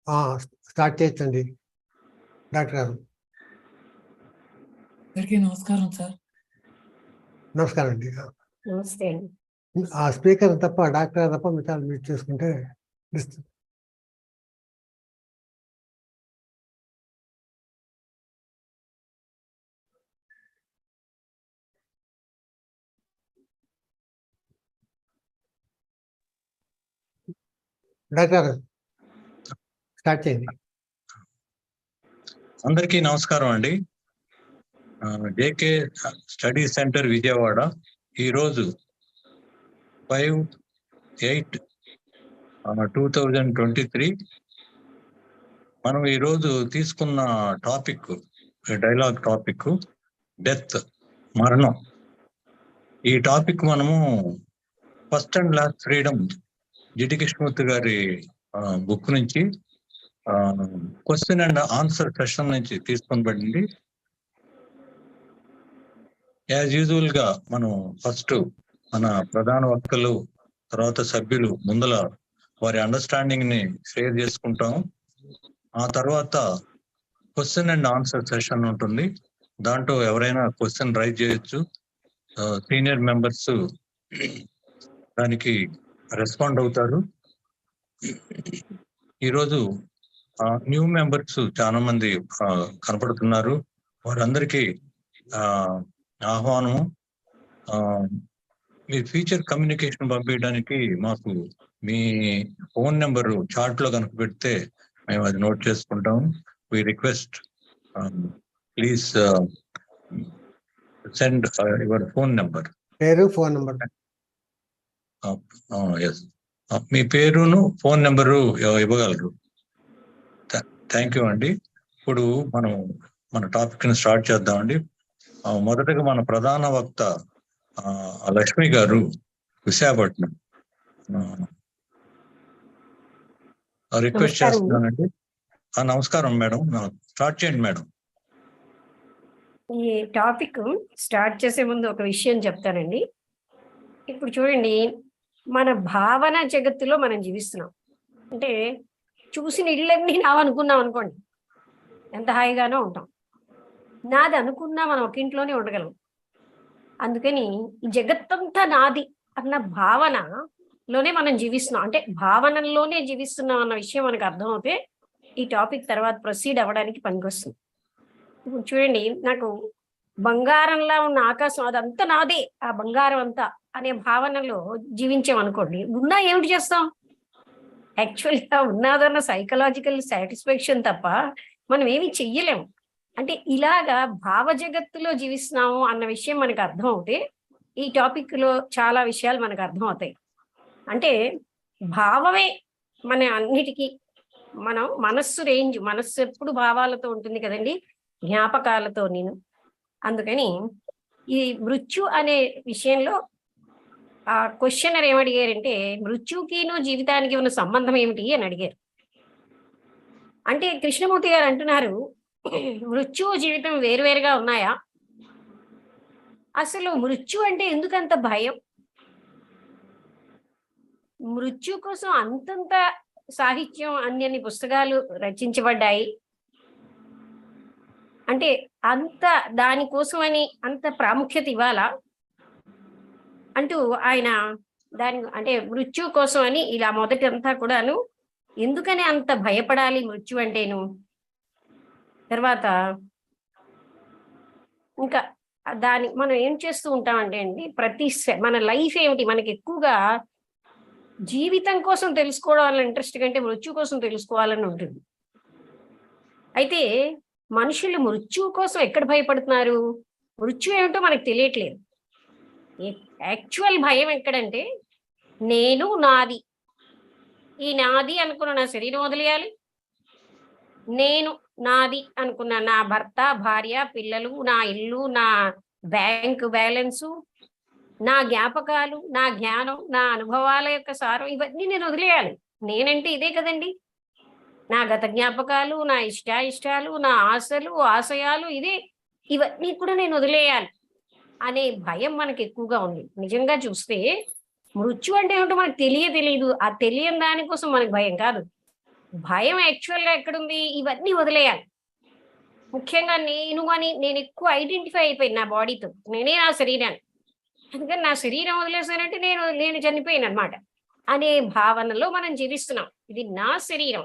Start చేయొచ్చండి doctor గారు. అందరికీ నమస్కారం సార్. నమస్కారం అండి. నమస్తే అండి. ఆ స్పీకర్ తప్ప డాక్టర్ గారు తప్ప మిగతా మ్యూట్ చేసుకుంటే డాక్టర్ గారు స్టార్ట్ చేయండి. అందరికీ నమస్కారం అండి. జేకే స్టడీ సెంటర్ విజయవాడ ఈరోజు 5/8/2023 మనం ఈరోజు తీసుకున్న టాపిక్, డైలాగ్ టాపిక్ డెత్, మరణం. ఈ టాపిక్ మనము first and last freedom GT Krishnamurthy గారి బుక్ నుంచి క్వశ్చన్ అండ్ ఆన్సర్ సెషన్ నుంచి తీసుకొనబడింది. యాజ్ యూజువల్ గా మనం ఫస్ట్ మన ప్రధాన వక్తలు, తర్వాత సభ్యులు ముందల వారి అండర్స్టాండింగ్ ని షేర్ చేసుకుంటాం. ఆ తర్వాత క్వశ్చన్ అండ్ ఆన్సర్ సెషన్ ఉంటుంది. దాంట్లో ఎవరైనా క్వశ్చన్ రైజ్ చేయొచ్చు. సీనియర్ మెంబర్స్ దానికి రెస్పాండ్ అవుతారు. ఈరోజు న్యూ మెంబర్స్ చాలా మంది కనపడుతున్నారు. వారందరికీ ఆహ్వానము. మీ ఫీచర్ కమ్యూనికేషన్ పంపించడానికి మాకు మీ ఫోన్ నెంబరు చార్ట్ లో కనుక పెడితే మేము అది నోట్ చేసుకుంటాం. We request please send your phone number. పేరు, ఫోన్ నెంబర్. ఎస్, మీ పేరును ఫోన్ నెంబరు ఇవ్వగలరు. థ్యాంక్ యూ అండి. ఇప్పుడు మనం మన టాపిక్ ని స్టార్ట్ చేద్దామండి. మొదటగా మన ప్రధాన వక్త లక్ష్మి గారు, విశాఖపట్నం, రిక్వెస్ట్ చేస్తున్నానండి. నమస్కారం మేడం, స్టార్ట్ చేయండి మేడం. ఈ టాపిక్ స్టార్ట్ చేసే ముందు ఒక విషయం చెప్తానండి. ఇప్పుడు చూడండి, మన భావన జగత్తులో మనం జీవిస్తున్నాం. అంటే చూసిన ఇళ్ళన్నీ నావనుకున్నాం అనుకోండి, ఎంత హాయిగానో ఉంటాం. నాది అనుకున్నా మనం ఒక ఇంట్లోనే ఉండగలం. అందుకని ఈ జగత్తంతా నాది అన్న భావనలోనే మనం జీవిస్తున్నాం. అంటే భావనల్లోనే జీవిస్తున్నాం అన్న విషయం మనకు అర్థమవుతే ఈ టాపిక్ తర్వాత ప్రొసీడ్ అవ్వడానికి పనికొస్తుంది. ఇప్పుడు చూడండి, నాకు బంగారంలా ఉన్న ఆకాశం అదంతా నాదే, ఆ బంగారం అంతా అనే భావనలో జీవించామనుకోండి, ఉన్నా ఏమిటి చేస్తాం? యాక్చువల్గా ఉన్నదన్న సైకలాజికల్ సాటిస్ఫాక్షన్ తప్ప మనం ఏమి చెయ్యలేము. అంటే ఇలాగా భావ జగత్తులో జీవిస్తున్నాము అన్న విషయం మనకు అర్థం అవుతే ఈ టాపిక్ లో చాలా విషయాలు మనకు అర్థం అవుతాయి. అంటే భావమే మన అన్నిటికీ, మనం మనస్సు ఎప్పుడు భావాలతో ఉంటుంది కదండి, జ్ఞాపకాలతో. అందుకని ఈ మృత్యు అనే విషయంలో ఆ క్వశ్చనర్ ఏమడిగారంటే, మృత్యుకిను జీవితానికి ఉన్న సంబంధం ఏమిటి అని అడిగారు. అంటే కృష్ణమూర్తి గారు అంటున్నారు, మృత్యు జీవితం వేరువేరుగా ఉన్నాయా? అసలు మృత్యు అంటే ఎందుకంత భయం? మృత్యు కోసం అంతంత సాహిత్యం, అన్ని పుస్తకాలు రచించబడ్డాయి. అంటే అంత దానికోసమని అంత ప్రాముఖ్యత ఇవ్వాలా అంటూ ఆయన దాని అంటే మృత్యు కోసం అని ఇలా మొదటి అంతా కూడాను ఎందుకని అంత భయపడాలి మృత్యు అంటేను. తర్వాత ఇంకా దాని మనం ఏం చేస్తూ ఉంటామంటే అండి, మన లైఫ్ ఏమిటి, మనకి ఎక్కువగా జీవితం కోసం తెలుసుకోవాలని ఇంట్రెస్ట్ కంటే మృత్యు కోసం తెలుసుకోవాలని ఉంటుంది. అయితే మనుషులు మృత్యు కోసం ఎక్కడ భయపడుతున్నారు? మృత్యు ఏమిటో మనకు తెలియట్లేదు. యాక్చువల్ భయం ఎక్కడంటే, నేను నాది, ఈ నాది అనుకున్న నా శరీరం వదిలేయాలి, నేను నాది అనుకున్న నా భర్త, భార్య, పిల్లలు, నా ఇల్లు, నా బ్యాంకు బ్యాలెన్సు, నా జ్ఞాపకాలు, నా జ్ఞానం, నా అనుభవాల యొక్క సారం, ఇవన్నీ నేను వదిలేయాలి. నేనంటే ఇదే కదండి, నా గత జ్ఞాపకాలు, నా ఇష్టాయిష్టాలు, నా ఆశలు ఆశయాలు, ఇవన్నీ కూడా నేను వదిలేయాలి అనే భయం మనకి ఎక్కువగా ఉంది. నిజంగా చూస్తే మృత్యు అంటే ఏమిటో మనకు తెలియదు. ఆ తెలియని దానికోసం మనకు భయం కాదు. భయం యాక్చువల్గా ఎక్కడుంది? ఇవన్నీ వదిలేయాలి. ముఖ్యంగా నేను ఎక్కువ ఐడెంటిఫై అయిపోయింది నా బాడీతో. నేనే నా శరీరాన్ని. అందుకని నా శరీరం వదిలేసానంటే నేను చనిపోయాను అనమాట అనే భావనలో మనం జీవిస్తున్నాం. ఇది నా శరీరం,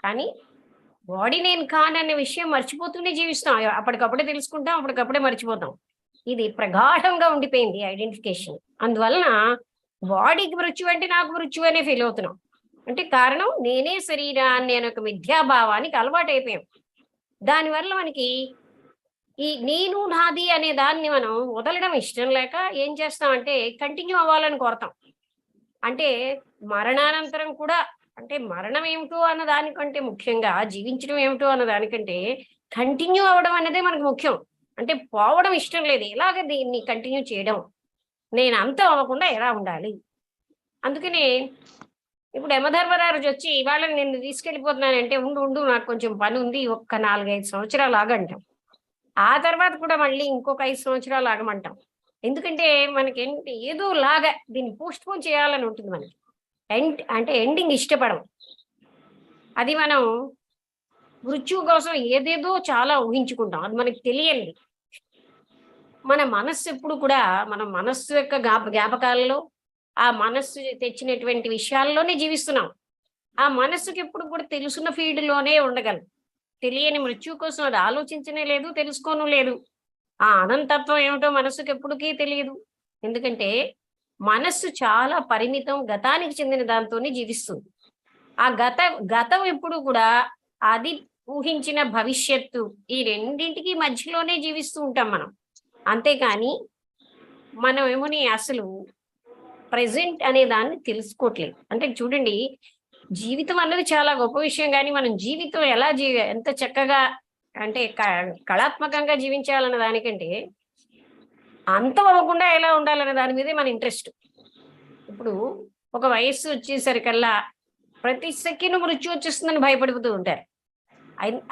కానీ బాడీ నేను కాననే విషయం మర్చిపోతూనే జీవిస్తాం. అప్పటికప్పుడే తెలుసుకుంటాం, అప్పటికప్పుడే మర్చిపోతాం. ఇది ప్రగాఢంగా ఉండిపోయింది ఐడెంటిఫికేషన్. అందువలన బాడీకి మృత్యు అంటే నాకు మృత్యు అనే ఫీల్ అవుతున్నాం. అంటే కారణం నేనే శరీరాన్ని అనే ఒక మిథ్యాభావానికి అలవాటు అయిపోయాం. దానివల్ల మనకి ఈ నేను నాది అనే దాన్ని మనం వదలడం ఇష్టం లేక ఏం చేస్తామంటే కంటిన్యూ అవ్వాలని కోరతాం. అంటే మరణానంతరం కూడా, అంటే మరణం ఏమిటో అన్న దానికంటే ముఖ్యంగా జీవించడం ఏమిటో అన్న దానికంటే కంటిన్యూ అవ్వడం అనేది మనకు ముఖ్యం. అంటే పోవడం ఇష్టం లేదు. ఎలాగ దీన్ని కంటిన్యూ చేయడం, నేను అంతం అవ్వకుండా ఎలా ఉండాలి. అందుకని ఇప్పుడు యమధర్మరాజు వచ్చి ఇవాళ నిన్ను తీసుకెళ్ళిపోతున్నానంటే ఉండు ఉండు నాకు కొంచెం పని ఉంది, ఒక్క 4-5 సంవత్సరాలు ఆగంటాం. ఆ తర్వాత కూడా మళ్ళీ ఇంకొక 5 సంవత్సరాలు ఆగమంటాం. ఎందుకంటే మనకేంటి ఏదో లాగా దీన్ని పోస్ట్ పోన్ చేయాలని ఉంటుంది మనకి. అంటే ఎండింగ్ ఇష్టపడం. అది మనం మృత్యువు కోసం ఏదేదో చాలా ఊహించుకుంటాం. అది మనకి తెలియంది. మన మనస్సు ఎప్పుడు కూడా మన మనస్సు యొక్క జ్ఞాపకాలలో, ఆ మనస్సు తెచ్చినటువంటి విషయాల్లోనే జీవిస్తున్నాం. ఆ మనస్సుకి ఎప్పుడు కూడా తెలుసున్న ఫీల్డ్‌లోనే ఉండగలం. తెలియని మృత్యువు కోసం అది ఆలోచించనే లేదు, తెలుసుకోను లేదు. ఆ అనంతత్వం ఏమిటో మనస్సుకి ఎప్పటికీ తెలియదు. ఎందుకంటే మనస్సు చాలా పరిమితం, గతానికి చెందిన దాంతోనే జీవిస్తుంది. ఆ గతం ఎప్పుడు కూడా అది ఊహించిన భవిష్యత్తు, ఈ రెండింటికి మధ్యలోనే జీవిస్తూ ఉంటాం మనం. అంతేకాని మనం ఏమోని అసలు ప్రెజెంట్ అనే దాన్ని తెలుసుకోవట్లేదు. అంటే చూడండి, జీవితం అన్నది చాలా గొప్ప విషయం, కానీ మనం జీవితం ఎలా ఎంత చక్కగా అంటే కళాత్మకంగా జీవించాలన్న దానికంటే అంతం అవ్వకుండా ఎలా ఉండాలనే దాని మీదే మన ఇంట్రెస్ట్. ఇప్పుడు ఒక వయస్సు వచ్చేసరికల్లా ప్రతి సెకండ్ మృత్యు వచ్చేస్తుందని భయపడిపోతూ ఉంటారు.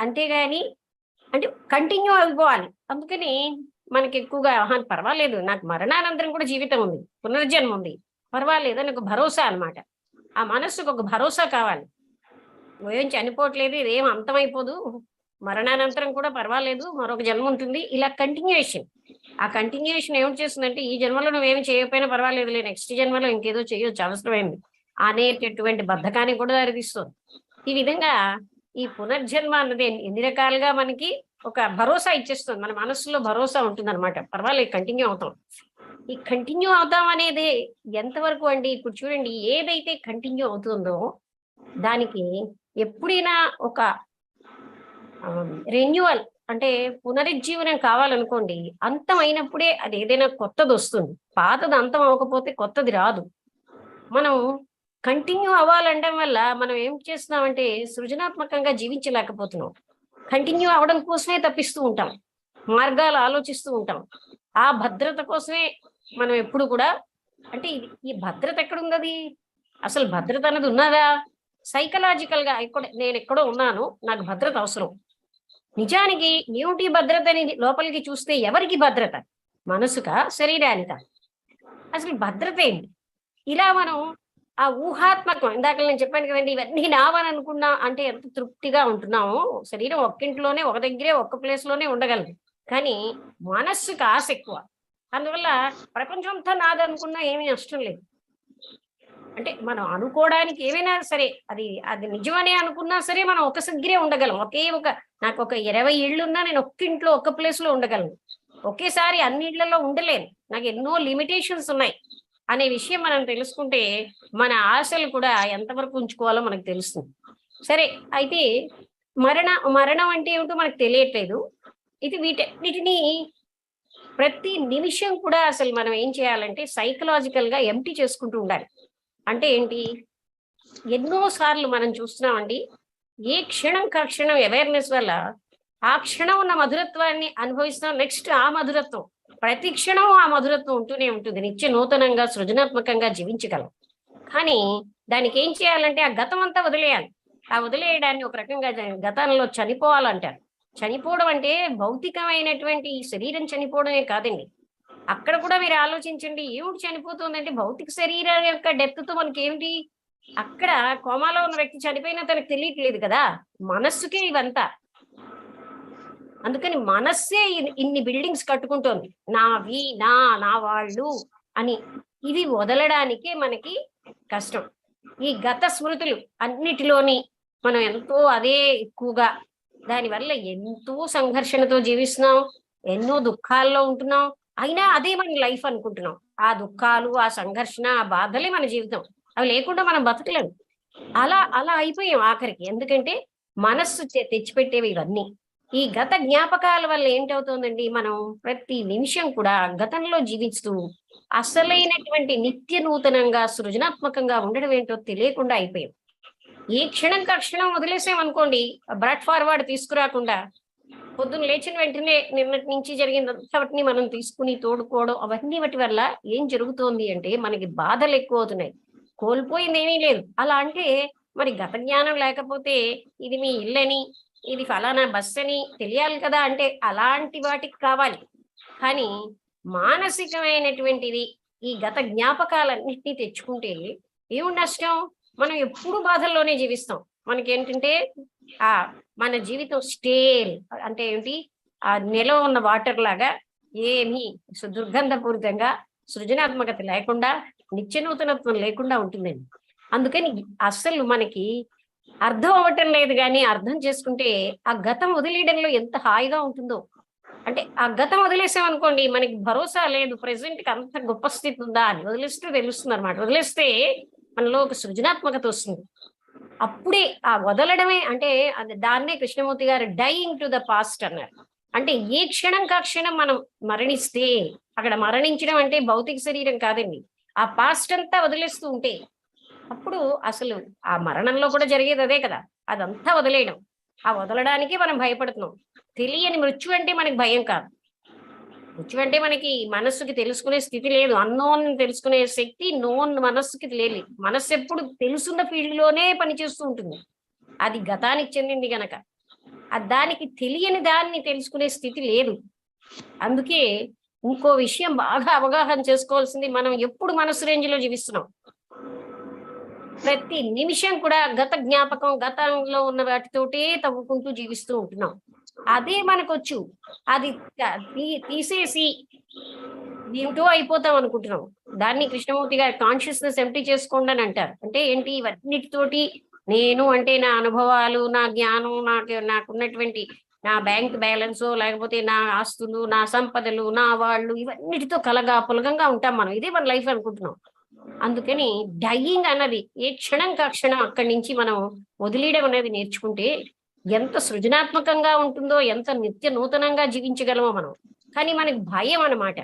అంతేగాని అంటే కంటిన్యూ అయిపోవాలి. అందుకని మనకి ఎక్కువగా పర్వాలేదు, నాకు మరణానంతరం కూడా జీవితం ఉంది, పునర్జన్మ ఉంది, పర్వాలేదు అని ఒక భరోసా అనమాట. ఆ మనస్సుకు ఒక భరోసా కావాలి. నువ్వేం చనిపోవట్లేదు, ఇదేం అంతమైపోదు, మరణానంతరం కూడా పర్వాలేదు, మరొక జన్మ ఉంటుంది. ఇలా కంటిన్యూయేషన్. ఆ కంటిన్యూయేషన్ ఏమిటి చేస్తుందంటే ఈ జన్మలో నువ్వేమి చేయకపోయినా పర్వాలేదులే, నెక్స్ట్ జన్మలో ఇంకేదో చేయొచ్చు, అవసరమైంది అనేటటువంటి బద్ధకానికి కూడా దారితీస్తుంది. ఈ విధంగా ఈ పునర్జన్మ అన్నది ఎన్ని రకాలుగా మనకి ఒక భరోసా ఇచ్చేస్తుంది. మన మనస్సులో భరోసా ఉంటుందన్నమాట. పర్వాలేదు, కంటిన్యూ అవుతాం. ఈ కంటిన్యూ అవుతాం అనేది ఎంతవరకు అండి? ఇప్పుడు చూడండి, ఏదైతే కంటిన్యూ అవుతుందో దానికి ఎప్పుడైనా ఒక రెన్యువల్ అంటే పునరుజ్జీవనం కావాలనుకోండి, అంతం అయినప్పుడే అది ఏదైనా కొత్తది వస్తుంది. పాతది అంతం అవ్వకపోతే కొత్తది రాదు. మనం కంటిన్యూ అవ్వాలంటే వల్ల మనం ఏం చేస్తున్నామంటే సృజనాత్మకంగా జీవించలేకపోతున్నాం. కంటిన్యూ అవ్వడం కోసమే తప్పిస్తూ ఉంటాం, మార్గాలు ఆలోచిస్తూ ఉంటాం. ఆ భద్రత కోసమే మనం ఎప్పుడు కూడా అంటే ఈ భద్రత ఎక్కడుంది? అసలు భద్రత అన్నది ఉన్నదా? సైకలాజికల్ గా నేను ఎక్కడో ఉన్నాను, నాకు భద్రత అవసరం. నిజానికి ఏమిటి భద్రత అని లోపలికి చూస్తే ఎవరికి భద్రత? మనసుకా, శరీరానికా? అసలు భద్రత ఏంటి? ఇలా మనం ఆ ఊహాత్మకం, ఇందాక నేను చెప్పాను కదండి, ఇవన్నీ నావని అనుకున్నా అంటే ఎంత తృప్తిగా ఉంటున్నాము. శరీరం ఒక్కింట్లోనే, ఒక దగ్గరే, ఒక్క ప్లేస్ లోనే ఉండగలదు. కానీ మనస్సుకు ఆశ ఎక్కువ. అందువల్ల ప్రపంచం అంతా నాదనుకున్నా ఏమీ నష్టం లేదు. అంటే మనం అనుకోవడానికి ఏమైనా సరే, అది నిజమనే అనుకున్నా సరే మనం ఒక దగ్గరే ఉండగలం. నాకు ఒక 20 ఇళ్ళున్నా నేను ఒక్కింట్లో, ఒక్క ప్లేస్ లో ఉండగలను. ఒకేసారి అన్ని ఇళ్లలో ఉండలేను. నాకు ఎన్నో లిమిటేషన్స్ ఉన్నాయి అనే విషయం మనం తెలుసుకుంటే మన ఆశలు కూడా ఎంతవరకు ఉంచుకోవాలో మనకు తెలుస్తుంది. సరే, అయితే మరణం అంటే ఏమిటో మనకు తెలియట్లేదు. వీటిని ప్రతి నిమిషం కూడా అసలు మనం ఏం చేయాలంటే సైకలాజికల్ గా ఎంప్టీ చేసుకుంటూ ఉండాలి. అంటే ఏంటి? ఎన్నో సార్లు మనం చూస్తున్నామండి, ఏ క్షణం క్షణం అవేర్నెస్ వల్ల ఆ క్షణం ఉన్న మధురత్వాన్ని అనుభవిస్తాం. నెక్స్ట్ ఆ మధురత్వం, ప్రతి క్షణం ఆ మధురత్వం ఉంటూనే ఉంటుంది. నిత్య నూతనంగా సృజనాత్మకంగా జీవించగలం. కానీ దానికి ఏం చేయాలంటే ఆ గతం అంతా వదిలేయాలి. ఆ వదిలేయడాన్ని ఒక రకంగా గతంలో చనిపోవాలంటారు. చనిపోవడం అంటే భౌతికమైనటువంటి ఈ శరీరం చనిపోవడమే కాదండి. అక్కడ కూడా మీరు ఆలోచించండి, ఏమిటి చనిపోతుందంటే భౌతిక శరీరం యొక్క డెప్త్ తో మనకి ఏమిటి? అక్కడ కోమాలో ఉన్న వ్యక్తి చనిపోయినా తనకు తెలియట్లేదు కదా, మనస్సుకే ఇవంతా. అందుకని మనస్సే ఇన్ని బిల్డింగ్స్ కట్టుకుంటోంది, నావి నా వాళ్ళు అని. ఇది వదలడానికే మనకి కష్టం. ఈ గత స్మృతులు అన్నిటిలోని మనం ఎంతో అదే ఎక్కువగా, దానివల్ల ఎంతో సంఘర్షణతో జీవిస్తున్నాం, ఎన్నో దుఃఖాల్లో ఉంటున్నాం. అయినా అదే మన లైఫ్ అనుకుంటున్నాం. ఆ దుఃఖాలు, ఆ సంఘర్షణ, ఆ బాధలే మన జీవితం. అవి లేకుండా మనం బతకలేము. అలా అలా అయిపోయాం ఆఖరికి. ఎందుకంటే మనస్సు తెచ్చిపెట్టేవి ఇవన్నీ. ఈ గత జ్ఞాపకాల వల్ల ఏంటవుతోందండి, మనం ప్రతి నిమిషం కూడా గతంలో జీవిస్తూ అసలైనటువంటి నిత్య నూతనంగా సృజనాత్మకంగా ఉండడం ఏంటో తెలియకుండా అయిపోయాం. ఏ క్షణం క్షణం వదిలేసాం అనుకోండి, బ్రాడ్ ఫార్వర్డ్ తీసుకురాకుండా పొద్దున్న లేచిన వెంటనే నిన్నటి నుంచి జరిగిందంతటిని మనం తీసుకుని తోడుకోవడం, అవన్నీ వాటి వల్ల ఏం జరుగుతోంది అంటే మనకి బాధలు ఎక్కువ అవుతున్నాయి. కోల్పోయింది ఏమీ లేదు. అలా అంటే మరి గత జ్ఞానం లేకపోతే ఇది మీ ఇల్లని, ఇది ఫలానా బస్ అని తెలియాలి కదా, అంటే అలాంటి వాటికి కావాలి. కానీ మానసికమైనటువంటిది ఈ గత జ్ఞాపకాలన్నింటినీ తెచ్చుకుంటే ఏముంది నష్టం? మనం ఎప్పుడు బాధల్లోనే జీవిస్తాం. మనకేంటంటే ఆ మన జీవితం స్టేల్ అంటే ఏంటి, ఆ నిలవ ఉన్న వాటర్ లాగా ఏమీ దుర్గంధపూరితంగా, సృజనాత్మకత లేకుండా, నిత్య నూతనత్వం లేకుండా ఉంటుందండి. అందుకని అస్సలు మనకి అర్థం అవ్వటం లేదు, కానీ అర్థం చేసుకుంటే ఆ గతం వదిలేయడంలో ఎంత హాయిగా ఉంటుందో. అంటే ఆ గతం వదిలేసామనుకోండి, మనకి భరోసా లేదు ప్రెసెంట్ కి అంత గొప్ప స్థితి ఉందా అని. వదిలేస్తే తెలుస్తుంది అనమాట. వదిలేస్తే మనలో ఒక సృజనాత్మకత వస్తుంది. అప్పుడే ఆ వదలడమే అంటే దాన్నే కృష్ణమూర్తి గారు డైయింగ్ టు ద పాస్ట్ అన్నారు. అంటే ఏ క్షణం క్షణం మనం మరణిస్తే, అక్కడ మరణించడం అంటే భౌతిక శరీరం కాదండి, ఆ పాస్ట్ అంతా వదిలేస్తూ ఉంటే అప్పుడు అసలు ఆ మరణంలో కూడా జరిగేది అదే కదా, అదంతా వదిలేయడం. ఆ వదలడానికి మనం భయపడుతున్నాం. తెలియని మృత్యు అంటే మనకి భయం కాదు. మృత్యు అంటే మనకి మనస్సుకి తెలుసుకునే స్థితి లేదు. అన్నోన్ తెలుసుకునే శక్తి నోన్ మనస్సుకి లేదు. మనస్సు ఎప్పుడు తెలుసున్న ఫీల్డ్ లోనే పనిచేస్తూ ఉంటుంది. అది గతానికి చెందింది గనక దానికి తెలియని దాన్ని తెలుసుకునే స్థితి లేదు. అందుకే ఇంకో విషయం బాగా అవగాహన చేసుకోవాల్సింది, మనం ఎప్పుడు మనస్సు రేంజ్ లో జీవిస్తున్నాం. ప్రతి నిమిషం కూడా గత జ్ఞాపకం, గతంలో ఉన్న వాటితోటే తవ్వుకుంటూ జీవిస్తూ ఉంటున్నాం. అదే మనకొచ్చు. అది తీసేసి ఏమిటో అయిపోతాం అనుకుంటున్నాం. దాన్ని కృష్ణమూర్తి గారు కాన్షియస్నెస్ ఎంప్టీ చేసుకోండి అని అంటారు. అంటే ఏంటి, ఇవన్నిటితోటి నేను అంటే నా అనుభవాలు, నా జ్ఞానం, నాకున్నటువంటి నా బ్యాంక్ బ్యాలెన్సో, లేకపోతే నా ఆస్తులు, నా సంపదలు, నా వాళ్ళు, ఇవన్నిటితో పులగంగా ఉంటాం మనం. ఇదే మన లైఫ్ అనుకుంటున్నాం. అందుకని డైయింగ్ అన్నది ఏ క్షణం క్షణం అక్కడి నుంచి మనం వదిలేయడం అనేది నేర్చుకుంటే ఎంత సృజనాత్మకంగా ఉంటుందో, ఎంత నిత్య నూతనంగా జీవించగలమో మనం. కానీ మనకి భయం అన్నమాట.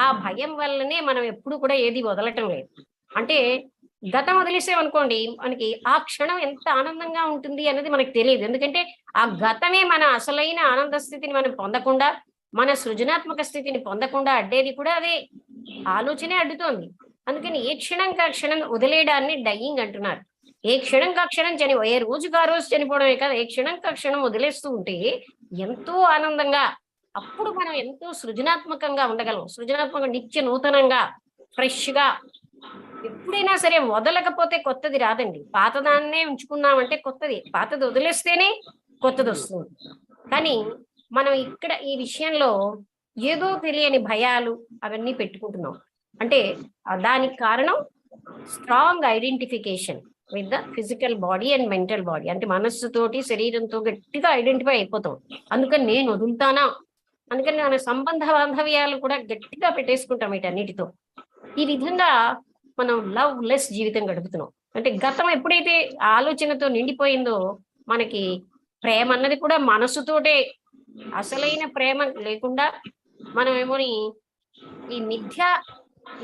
ఆ భయం వల్లనే మనం ఎప్పుడు కూడా ఏది వదలటం లేదు. అంటే గతం వదిలేసామనుకోండి, మనకి ఆ క్షణం ఎంత ఆనందంగా ఉంటుంది అనేది మనకు తెలియదు. ఎందుకంటే ఆ గతమే మన అసలైన ఆనంద స్థితిని మనం పొందకుండా, మన సృజనాత్మక స్థితిని పొందకుండా అడ్డేది కూడా అదే. ఆలోచనే అడ్డుతోంది. అందుకని ఏ క్షణం క్షణం వదిలేయడాన్ని డైయింగ్ అంటున్నారు. ఏ క్షణం క్షణం ఏ రోజుకు ఆ రోజు చనిపోవడమే కాదు, ఏ క్షణం క్షణం వదిలేస్తూ ఉంటే ఎంతో ఆనందంగా, అప్పుడు మనం ఎంతో సృజనాత్మకంగా ఉండగలం. సృజనాత్మకంగా, నిత్య నూతనంగా, ఫ్రెష్ గా. ఎప్పుడైనా సరే వదలకపోతే కొత్తది రాదండి. పాతదాన్నే ఉంచుకున్నామంటే కొత్తది, పాతది వదిలేస్తేనే కొత్తది వస్తుంది. కానీ మనం ఇక్కడ ఈ విషయంలో ఏదో తెలియని భయాలు అవన్నీ పెట్టుకుంటున్నాం. అంటే దానికి కారణం strong identification with the physical body and mental body. అంటే మనస్సుతోటి శరీరంతో గట్టిగా ఐడెంటిఫై అయిపోతాం. అందుకని నేను వదులుతానా, అందుకని మన సంబంధ బాంధవ్యాలు కూడా గట్టిగా పెట్టేసుకుంటాం వీటన్నిటితో. ఈ విధంగా మనం లవ్ లెస్ జీవితం గడుపుతున్నాం. అంటే గతం ఎప్పుడైతే ఆలోచనతో నిండిపోయిందో, మనకి ప్రేమ అన్నది కూడా మనసుతోటే, అసలైన ప్రేమ లేకుండా మనం ఏమోని ఈ మిథ్యా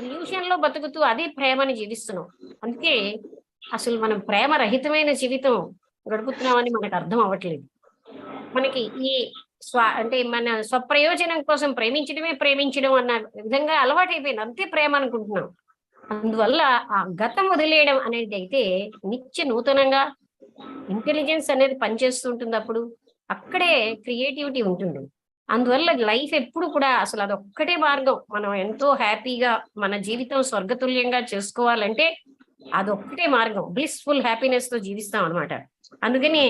ఇల్యూషన్ లో బతుకుతూ అదే ప్రేమని జీవిస్తున్నాం. అందుకే అసలు మనం ప్రేమ రహితమైన జీవితం గడుపుతున్నామని మనకు అర్థం అవ్వట్లేదు. మనకి ఈ అంటే మన స్వప్రయోజనం కోసం ప్రేమించడమే ప్రేమించడం అన్న విధంగా అలవాటైపోయింది. అంతే ప్రేమ అనుకుంటున్నాం. అందువల్ల ఆ గతం వదిలేయడం అనేది అయితే నిత్య నూతనంగా ఇంటెలిజెన్స్ అనేది పనిచేస్తుంటుంది. అప్పుడు అక్కడే క్రియేటివిటీ ఉంటుంది. అందువల్ల లైఫ్ ఎప్పుడు కూడా అసలు అదొక్కటే మార్గం. మనం ఎంతో హ్యాపీగా మన జీవితం స్వర్గతుల్యంగా చేసుకోవాలంటే అదొక్కటే మార్గం. బ్లిస్ఫుల్ హ్యాపీనెస్ తో జీవిస్తాం అనమాట. అందుకని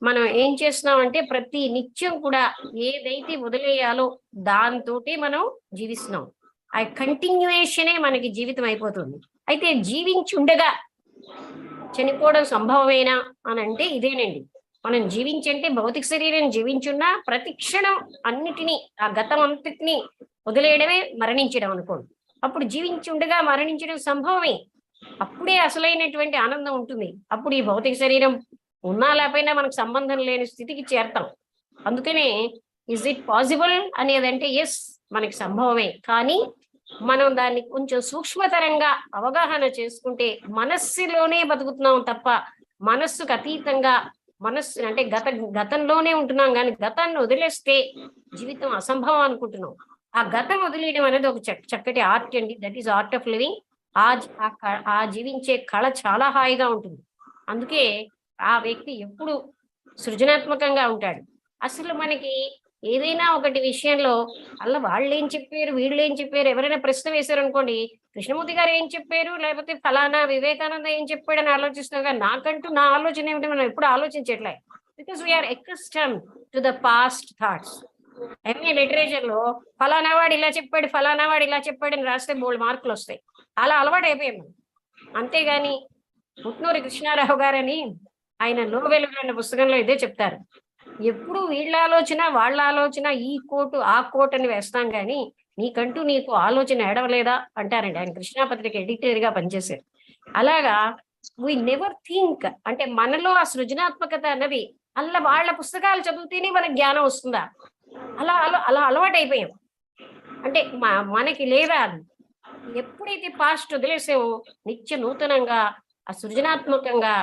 మనం ఏం చేస్తున్నాం అంటే ప్రతి నిత్యం కూడా ఏదైతే వదిలేయాలో దాంతోటి మనం జీవిస్తున్నాం. ఆ కంటిన్యూయేషనే మనకి జీవితం అయిపోతుంది. అయితే జీవించుండగా చనిపోవడం సంభవమేనా అని అంటే ఇదేనండి. మనం జీవించంటే భౌతిక శరీరం జీవించున్నా ప్రతి క్షణం అన్నిటినీ ఆ గతం అంతటినీ వదిలేయడమే మరణించడం అనుకోండి. అప్పుడు జీవించి ఉండగా మరణించడం సంభవమే. అప్పుడే అసలైనటువంటి ఆనందం ఉంటుంది. అప్పుడు ఈ భౌతిక శరీరం ఉన్నా లేకపోయినా మనకు సంబంధం లేని స్థితికి చేరతాం. అందుకనే ఇస్ ఇట్ పాసిబుల్ అనేదంటే ఎస్, మనకి సంభవమే. కానీ మనం దాన్ని కొంచెం సూక్ష్మతరంగా అవగాహన చేసుకుంటే మనస్సులోనే బతుకుతున్నాం తప్ప మనస్సుకు అతీతంగా, మనస్సు అంటే గతంలోనే ఉంటున్నాం కానీ గతాన్ని వదిలేస్తే జీవితం అసంభవం అనుకుంటున్నాం. ఆ గతం వదిలేయడం అనేది ఒక చక్కటి ఆర్ట్ అండి. That is art of living. ఆ జీవించే కళ చాలా హాయిగా ఉంటుంది. అందుకే ఆ వ్యక్తి ఎప్పుడు సృజనాత్మకంగా ఉంటాడు. అసలు మనకి ఏదైనా ఒకటి విషయంలో అలా వాళ్ళు ఏం చెప్పారు, వీళ్ళు ఏం చెప్పారు, ఎవరైనా ప్రశ్న వేశారు అనుకోండి, కృష్ణమూర్తి గారు ఏం చెప్పారు, లేకపోతే ఫలానా వివేకానంద ఏం చెప్పాడని ఆలోచిస్తున్నాం. కానీ నాకంటూ నా ఆలోచన ఏమిటి మనం ఎప్పుడు ఆలోచించట్లే. Because we are accustomed to the past thoughts. MA literature లో ఫలానా వాడు ఇలా చెప్పాడు, ఫలానా వాడు ఇలా చెప్పాడు అని రాస్తే 3 మార్కులు వస్తాయి. అలా అలవాటు అయిపోయాం మనం. అంతేగాని పుట్నూరి కృష్ణారావు గారని ఆయన లో వెలుగు అనే పుస్తకంలో ఇదే చెప్తారు. ఎప్పుడు వీళ్ళ ఆలోచన వాళ్ళ ఆలోచన, ఈ కోటు ఆ కోట్ అని వేస్తాం కానీ నీకు ఆలోచన ఏడవలేదా అంటారండి. ఆయన కృష్ణాపత్రిక ఎడిటర్ గా పనిచేశారు. అలాగా వీ నెవర్ థింక్, అంటే మనలో ఆ సృజనాత్మకత అన్నది అలా వాళ్ళ పుస్తకాలు చదివితేనే మనకు జ్ఞానం వస్తుందా? అలా అలా అలా అలవాటు అయిపోయాం. అంటే మనకి లేదా అది. ఎప్పుడైతే పాస్ట్ వదిలేసామో నిత్య నూతనంగా ఆ సృజనాత్మకంగా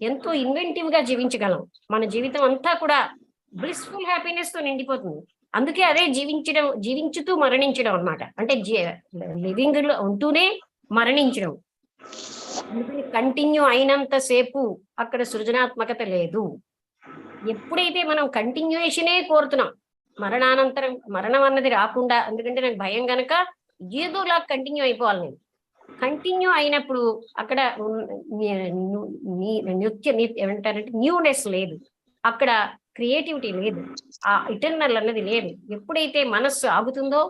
ఎంతో ఇన్వెంటివ్ గా జీవించగలం. మన జీవితం అంతా కూడా బ్లిస్ఫుల్ హ్యాపీనెస్ తో నిండిపోతుంది. అందుకే అదే జీవించుతూ మరణించడం అన్నమాట. అంటే లివింగ్ లో ఉంటూనే మరణించడం. అందుకని కంటిన్యూ అయినంత సేపు అక్కడ సృజనాత్మకత లేదు. ఎప్పుడైతే మనం కంటిన్యూయేషనే కోరుతున్నాం, మరణం అన్నది రాకుండా, ఎందుకంటే నాకు భయం గనక ఏదోలా కంటిన్యూ అయిపోవాలి నేను. కంటిన్యూ అయినప్పుడు అక్కడ ఏమంటారంటే న్యూనెస్ లేదు, అక్కడ క్రియేటివిటీ లేదు, ఆ ఇటర్నల్ అన్నది లేదు. ఎప్పుడైతే మనస్సు ఆగుతుందో,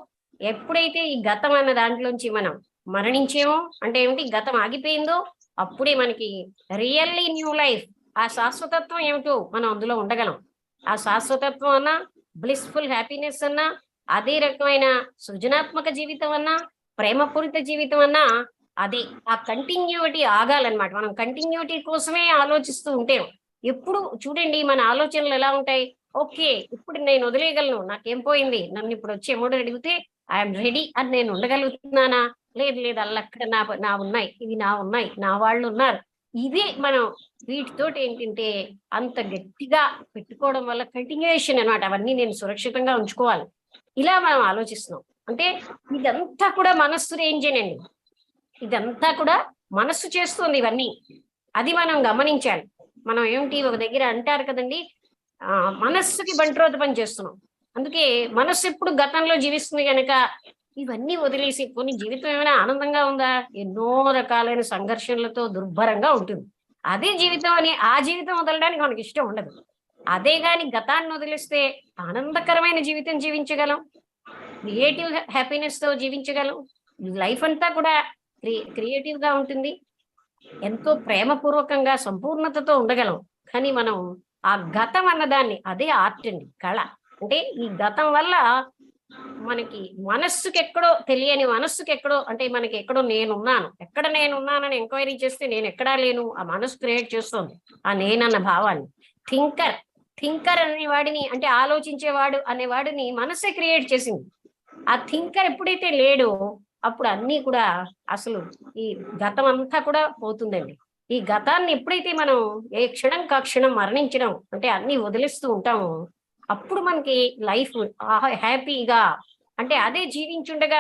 ఎప్పుడైతే ఈ గతం అన్న దాంట్లోంచి మనం మరణించేమో, అంటే ఏమిటి గతం ఆగిపోయిందో, అప్పుడే మనకి రియల్లీ న్యూ లైఫ్, ఆ శాశ్వతత్వం ఏమిటో మనం అందులో ఉండగలం. ఆ శాశ్వతత్వం అన్నా, బ్లిస్ఫుల్ హ్యాపీనెస్ అన్నా, అదే రకమైన సృజనాత్మక జీవితం అన్నా, ప్రేమపూరిత జీవితం అన్నా అదే. ఆ కంటిన్యూటీ ఆగాలన్నమాట. మనం కంటిన్యూటీ కోసమే ఆలోచిస్తూ ఉంటే ఎప్పుడు చూడండి మన ఆలోచనలు ఎలా ఉంటాయి. ఓకే, ఇప్పుడు నేను వదిలేయగలను, నాకేం పోయింది, నన్ను ఇప్పుడు వచ్చి ఎముడు అడిగితే ఐఎమ్ రెడీ అని నేను ఉండగలుగుతున్నానా? లేదు లేదు, అక్కడ నా ఉన్నాయి, ఇవి నా ఉన్నాయి, నా వాళ్ళు ఉన్నారు. ఇదే మనం వీటితోటి ఏంటంటే అంత గట్టిగా పెట్టుకోవడం వల్ల కంటిన్యూయేషన్ అన్నమాట. అవన్నీ నేను సురక్షితంగా ఉంచుకోవాలి, ఇలా మనం ఆలోచిస్తున్నాం. అంటే ఇదంతా కూడా మనస్సు రేంజేనండి. ఇదంతా కూడా మనస్సు చేస్తుంది ఇవన్నీ. అది మనం గమనించాలి. మనం ఏమిటి ఒక దగ్గర అంటారు కదండి, మనస్సుకి బంట్రోత పని చేస్తున్నాం. అందుకే మనస్సు ఎప్పుడు గతంలో జీవిస్తుంది కనుక ఇవన్నీ వదిలేసి కొన్ని జీవితం ఏమైనా ఆనందంగా ఉందా? ఎన్నో రకాలైన సంఘర్షణలతో దుర్భరంగా ఉంటుంది. అదే జీవితం అని ఆ జీవితం వదలడానికి మనకి ఇష్టం ఉండదు. అదే గాని గతాన్ని వదిలేస్తే ఆనందకరమైన జీవితం జీవించగలం, క్రియేటివ్ హ్యాపీనెస్ తో జీవించగలం. లైఫ్ అంతా కూడా క్రియేటివ్ గా ఉంటుంది, ఎంతో ప్రేమపూర్వకంగా సంపూర్ణతతో ఉండగలం. కానీ మనం ఆ గతం అన్నదాన్ని, అదే ఆర్ట్ అండి, కళ. అంటే ఈ గతం వల్ల మనకి మనస్సుకి ఎక్కడో తెలియని, మనస్సుకి ఎక్కడో అంటే మనకి ఎక్కడో ఎక్కడ నేనున్నానని ఎంక్వైరీ చేస్తే నేను ఎక్కడా లేను, ఆ మనసు క్రియేట్ చేస్తోంది ఆ నేనన్న భావాన్ని. థింకర్ అనే వాడిని, అంటే ఆలోచించేవాడు అనేవాడిని మనసే క్రియేట్ చేసింది. ఆ థింకర్ ఎప్పుడైతే లేడో అప్పుడు అన్నీ కూడా అసలు ఈ గతం అంతా కూడా పోతుందండి. ఈ గతాన్ని ఎప్పుడైతే మనం ఏ క్షణం కా క్షణం మరణించడం, అంటే అన్ని వదిలేస్తూ ఉంటామో అప్పుడు మనకి లైఫ్ హ్యాపీగా, అంటే అదే జీవించుండగా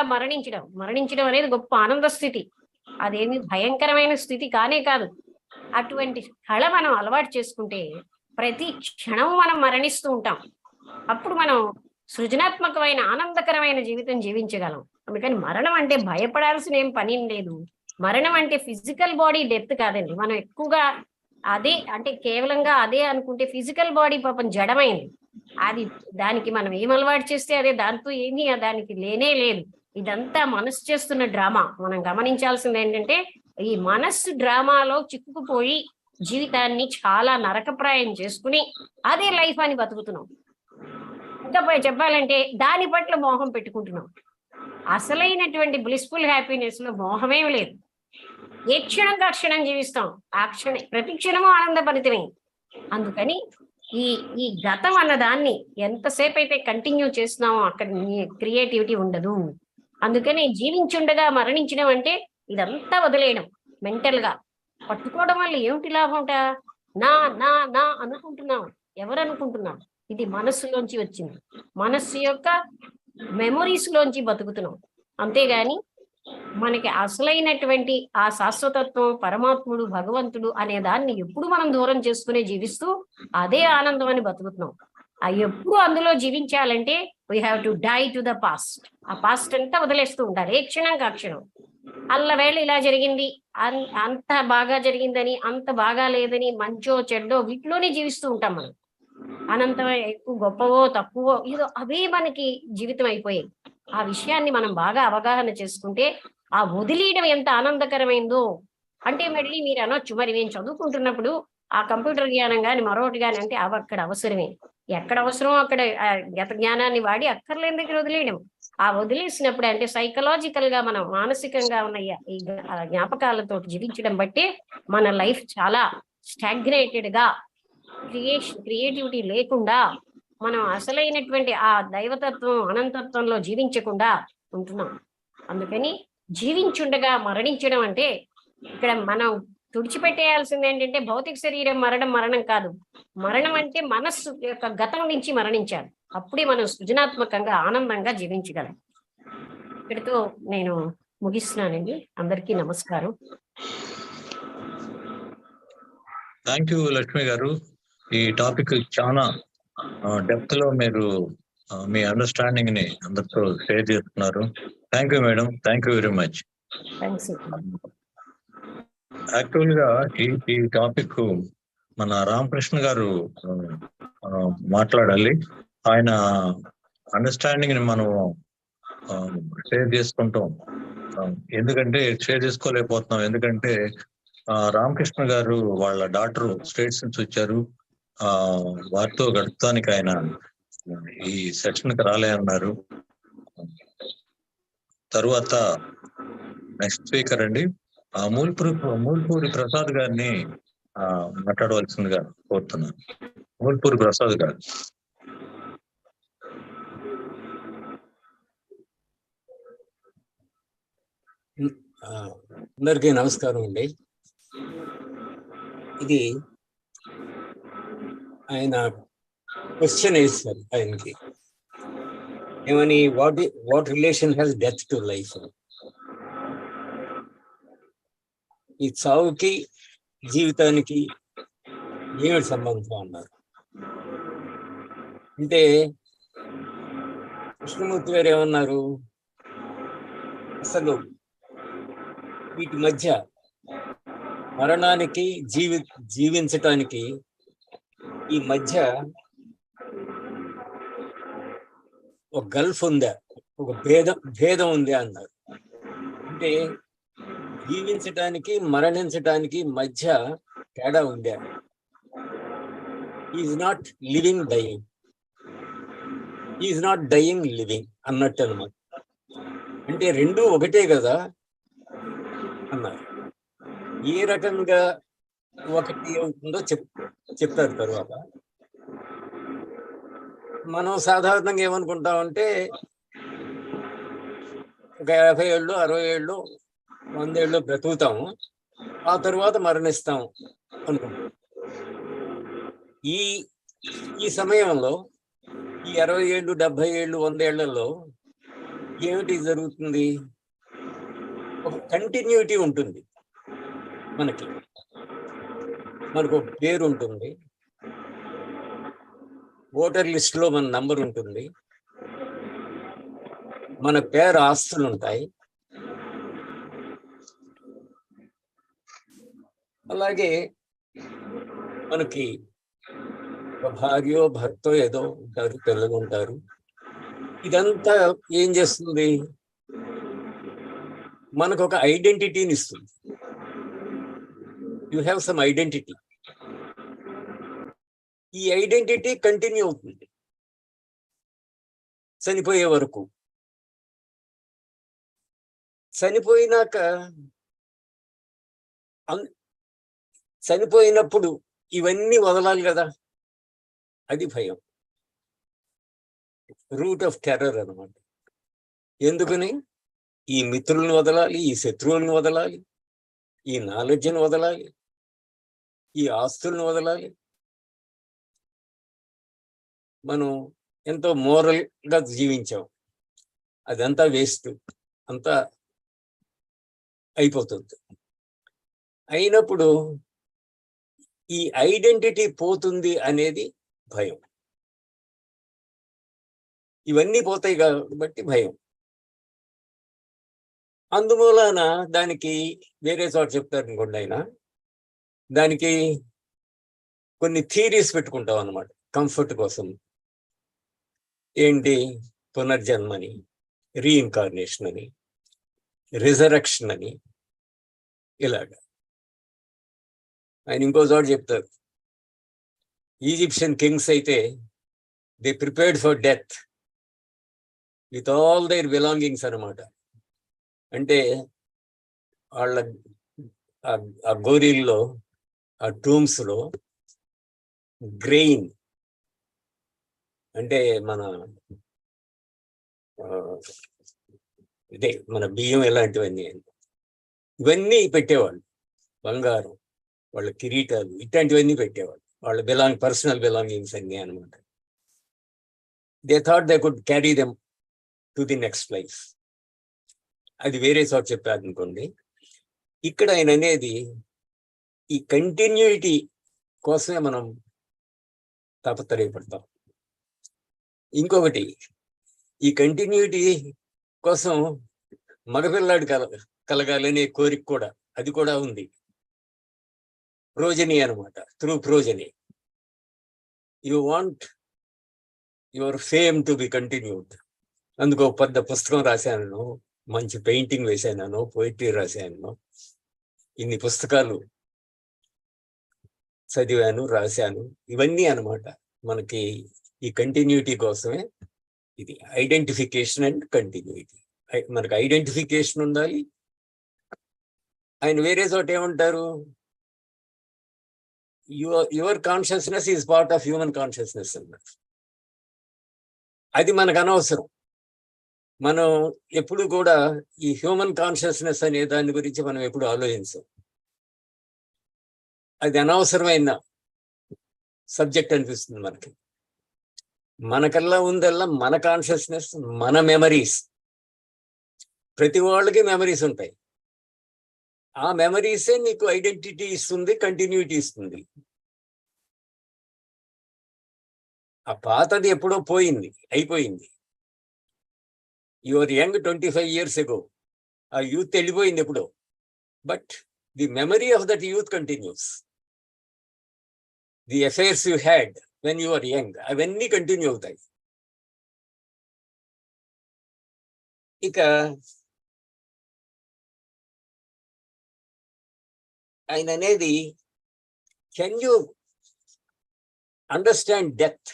మరణించడం అనేది గొప్ప ఆనంద స్థితి. అదేమి భయంకరమైన స్థితి కానే కాదు. అటువంటి కళ మనం అలవాటు చేసుకుంటే ప్రతి క్షణం మనం మరణిస్తూ ఉంటాం. అప్పుడు మనం సృజనాత్మకమైన ఆనందకరమైన జీవితం జీవించగలం. అందుకని మరణం అంటే భయపడాల్సిన ఏం పని లేదు. మరణం అంటే ఫిజికల్ బాడీ డెత్ కాదండి. మనం ఎక్కువగా అదే అంటే కేవలంగా అదే అనుకుంటే ఫిజికల్ బాడీ పాపం జడమైంది. అది దానికి మనం ఏం అలవాటు చేస్తే అదే, దాంతో ఏమీ దానికి లేనే లేదు. ఇదంతా మనసు చేస్తున్న డ్రామా. మనం గమనించాల్సింది ఏంటంటే ఈ మనస్సు డ్రామాలో చిక్కుకుపోయి జీవితాన్ని చాలా నరకప్రాయం చేసుకుని అదే లైఫ్ అని బతుకుతున్నాం. ఇంకా చెప్పాలంటే దాని పట్ల మోహం పెట్టుకుంటున్నాం. అసలైనటువంటి బ్లిస్ఫుల్ హ్యాపీనెస్ లో మోహమేం లేదు. ఏ క్షణంగా క్షణం జీవిస్తాం. ఆ ప్రతి క్షణము ఆనందభరితమే. అందుకని ఈ ఈ గతం అన్న దాన్ని ఎంతసేపు అయితే కంటిన్యూ చేస్తున్నామో అక్కడ క్రియేటివిటీ ఉండదు. అందుకని జీవించుండగా మరణించడం అంటే ఇదంతా వదిలేయడం. మెంటల్ గా పట్టుకోవడం వల్ల ఏమిటి లాభం? నా నా నా అనుకుంటున్నాం. ఎవరు అనుకుంటున్నాం? ఇది మనస్సులోంచి వచ్చింది. మనస్సు యొక్క మెమొరీస్ లోంచి బతుకుతున్నాం. అంతేగాని మనకి అసలైనటువంటి ఆ శాశ్వతత్వం, పరమాత్ముడు, భగవంతుడు అనే దాన్ని ఎప్పుడు మనం దూరం చేసుకునే జీవిస్తూ అదే ఆనందం అని బతుకుతున్నాం. ఎప్పుడు అందులో జీవించాలంటే we have to die to the past. ఆ పాస్ట్ అంతా వదిలేస్తూ ఉండాలి. ఏ క్షణం కాక్షణం అల్లవేళ ఇలా జరిగింది, అంత బాగా జరిగిందని, అంత బాగా లేదని, మంచో చెడ్డో వీటిలోనే జీవిస్తూ ఉంటాం మనం. అనంతమే ఎక్కువ గొప్పవో తక్కువో ఏదో అవే మనకి జీవితం అయిపోయాయి. ఆ విషయాన్ని మనం బాగా అవగాహన చేసుకుంటే ఆ వదిలేయడం ఎంత ఆనందకరమైందో. అంటే మళ్ళీ మీరు అనొచ్చు, మరి మేము చదువుకుంటున్నప్పుడు ఆ కంప్యూటర్ జ్ఞానం కానీ మరొకటి కానీ అంటే అవి అక్కడ అవసరమే. ఎక్కడ అవసరమో అక్కడ గత జ్ఞానాన్ని వాడి అక్కర్లేని దగ్గర వదిలేయడం. ఆ వదిలేసినప్పుడు అంటే సైకలాజికల్ గా మనం మానసికంగా ఉన్న ఈ జ్ఞాపకాలతో జీవించడం బట్టి మన లైఫ్ చాలా స్టాగ్నేటెడ్ గా క్రియేటివిటీ లేకుండా మనం అసలైనటువంటి ఆ దైవతత్వం అనంతత్వంలో జీవించకుండా ఉంటున్నాం. అందుకని జీవించుండగా మరణించడం అంటే ఇక్కడ మనం తుడిచిపెట్టేయాల్సింది ఏంటంటే భౌతిక శరీరం మరణం కాదు. మరణం అంటే మనస్సు యొక్క గతం నుంచి మరణించాలి. అప్పుడే మనం సృజనాత్మకంగా ఆనందంగా జీవించగలం. ఇక్కడితో నేను ముగిస్తున్నానండి. అందరికీ నమస్కారం. థ్యాంక్ యూ లక్ష్మి గారు. ఈ టాపిక్ చాలా డెప్త్ లో మీరు మీ అండర్స్టాండింగ్ ని అందరితో షేర్ చేస్తున్నారు. Thank you madam. Thank you very much. Actual గా ఈ టాపిక్ మన రామకృష్ణ గారు మాట్లాడాలి. ఆయన అండర్స్టాండింగ్ ని మనం షేర్ చేసుకుంటాం. ఎందుకంటే షేర్ చేసుకోలేకపోతున్నాం. ఎందుకంటే రామకృష్ణ గారు వాళ్ళ డాక్టర్ స్టేట్స్ నుంచి వచ్చారు. వారితో గడపడానికి ఆయన ఈ సెషన్ కి రాలే అన్నారు. తరువాత నెక్స్ట్ స్పీకర్ అండి మూల్పూరి ప్రసాద్ గారిని మాట్లాడవలసిందిగా కోరుతున్నాను. మూల్పూరి ప్రసాద్ గారు. అందరికీ నమస్కారం అండి. ఇది ఆయన క్వశ్చన్ వేస్తారు ఆయనకి ఏమని, what relation has death to life. ఈ చావుకి జీవితానికి ఏమిటి సంబంధం అన్నారు. అంటే కృష్ణమూర్తి గారు ఏమన్నారు, అసలు వీటి మధ్య మరణానికి జీవించటానికి ఈ మధ్య ఒక గల్ఫ్ ఉందా, ఒక భేదం ఉందా అన్నారు. అంటే జీవించటానికి మరణించటానికి మధ్య తేడా ఉందా. Is not living dying, is not dying living అన్నట్టు అనమాట. అంటే రెండు ఒకటే కదా అన్నారు. ఏ రకంగా ఒకటి ఉందో చెప్తారు తర్వాత. మనం సాధారణంగా ఏమనుకుంటామంటే ఒక 50 ఏళ్ళు 60 ఏళ్ళు 100 ఏళ్ళు బ్రతుకుతాము, ఆ తర్వాత మరణిస్తాము అనుకుంటాం. ఈ సమయంలో ఈ 60 ఏళ్ళు 70 ఏళ్ళు 100 ఏళ్లలో ఏమిటి జరుగుతుంది? ఒక కంటిన్యూటీ ఉంటుంది. మనకు పేరు ఉంటుంది, ఓటర్ లిస్ట్ లో మన నంబర్ ఉంటుంది, మన పేరు ఆస్తులు ఉంటాయి, అలాగే మనకి ఒక భార్యో భర్తో ఏదో ఉంటారు, పిల్లలు ఉంటారు. ఇదంతా ఏం చేస్తుంది? మనకు ఒక ఐడెంటిటీని ఇస్తుంది. You have some identity. ఈ ఐడెంటిటీ కంటిన్యూ అవుతుంది చనిపోయే వరకు. చనిపోయినాక చనిపోయినప్పుడు ఇవన్నీ వదలాలి కదా, అది భయం. రూట్ ఆఫ్ టెర్రర్ అన్నమాట. ఎందుకని? ఈ మిత్రులను వదలాలి, ఈ శత్రువులను వదలాలి, ఈ నాలెడ్జ్ని వదలాలి, ఈ ఆస్తులను వదలాలి. మనం ఎంతో మోరల్గా జీవించాం, అదంతా వేస్ట్, అంతా అయిపోతుంది. అయినప్పుడు ఈ ఐడెంటిటీ పోతుంది అనేది భయం. ఇవన్నీ పోతాయి కాబట్టి భయం. అందుమూలన దానికి వేరే చోట చెప్తారు అనుకోండి ఆయన, దానికి కొన్ని థీరీస్ పెట్టుకుంటాం అన్నమాట కంఫర్ట్ కోసం. ఏంటి? పునర్జన్మని, రీఇన్కార్నేషన్ అని, రిజరక్షన్ అని, ఇలాగా. ఆయన ఇంకో చోట చెప్తారు, ఈజిప్షియన్ కింగ్స్ అయితే they prepared for death with all their belongings అనమాట. అంటే వాళ్ళ ఆ గోరీల్లో, ఆ టూమ్స్లో గ్రెయిన్ అంటే మన ఇదే మన బియ్యం ఇలాంటివన్నీ, ఇవన్నీ పెట్టేవాళ్ళు. బంగారం, వాళ్ళ కిరీటాలు, ఇట్లాంటివన్నీ పెట్టేవాళ్ళు. వాళ్ళ పర్సనల్ బిలాంగింగ్స్ అన్నీ అనమాట. They thought they could carry them to the next life. అది వేరే చోట చెప్పారు అనుకోండి. ఇక్కడ ఆయన అనేది ఈ కంటిన్యూటీ కోసమే మనం తాపత్రయపడతాం. ఇంకొకటి, ఈ కంటిన్యూటీ కోసం మగపిల్లాడు కలగాలనే కోరిక కూడా, అది కూడా ఉంది. ప్రోజనీ అనమాట, through progeny. You want your fame to be continued. అందుకో పెద్ద పుస్తకం రాశాను, మంచి పెయింటింగ్ వేసాను, పోయిటరీ రాశాను, ఇన్ని పుస్తకాలు చదివాను, రాశాను. ఇవన్నీ అనమాట మనకి ఈ కంటిన్యూటీ కోసమే. ఇది ఐడెంటిఫికేషన్ అండ్ కంటిన్యూటీ. మనకు ఐడెంటిఫికేషన్ ఉండాలి. ఆయన వేరే చోట ఏమంటారు? Your consciousness is part of human consciousness అన్నారు. అది మనకు అనవసరం. మనం ఎప్పుడు కూడా ఈ హ్యూమన్ కాన్షియస్నెస్ అనే దాని గురించి మనం ఎప్పుడు ఆలోచించాం. అది అనవసరమైన సబ్జెక్ట్ అనిపిస్తుంది మనకి. మనకల్లా ఉందల్లా మన కాన్షియస్నెస్, మన మెమరీస్. ప్రతి వాళ్ళకి మెమరీస్ ఉంటాయి. ఆ మెమరీసే నీకు ఐడెంటిటీ ఇస్తుంది, కంటిన్యూటీ ఇస్తుంది. ఆ పాతది ఎప్పుడో పోయింది, అయిపోయింది. యువర్ యంగ్ 25 years ago, ఆ యూత్ వెళ్ళిపోయింది ఎప్పుడో. But the memory of that youth continues. The affairs you had when you are young, అవన్నీ కంటిన్యూ అవుతాయి. ఇక ఆయన అనేది, can you understand death?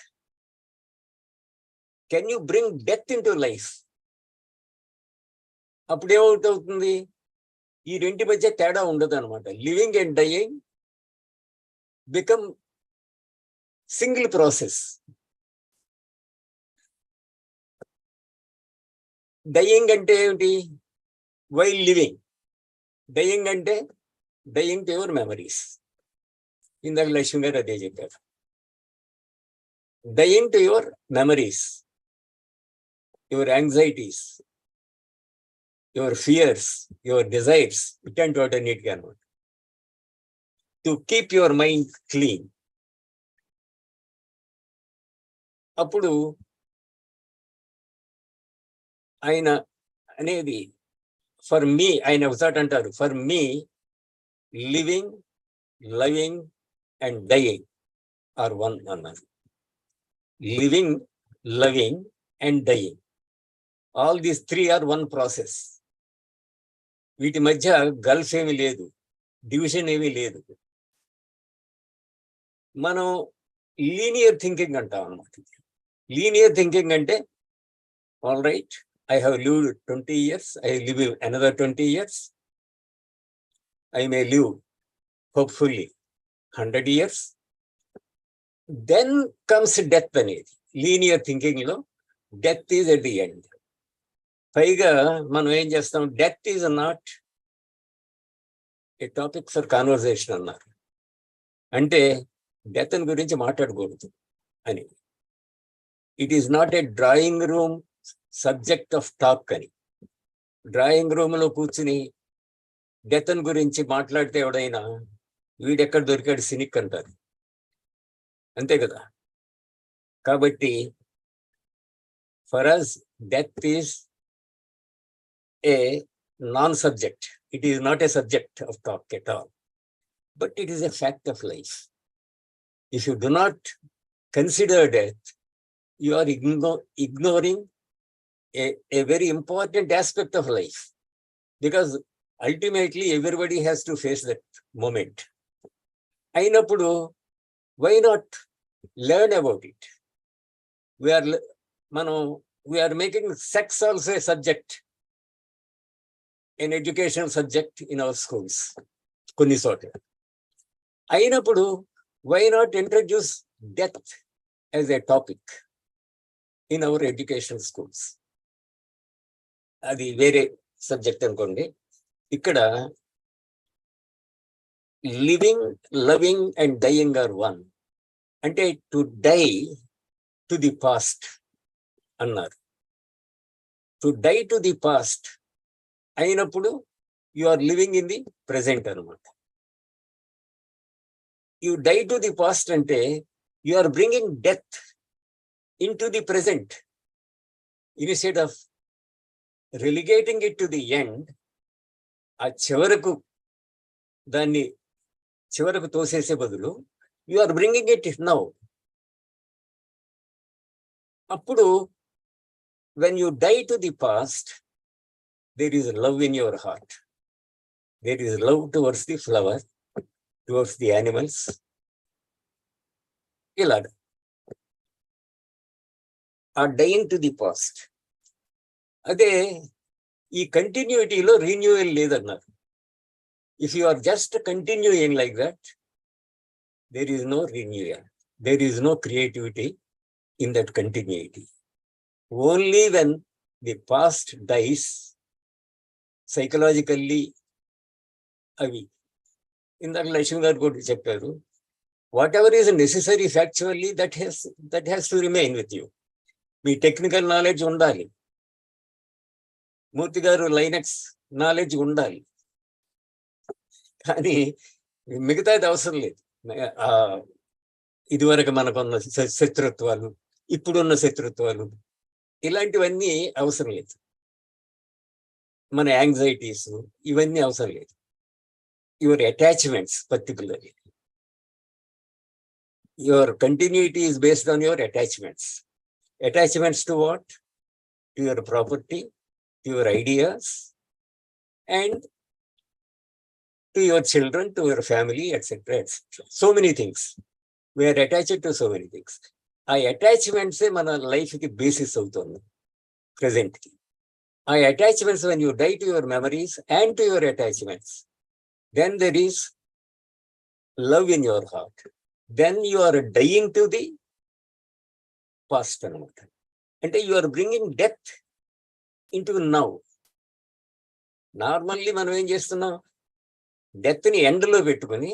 Can you bring death into life? అప్పుడు ఏమవుతుంది? ఈ రెంటి మధ్య తేడా ఉండదు అనమాట. Living and dying become single process. Dying అంటే ఏమిటి? While living. డయింగ్ అంటే డయింగ్ టు యువర్ మెమరీస్. ఇందాక లక్ష్మి గారు అదే చెప్పారు. Dying to your memories, your anxieties, your fears, your desires, ఇట్లాంటి వాటన్నిటికీ అనమాట. To keep your mind clean. అప్పుడు ఆయన అనేది, ఫర్ మీ, ఆయన ఒకసారి అంటారు, for me living loving and dying are one అన్నారు. Living, loving and dying, all these three are one process. వీటి మధ్య గల్ఫ్ ఏమీ లేదు, డివిజన్ ఏమీ లేదు. మనం లీనియర్ థింకింగ్ అంటాం అన్నమాట. లీనియర్ థింకింగ్ అంటే, all right, I have lived 20 years, I live another 20 years, I may live hopefully 100 years. Then comes death అనేది. లీనియర్ థింకింగ్ లో death is at the end. పైగా మనం ఏం చేస్తాం, death is not a topic for conversation అన్నారు. అంటే death గురించి మాట్లాడకూడదు అని. It is not A drawing room subject of talk అని. డ్రాయింగ్ రూమ్ లో కూర్చుని డెత్ గురించి మాట్లాడితే ఎవడైనా వీడెక్కడ దొరికాడు సినిక్ అంటారు, అంతే కదా. కాబట్టి for us death is a non subject. It is not a subject of talk at all, but it is a fact of life. If you do not consider death, you are ignoring a very important aspect of life, because ultimately everybody has to face that moment. అయినప్పుడు why not learn about it? We are making sex also a subject, an educational subject in our schools. కొన్ని చోట్ల అయినప్పుడు why not introduce death as a topic in our educational schools? అది వేరే subject అనుకోండి. ఇక్కడ living, loving and dying are one. అంటే to die to the past అన్నారు. To die to the past అయినప్పుడు you are living in the present అనమాట. You die to the past అంటే you are bringing death into the present. Instead of relegating it to the end, ఆ దాన్ని చివరకు తోసేసే బదులు you are bringing it now. అప్పుడు when you die to the past, there is love in your heart. There is love towards the flower, towards the animals. ఇలా ఆ dying to the past. అదే ఈ కంటిన్యూటీలో రీన్యూవల్ లేదన్నారు. If you are just continuing like that, there is no renewal, there is no creativity in that continuity. Only when the past dies psychologically, అవి ఇందాక లక్ష్మి గారు కూడా చెప్పారు, whatever is necessary factually that has to remain with you. మీ technical knowledge ఉండాలి, మూర్తి గారు Linux knowledge ఉండాలి, కానీ మిగతాది అవసరం లేదు. ఇదివరకు మనకున్న శత్రుత్వాలు, ఇప్పుడున్న శత్రుత్వాలు, ఇలాంటివన్నీ అవసరం లేదు. మన యాంగ్జైటీస్ ఇవన్నీ అవసరం లేదు. Your attachments, particularly your continuity is based on your attachments. Attachments to what? To your property, to your ideas, and to your children, to your family, etc., etc. So many things. We are attached to so many things. ఆ అటాచ్మెంట్సే మన లైఫ్కి basis అవుతుంది ప్రెసెంట్కి. ఆ attachments, when you die to your memories and to your attachments, then there is love in your heart. Then you are dying to the past అనమాట. అంటే you are bringing death into now. Normally మనం ఏం చేస్తున్నాం, డెత్ని ఎండ్లో పెట్టుకొని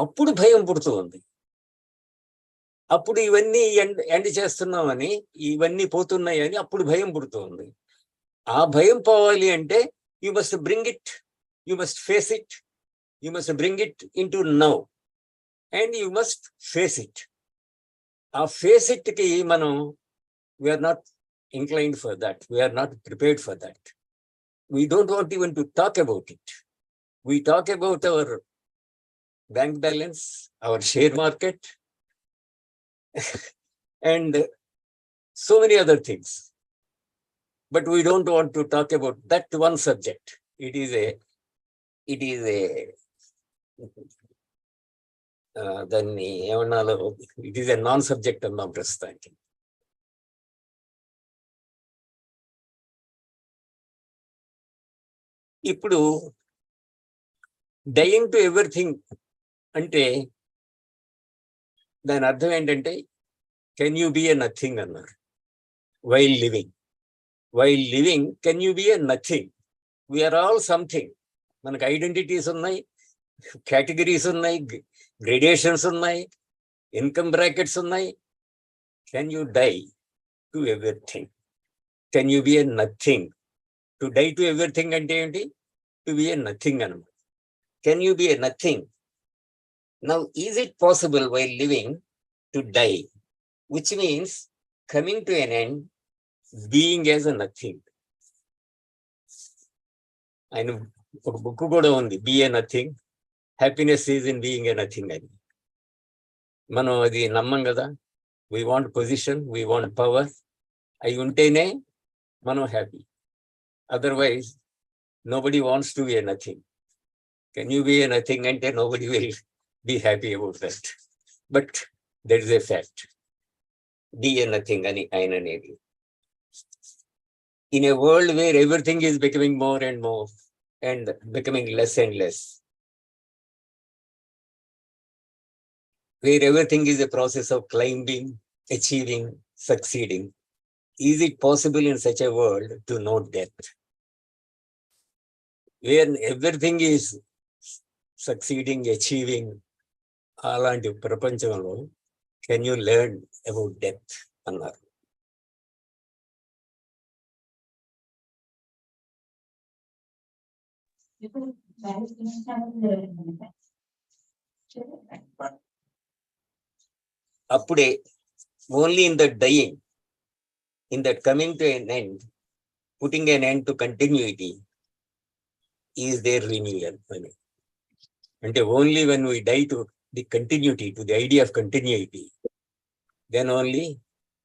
అప్పుడు భయం పుడుతూ ఉంది. అప్పుడు ఇవన్నీ ఎండ్ చేస్తున్నామని, ఇవన్నీ పోతున్నాయని అప్పుడు భయం పుడుతూ ఉంది. ఆ భయం పోవాలి అంటే you must bring it, you must face it, you must bring it into now and you must face it. ఆ ఫేస్ ఇట్కి మనం we are not inclined for that. We are not prepared for that. We don't want even to talk about it. We talk about our bank balance, our share market, and so many other things. But we don't want to talk about that one subject. It is a దాన్ని ఏమన్నాలో, it is a non subject అన్నాం ప్రస్తుతానికి. ఇప్పుడు dying to everything అంటే దాని అర్థం ఏంటంటే, can you be a nothing అన్నారు. While living can you be a nothing. We are all something. మనకు ఐడెంటిటీస్ ఉన్నాయి, కేటగిరీస్ ఉన్నాయి, గ్రేడేషన్స్ ఉన్నాయి, ఇన్కమ్ బ్రాకెట్స్ ఉన్నాయి. Can you die to everything? Can you be a nothing? To die to everything అంటే ఏంటి? To be a nothing అన్నమాట. Can you be a nothing? Now is it possible while living to die, which means coming to an end, being as a nothing. ఆయన ఒక book కూడా ఉంది, be a nothing, happiness is in being a nothing అని. మనం అది నమ్మం కదా. We want position, we want power. అవి ఉంటేనే మనం happy. Otherwise nobody wants to be a nothing. Can you be a nothing అంటే nobody will be happy about that. But that is a fact. Be a nothing అని ఆయన అనేది. In a world where everything is becoming more and more and becoming less and less, where everything is a process of climbing, achieving, succeeding, is it possible in such a world to know death? Where everything is succeeding, achieving, అలాంటి ప్రపంచంలో can you learn about death అన్నారు. అప్పుడే only in that dying, in that coming to an end, putting an end to continuity, is there renewal అని. అంటే only when we die to the continuity, to the idea of continuity, then only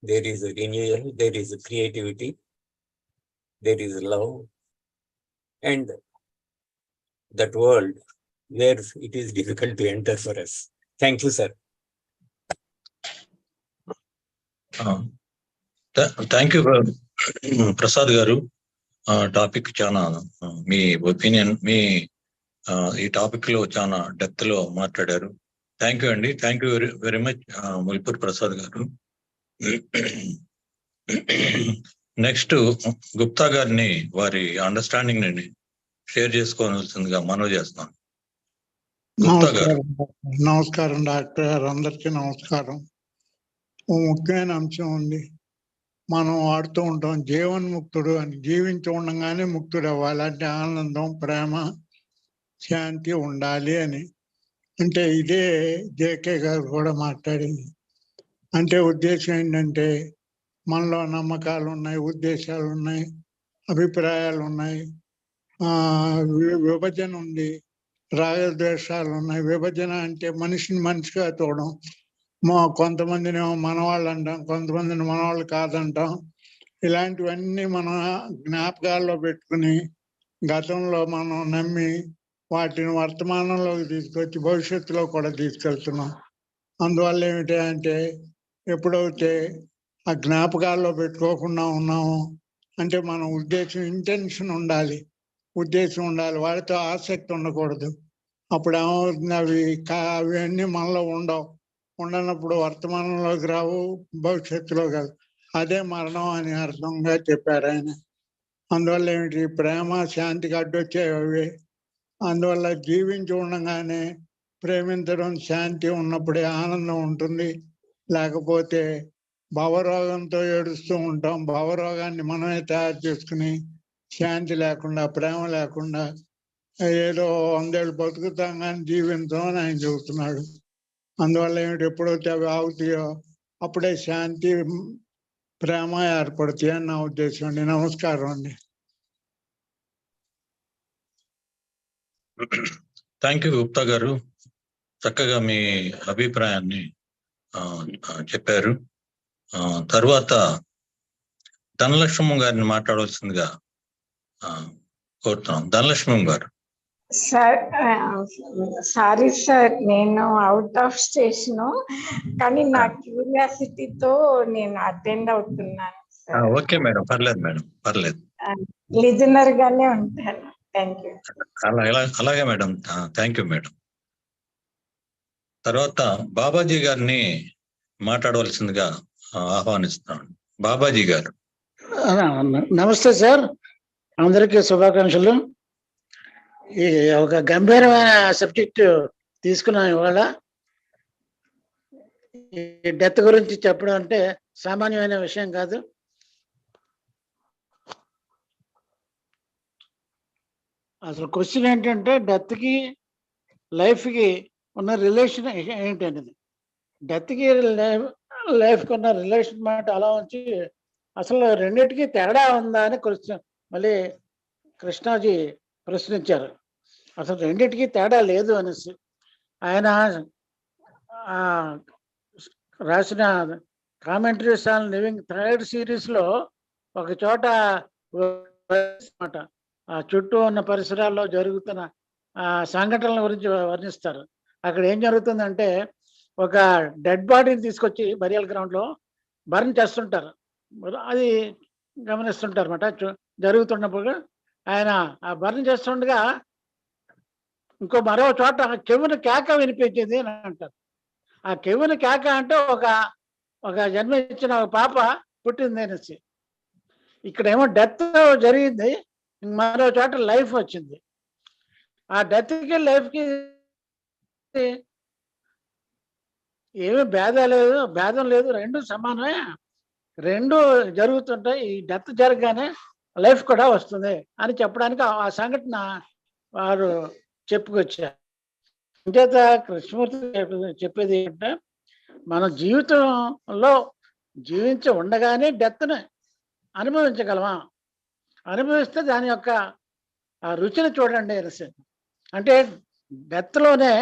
there is a renewal, there is a creativity, there is love, and that world where it is difficult to enter for us. Thank you, sir. Thank you Prasad గారు. Topic చాలా, మీ opinion, మీ ఈ topic లో చాలా depth లో మాట్లాడారు. Thank you అండి. Thank you very much Mulpur Prasad garu. Next Gupta గారిని వారి అండర్స్టాండింగ్ ని షేర్ చేసుకోవాల్సిందిగా మనవి చేస్తున్నాను. గుప్తా గారు. నమస్కారం డాక్టర్ గారు, అందరికీ నమస్కారం. ఓ ముఖ్యమైన అంశం ఉంది, మనం వాడుతూ ఉంటాం జీవన్ముక్తుడు అని. జీవించి ఉండగానే ముక్తుడు అవ్వాలి అంటే ఆనందం, ప్రేమ, శాంతి ఉండాలి అని. అంటే ఇదే జేకే గారు కూడా మాట్లాడింది. అంటే ఉద్దేశం ఏంటంటే, మనలో నమ్మకాలు ఉన్నాయి, ఉద్దేశాలు ఉన్నాయి, అభిప్రాయాలు ఉన్నాయి, విభజన ఉంది, రాగద్వేషాలు ఉన్నాయి. విభజన అంటే మనిషిని మనిషిగా చూడడం. కొంతమందిని మనవాళ్ళు అంటాం, కొంతమందిని మనవాళ్ళు కాదంటాం. ఇలాంటివన్నీ మనం జ్ఞాపకాల్లో పెట్టుకుని గతంలో మనం నమ్మి వాటిని వర్తమానంలోకి తీసుకొచ్చి భవిష్యత్తులో కూడా తీసుకెళ్తున్నాం. అందువల్ల ఏమిటి అంటే, ఎప్పుడైతే ఆ జ్ఞాపకాల్లో పెట్టుకోకుండా ఉన్నామో అంటే మన ఉద్దేశం, ఇంటెన్షన్ ఉండాలి, ఉద్దేశం ఉండాలి, వాటితో ఆసక్తి ఉండకూడదు. అప్పుడు ఏమవుతుంది, అవన్నీ మనలో ఉండనప్పుడు వర్తమానంలోకి రావు, భవిష్యత్తులో కాదు. అదే మరణం అని అర్థంగా చెప్పారు ఆయన. అందువల్ల ఏమిటి, ప్రేమ శాంతికి అడ్డొచ్చేవి అవి. అందువల్ల జీవించి ఉండగానే ప్రేమించడం, శాంతి ఉన్నప్పుడే ఆనందం ఉంటుంది. లేకపోతే భావరోగంతో ఏడుస్తూ ఉంటాం. భావరోగాన్ని మనమే తయారు చేసుకుని శాంతి లేకుండా, ప్రేమ లేకుండా ఏదో 100 ఏళ్ళు బతుకుతాం కానీ జీవించం అని ఆయన చెబుతున్నాడు. అందువల్ల ఏమిటి, ఎప్పుడైతే అవి ఆగుతాయో అప్పుడే శాంతి, ప్రేమ ఏర్పడుతాయి అని నా ఉద్దేశం అండి. నమస్కారం అండి. థ్యాంక్ యూ గుప్తా గారు. చక్కగా మీ అభిప్రాయాన్ని చెప్పారు. తర్వాత ధనలక్ష్మమ్మ గారిని మాట్లాడవలసిందిగా కోరుతున్నాం. ధనలక్ష్మమ్మ గారు. సార్ సారీ సార్, నేను అవుట్ ఆఫ్ స్టేషన్, కానీ నా క్యూరియాసిటీతో నేను అటెండ్ అవుతున్నాను సార్. ఓకే మేడం, పర్లేదు మేడం, పర్లేదు. లిజనర్ గానే ఉంటాను. Thank you. అలాగే మేడం, థ్యాంక్ యూ మేడం. తర్వాత బాబాజీ గారిని మాట్లాడవలసిందిగా ఆహ్వానిస్తున్నాను. బాబాజీ గారు. నమస్తే సార్, అందరికీ శుభాకాంక్షలు. ఈ ఒక గంభీరమైన సబ్జెక్ట్ తీసుకున్నాం ఇవాళ. ఈ డెత్ గురించి చెప్పడం అంటే సామాన్యమైన విషయం కాదు. అసలు క్వశ్చన్ ఏంటంటే డెత్కి లైఫ్కి ఉన్న రిలేషన్ ఏంటి అనేది. డెత్కి లైఫ్కి ఉన్న రిలేషన్ మాట అలా ఉంచి అసలు రెండింటికి తేడా ఉందా అని క్వశ్చన్ మళ్ళీ కృష్ణాజీ ప్రశ్నించారు. అసలు రెండింటికి తేడా లేదు అనేసి ఆయన రాసిన కామెంటరీస్ ఆన్ లివింగ్ థర్డ్ సిరీస్లో ఒక చోట ఆ చుట్టూ ఉన్న పరిసరాల్లో జరుగుతున్న సంఘటనల గురించి వర్ణిస్తారు. అక్కడ ఏం జరుగుతుందంటే ఒక డెడ్ బాడీని తీసుకొచ్చి బరియల్ గ్రౌండ్లో బర్న్ చేస్తుంటారు. అది గమనిస్తుంటారు అన్నమాట. జరుగుతున్నప్పుడు ఆయన ఆ బర్న్ చేస్తుండగా మరో చోట చెవుని కేక వినిపించింది అని అంటారు. ఆ చెవుని కేక అంటే ఒక జన్మించిన ఒక పాప పుట్టింది అనేసి. ఇక్కడేమో డెత్ జరిగింది, మరో చోట లైఫ్ వచ్చింది. ఆ డెత్కి లైఫ్కి ఏమీ భేదం లేదు, రెండు సమానమే, రెండు జరుగుతుంటాయి. ఈ డెత్ జరగగానే లైఫ్ కూడా వస్తుంది అని చెప్పడానికి ఆ సంఘటన వారు చెప్పుకొచ్చారు. అంచేత కృష్ణమూర్తి చెప్పేది ఏంటంటే మన జీవితంలో జీవించి ఉండగానే డెత్ని అనుభవించగలమా, అనుభవిస్తే దాని యొక్క ఆ రుచిని చూడండి అనేసి. అంటే డెత్లోనే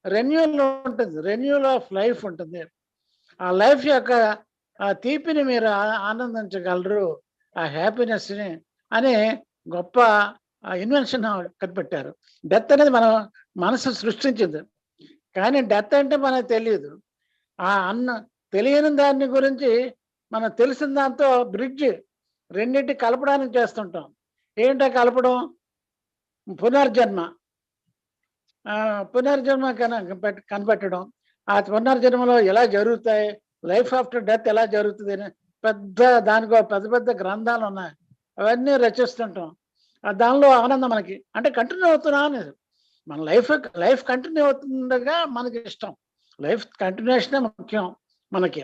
రెన్యూల్ ఉంటుంది, రెన్యూల్ ఆఫ్ లైఫ్ ఉంటుంది. ఆ లైఫ్ యొక్క ఆ తీపిని మీరు ఆనందించగలరు, ఆ హ్యాపీనెస్ని అని గొప్ప ఇన్వెన్షన్ కనిపెట్టారు. డెత్ అనేది మన మనసు సృష్టించింది, కానీ డెత్ అంటే మనకు తెలియదు. ఆ తెలియని దాని గురించి మనం తెలిసిన దాంతో బ్రిడ్జ్ రెండింటి కలపడానికి చేస్తుంటాం. ఏంటో కలపడం? పునర్జన్మ కనిపెట్టడం. ఆ పునర్జన్మలో ఎలా జరుగుతాయి, లైఫ్ ఆఫ్టర్ డెత్ ఎలా జరుగుతుంది అని దానికో పెద్ద గ్రంథాలు ఉన్నాయి, అవన్నీ రచిస్తుంటాం. దానిలో ఆనందం మనకి, అంటే కంటిన్యూ అవుతున్నా అనేది. మన లైఫ్ కంటిన్యూ అవుతుండగా మనకి ఇష్టం. లైఫ్ కంటిన్యూషనే ముఖ్యం, మనకి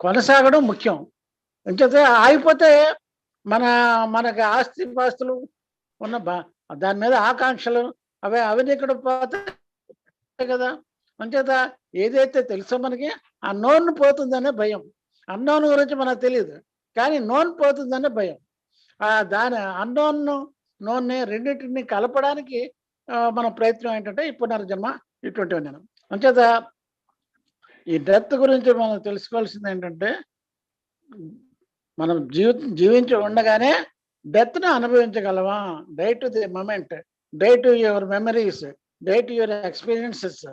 కొనసాగడం ముఖ్యం. ఇంకైతే ఆగిపోతే మనకి ఆస్తిపాస్తులు ఉన్న దాని మీద ఆకాంక్షలు అవినీకుడు పోతాయి కదా. అంచేత ఏదైతే తెలుసో మనకి ఆ నోన్ పోతుందనే భయం. అన్నోన్ గురించి మనకు తెలియదు, కానీ నోన్ పోతుందనే భయం. దాని నోన్ని రెండింటిని కలపడానికి మన ప్రయత్నం ఏంటంటే ఈ పునర్జన్మ ఇటువంటివి. నేను అంచేత ఈ డెత్ గురించి మనం తెలుసుకోవాల్సింది ఏంటంటే మనం జీవించి ఉండగానే డెత్ను అనుభవించగలవా. Die to the moment, die to your memories, die to your experiences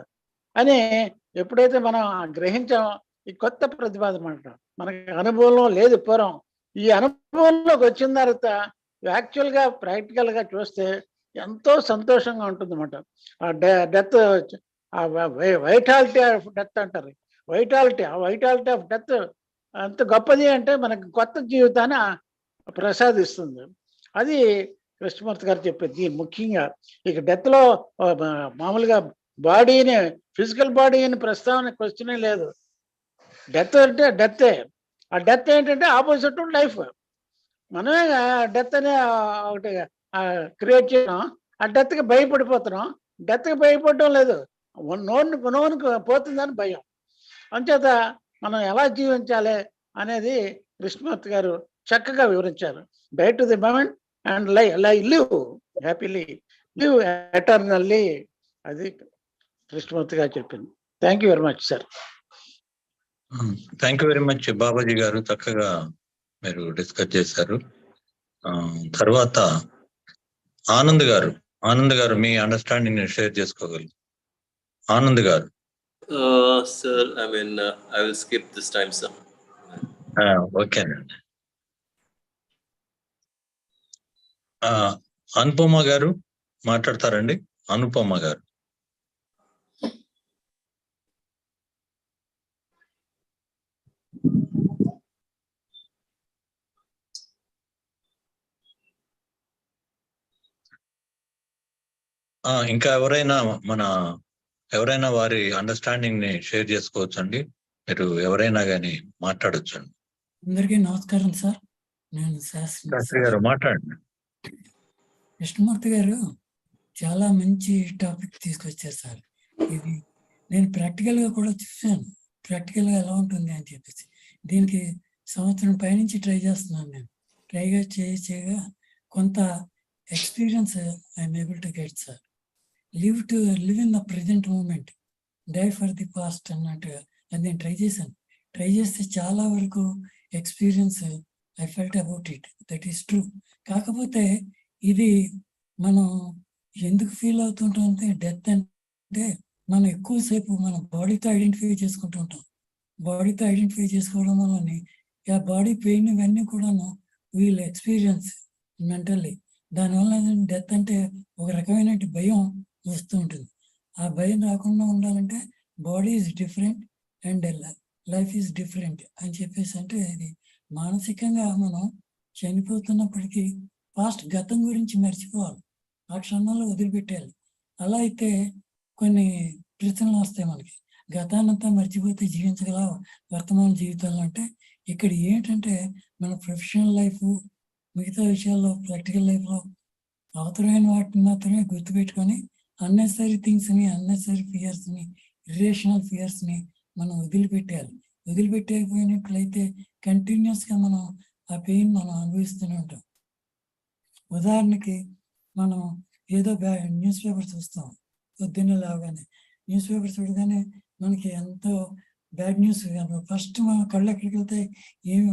అని ఎప్పుడైతే మనం గ్రహించామో ఈ కొత్త ప్రతిపాదన మాట మనకి అనుభవంలో లేదు పూర్వం. ఈ అనుభవంలోకి వచ్చిన తర్వాత యాక్చువల్గా ప్రాక్టికల్గా చూస్తే ఎంతో సంతోషంగా ఉంటుంది అన్నమాట. ఆ డెత్ వైటాలిటీ ఆఫ్ డెత్ అంటారు. వైటాలిటీ ఆఫ్ డెత్ అంత గొప్పది. అంటే మనకి కొత్త జీవితాన్ని ప్రసాదిస్తుంది. అది కృష్ణమూర్తి గారు చెప్పేది. ముఖ్యంగా ఇక డెత్లో మామూలుగా బాడీని, ఫిజికల్ బాడీని ప్రస్తావన క్వశ్చనే లేదు. డెత్ అంటే డెత్తే. ఆ డెత్ ఏంటంటే ఆపోజిట్ లైఫ్. మనమే డెత్ అనే ఒకటి క్రియేట్ చేయడం, ఆ డెత్కి భయపడిపోతున్నాం. డెత్కి భయపడడం లేదు, నోనుకు పోతుందని భయం. అంచేత మనం ఎలా జీవించాలి అనేది కృష్ణమూర్తి గారు చక్కగా వివరించారు. Die to the moment and live happily, live eternally. అది కృష్ణమూర్తి గారు చెప్పింది. Thank you very much sir. Thank you very much Babaji గారు, చక్కగా మీరు డిస్కస్ చేశారు. తర్వాత ఆనంద్ గారు మీ అండర్స్టాండింగ్ షేర్ చేసుకోగలరు. ఆనంద్ గారు. Sir, I will skip this time, sir. ఓకేనండి. అనుపమ గారు మాట్లాడతారండి. అనుపమ గారు. ఇంకా ఎవరైనా వారి అండర్స్టాండింగ్ ని షేర్ చేసుకోవచ్చు అండి. మీరు ఎవరైనా కానీ మాట్లాడొచ్చు అండి. అందరికీ నమస్కారం సార్. నేను శాస్త్రి గారు మాట్లాడండి. కృష్ణమూర్తి గారు చాలా మంచి టాపిక్ తీసుకొచ్చారు సార్. ఇది నేను ప్రాక్టికల్ గా కూడా చూసాను, ప్రాక్టికల్ గా ఎలా ఉంటుంది అని చెప్పేసి. దీనికి సంవత్సరం పైనుంచి ట్రై చేస్తున్నాను. నేను ట్రైగా చేయగా కొంత experience I'm able to get sir. Live in the present moment, die for the past అన్నట్టుగా అది నేను ట్రై చేశాను. ట్రై చేస్తే చాలా వరకు experience I felt about it, that is true. కాకపోతే ఇది మనం ఎందుకు ఫీల్ అవుతుంటాం అంటే, డెత్ అంటే మనం ఎక్కువసేపు మన బాడీతో ఐడెంటిఫై చేసుకుంటూ ఉంటాం. బాడీతో ఐడెంటిఫై చేసుకోవడం వల్ల ఆ బాడీ పెయిన్ ఇవన్నీ కూడాను వీల్ ఎక్స్పీరియన్స్ మెంటల్లీ. దానివల్ల డెత్ అంటే ఒక రకమైన భయం వస్తూ ఉంటుంది. ఆ భయం రాకుండా ఉండాలంటే body is different and life is different అని చెప్పేసి, అంటే ఇది మానసికంగా మనం చనిపోతున్నప్పటికీ పాస్ట్ గతం గురించి మర్చిపోవాలి, ఆ క్షణంలో వదిలిపెట్టాలి. అలా అయితే కొన్ని ప్రశ్నలు వస్తాయి మనకి. గతానంతా మర్చిపోతే జీవించగల వర్తమాన జీవితంలో అంటే, ఇక్కడ ఏంటంటే మన ప్రొఫెషనల్ లైఫ్, మిగతా విషయాల్లో ప్రాక్టికల్ లైఫ్లో అవసరమైన వాటిని మాత్రమే గుర్తుపెట్టుకొని అన్నెసరీ థింగ్స్ని, అన్నెసరీ ఫియర్స్ని, ఇర్రేషనల్ ఫియర్స్ని మనం వదిలిపెట్టాలి. వదిలిపెట్టకపోయినట్లయితే కంటిన్యూస్గా మనం ఆ పెయిన్ మనం అనుభవిస్తూనే ఉంటాం. ఉదాహరణకి మనం ఏదో న్యూస్ పేపర్ చూస్తాం, పొద్దున్నే లేవగానే న్యూస్ పేపర్ చూడగానే మనకి ఎంతో బ్యాడ్ న్యూస్ ఫస్ట్ మన కళ్ళు ఎక్కడికి వెళ్తాయి, ఏమి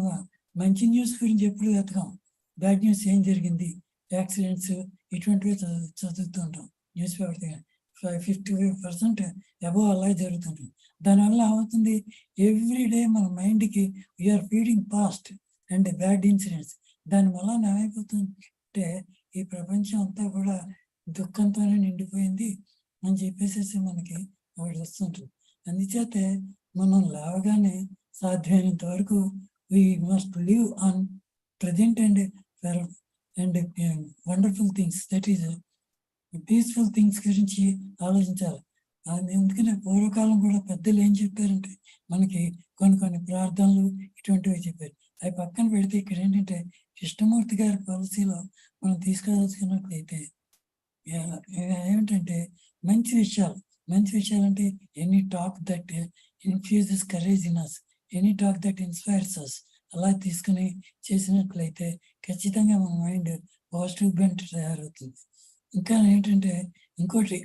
మంచి న్యూస్ గురించి ఎప్పుడు వెతకం. బ్యాడ్ న్యూస్ ఏం జరిగింది, యాక్సిడెంట్స్ ఇటువంటివి చదువుతూ ఉంటాం న్యూస్ పేపర్ దగ్గర. 50% అబోవ్ అలా జరుగుతుంటుంది. దానివల్ల ఏమవుతుంది, ఎవ్రీడే మన మైండ్కి we are feeding past and bad incidents. దానివల్ల ఏమైపోతుందంటే ఈ ప్రపంచం అంతా కూడా దుఃఖంతోనే నిండిపోయింది అని చెప్పేసి మనకి ఒకటి వస్తుంటుంది. అందుచేతే మనం లేవగానే సాధ్యమైనంత వరకు we must live on present and wonderful things, that is peaceful things గురించి ఆలోచించాలి. ఎందుకంటే పూర్వకాలం కూడా పెద్దలు ఏం చెప్పారంటే మనకి కొన్ని ప్రార్థనలు ఇటువంటివి చెప్పారు. అవి పక్కన పెడితే ఇక్కడ ఏంటంటే కృష్ణమూర్తి గారి పాలసీలో మనం తీసుకోవాల్సినట్లయితే ఏమిటంటే మంచి విషయాలు అంటే any talk that infuses courage in us, any talk that inspires us, అలా తీసుకుని చేసినట్లయితే ఖచ్చితంగా మన మైండ్ పాజిటివ్ బెంట్ తయారవుతుంది. ఇంకా ఏంటంటే ఇంకోటి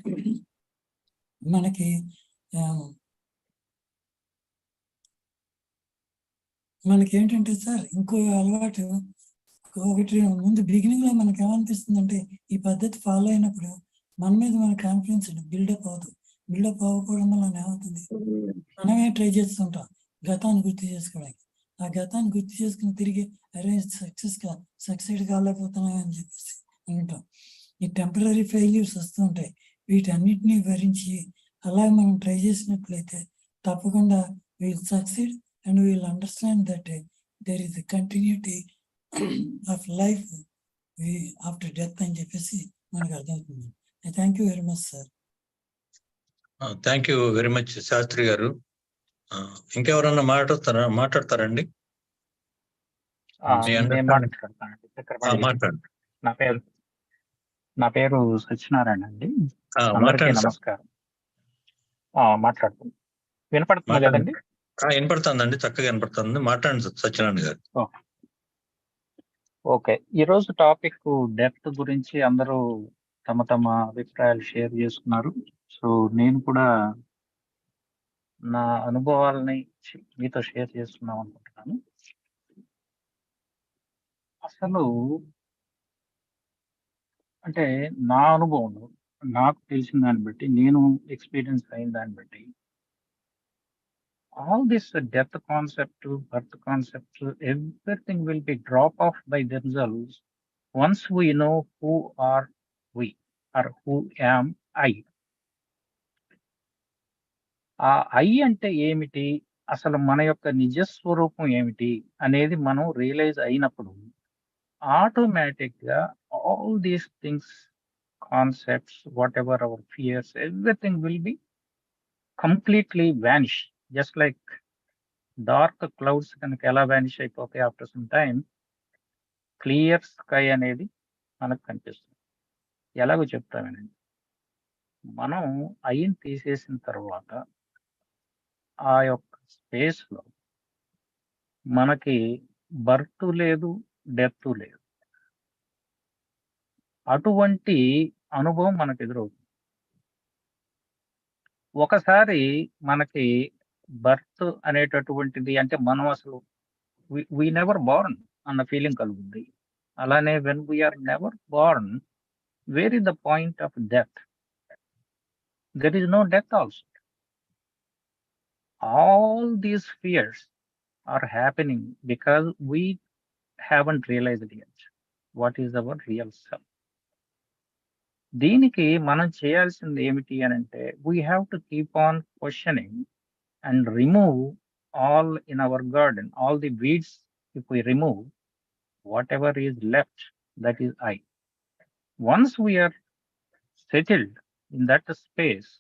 మనకేంటంటే సార్ ఇంకో అలవాటు ఒకటి, ముందు బిగినింగ్ లో మనకి ఏమనిపిస్తుంది అంటే ఈ పద్ధతి ఫాలో అయినప్పుడు మన మీద మన కాన్ఫిడెన్స్ బిల్డప్ అవుతుంది. బిల్డప్ అవ్వకపోవడం వల్ల ఏమవుతుంది, మనమే ట్రై చేస్తుంటాం గతాన్ని గుర్తు చేసుకోవడానికి. ఆ గతాన్ని గుర్తు చేసుకుని తిరిగి అరే సక్సెడ్ కాలేకపోతున్నాం అని చెప్పేసి అనుకుంటాం. ఈ టెంపరీ ఫెయిల్యూర్స్ వస్తూ ఉంటాయి. వీటన్నిటినీ భరించి అలా మనం ట్రై చేసినట్లయితే తప్పకుండా we'll succeed and we'll understand that there is continuity of life after death అని చెప్పేసి మనకు అర్థమవుతుంది. Thank you very much sir. Thank you very much Shastri గారు. ఇంకెవరన్నా మాట్లాడతారండి? మాట్లాడండి. నా పేరు సత్యనారాయణ అండి. అందరికీ నమస్కారం. మాట్లాడుతుంది వినపడుతుంది కదండి? వినపడుతుందండి, చక్కగా వినపడుతుంది. మాట్లాడండి సత్యనారాయణ గారు. ఓకే, ఈరోజు టాపిక్ డెత్ గురించి అందరూ తమ అభిప్రాయాలు షేర్ చేసుకున్నారు. సో నేను కూడా నా అనుభవాలని మీతో షేర్ చేస్తున్నాం అనుకుంటున్నాను. అసలు అంటే నా అనుభవంలో నాకు తెలిసిన దాన్ని బట్టి, నేను ఎక్స్పీరియన్స్ అయిన దాన్ని బట్టి, all this death concept, birth concept, everything will be drop off by themselves once we know who are we who am I ఐ. ఆ ఐ అంటే ఏమిటి, అసలు మన యొక్క నిజస్వరూపం ఏమిటి అనేది మనం రియలైజ్ అయినప్పుడు ఆటోమేటిక్ గా all these things, concepts, what ever hour fears, everything will be completely vanish. Just like dark clouds కనుక ఎలా వ్యానిష్ అయిపోతాయి after some time, clear sky అనేది మనకు కనిపిస్తుంది. ఎలాగో చెప్తామేనండి, మనం ఐని తీసేసిన తర్వాత ఆ యొక్క స్పేస్ లో మనకి బర్త్ లేదు, డెత్ లేదు. అటువంటి అనుభవం మనకు ఎదురవుతుంది. ఒకసారి మనకి బర్త్ అనేటటువంటిది అంటే మనం అసలు వి నెవర్ బార్న్ అన్న ఫీలింగ్ కలుగుతుంది. అలానే when we are never born, where is the point of death? There is no death also. All these fears are happening because we haven't realized yet what is our real self. దీనికి మనం చేయాల్సింది ఏమిటి అని అంటే, we have to keep on questioning and remove all in our garden, all the weeds. If we remove, whatever is left, that is I. Once we are settled in that space,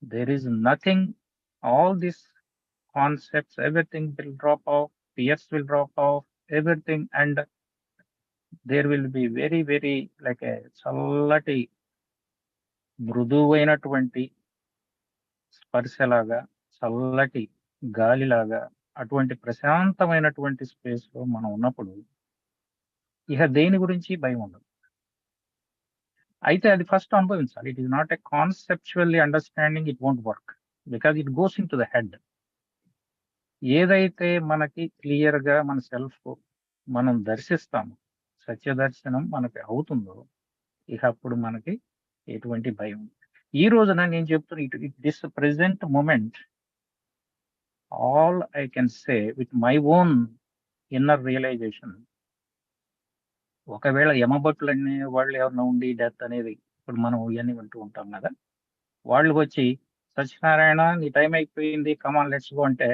there is nothing, all these concepts, everything will drop off, fears will drop off, everything, and there will be very, very like a చల్లటి మృదువైనటువంటి స్పర్శలాగా, చల్లటి గాలిలాగా, అటువంటి ప్రశాంతమైనటువంటి space లో మనం ఉన్నప్పుడు ఇక దేని గురించి భయం ఉండదు. అయితే అది ఫస్ట్ అనుభవించాలి. It is not a conceptually understanding, it won't work because it goes into the head. ఏదైతే మనకి క్లియర్ గా మన సెల్ఫ్ మనం దర్శిస్తాము, సత్య దర్శనం మనకి అవుతుందో, ఇక అప్పుడు మనకి ఎటువంటి భయం. ఈ రోజున నేను చెప్తున్నా, this present moment, all I can say with my own inner realization, ఒకవేళ యమభట్లు అనే వాళ్ళు ఎవరైనా ఉండి డెత్ అనేది, ఇప్పుడు మనం ఇవన్నీ వింటూ ఉంటాం కదా, వాళ్ళు వచ్చి సత్యనారాయణ నీ టైం అయిపోయింది, కమాన్ లెట్స్ గో అంటే,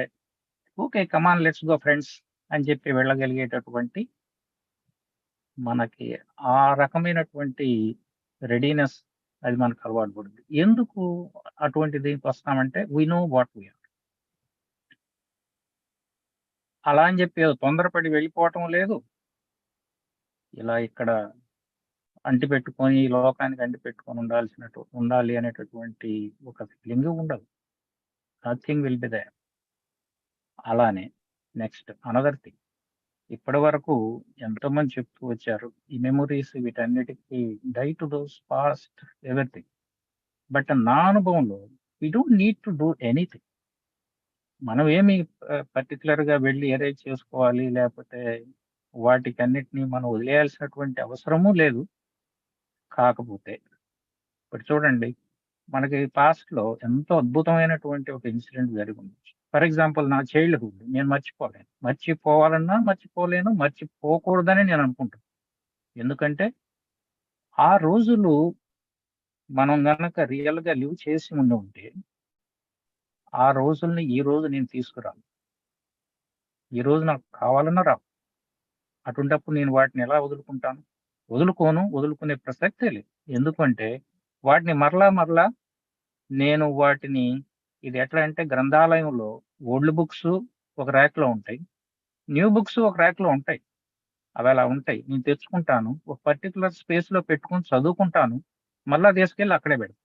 okay come on let's go friends అని చెప్పి వెళ్ళగలిగేటటువంటి మనకి ఆ రకమైనటువంటి రెడీనెస్ అది మనకు అలవాటు పడుతుంది. ఎందుకు అటువంటి దీనికి వస్తామంటే, వీ నో వాట్ వీఆర్. అలా అని చెప్పి తొందరపడి వెళ్ళిపోవటం లేదు, ఇలా ఇక్కడ అంటిపెట్టుకొని ఈ లోకానికి అంటిపెట్టుకొని ఉండాలి అనేటటువంటి ఒక ఫీలింగ్ ఉండదు. Nothing will be there. అలానే నెక్స్ట్ అనదర్ థింగ్, ఇప్పటి వరకు ఎంతో మంది చెప్తూ వచ్చారు, ఈ మెమొరీస్ వీటన్నిటికీ die to those past everything. But నా అనుభవంలో we don't need to do anything. మనం ఏమి పర్టికులర్ గా వెళ్ళి ఎరేజ్ చేసుకోవాలి, లేకపోతే వాటికి అన్నిటినీ మనం వదిలేయాల్సినటువంటి అవసరము లేదు. కాకపోతే ఇప్పుడు చూడండి, మనకి పాస్ట్ లో ఎంతో అద్భుతమైనటువంటి ఒక ఇన్సిడెంట్ జరిగింది. ఫర్ ఎగ్జాంపుల్, నా చైల్డ్హుడ్ నేను మర్చిపోలేను, మర్చిపోవాలన్నా మర్చిపోలేను, మర్చిపోకూడదని నేను అనుకుంటాను. ఎందుకంటే ఆ రోజులు మనం గనక రియల్ గా లివ్ చేసి ఉంటే, ఆ రోజుల్ని ఈ రోజు నేను తీసుకురాను. ఈ రోజు నాకు కావాలన్నా రావు. అటువంటప్పుడు నేను వాటిని ఎలా వదులుకుంటాను? వదులుకునే ప్రసక్తే లేదు. ఎందుకంటే వాటిని మరలా నేను వాటిని, ఇది ఎట్లా అంటే, గ్రంథాలయంలో ఓల్డ్ బుక్స్ ఒక ర్యాక్ లో ఉంటాయి, న్యూ బుక్స్ ఒక ర్యాక్ లో ఉంటాయి. అవి అలా ఉంటాయి. నేను తెచ్చుకుంటాను, ఒక పర్టికులర్ స్పేస్ లో పెట్టుకుని చదువుకుంటాను, మళ్ళా తీసుకెళ్ళి అక్కడే పెడతాను.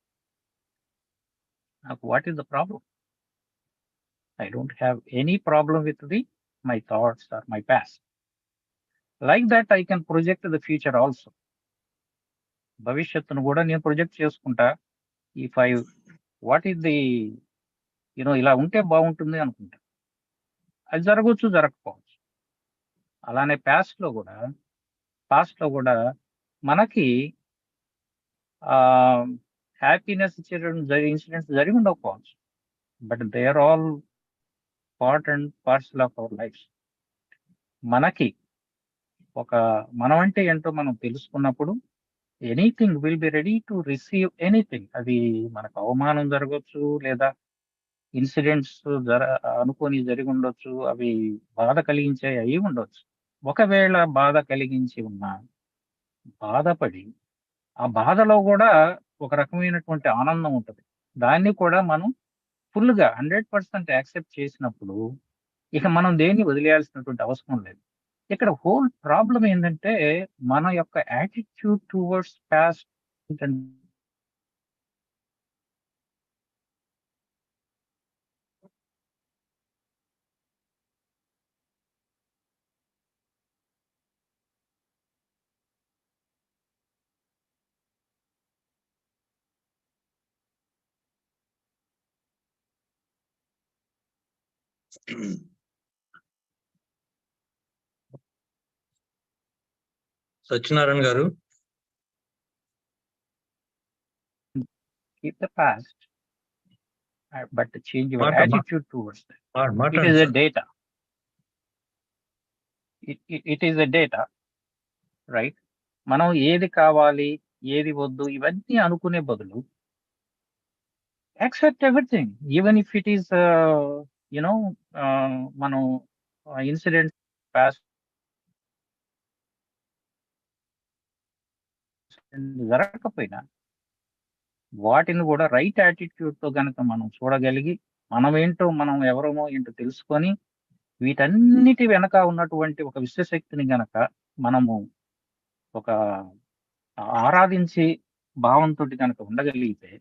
నాకు what is the problem? I don't have any problem with my thoughts or my past. Like that I can project the future also. భవిష్యత్తును కూడా నేను ప్రొజెక్ట్ చేసుకుంటా, if I what is the ఇలా ఉంటే బాగుంటుంది అనుకుంటా. అది జరగవచ్చు, జరగకపోవచ్చు. అలానే పాస్ట్ లో కూడా మనకి హ్యాపీనెస్ ఇచ్చేటువంటి ఇన్సిడెంట్స్ జరిగి ఉండకపోవచ్చు. But they are all part and parcel of our life. మనకి మనం అంటే ఏంటో మనం తెలుసుకున్నప్పుడు anything will be ready to receive anything. అది మనకు అవమానం జరగవచ్చు, లేదా ఇన్సిడెంట్స్ అనుకొని జరిగి ఉండొచ్చు, అవి బాధ కలిగించే అయి ఉండొచ్చు. ఒకవేళ బాధ కలిగించి ఉన్నా బాధపడి ఆ బాధలో కూడా ఒక రకమైనటువంటి ఆనందం ఉంటుంది. దాన్ని కూడా మనం ఫుల్గా 100% యాక్సెప్ట్ చేసినప్పుడు ఇక మనం దేన్ని వదిలేయాల్సినటువంటి అవసరం లేదు. ఇక్కడ హోల్ ప్రాబ్లం ఏంటంటే మన యొక్క యాటిట్యూడ్ టువర్డ్స్ పాస్ట్ సత్యనారాయణ గారు, keep the past, but change your Mata- attitude towards it. It మాట్లాడండి is a sir. data. It is a data, right? మనం ఏది కావాలి, ఏది వద్దు, ఇవన్నీ అనుకునే బదులు accept everything, even if it is మనం ఇన్సిడెంట్ పాస్ట్ జరగకపోయినా వాటిని కూడా రైట్ యాటిట్యూడ్ తో గనక మనం చూడగలిగి మనం ఎవరమో ఏంటో తెలుసుకొని వీటన్నిటి వెనక ఉన్నటువంటి ఒక విశ్వశక్తిని గనక మనము ఒక ఆరాధించి భావంతో కనుక ఉండగలిగితే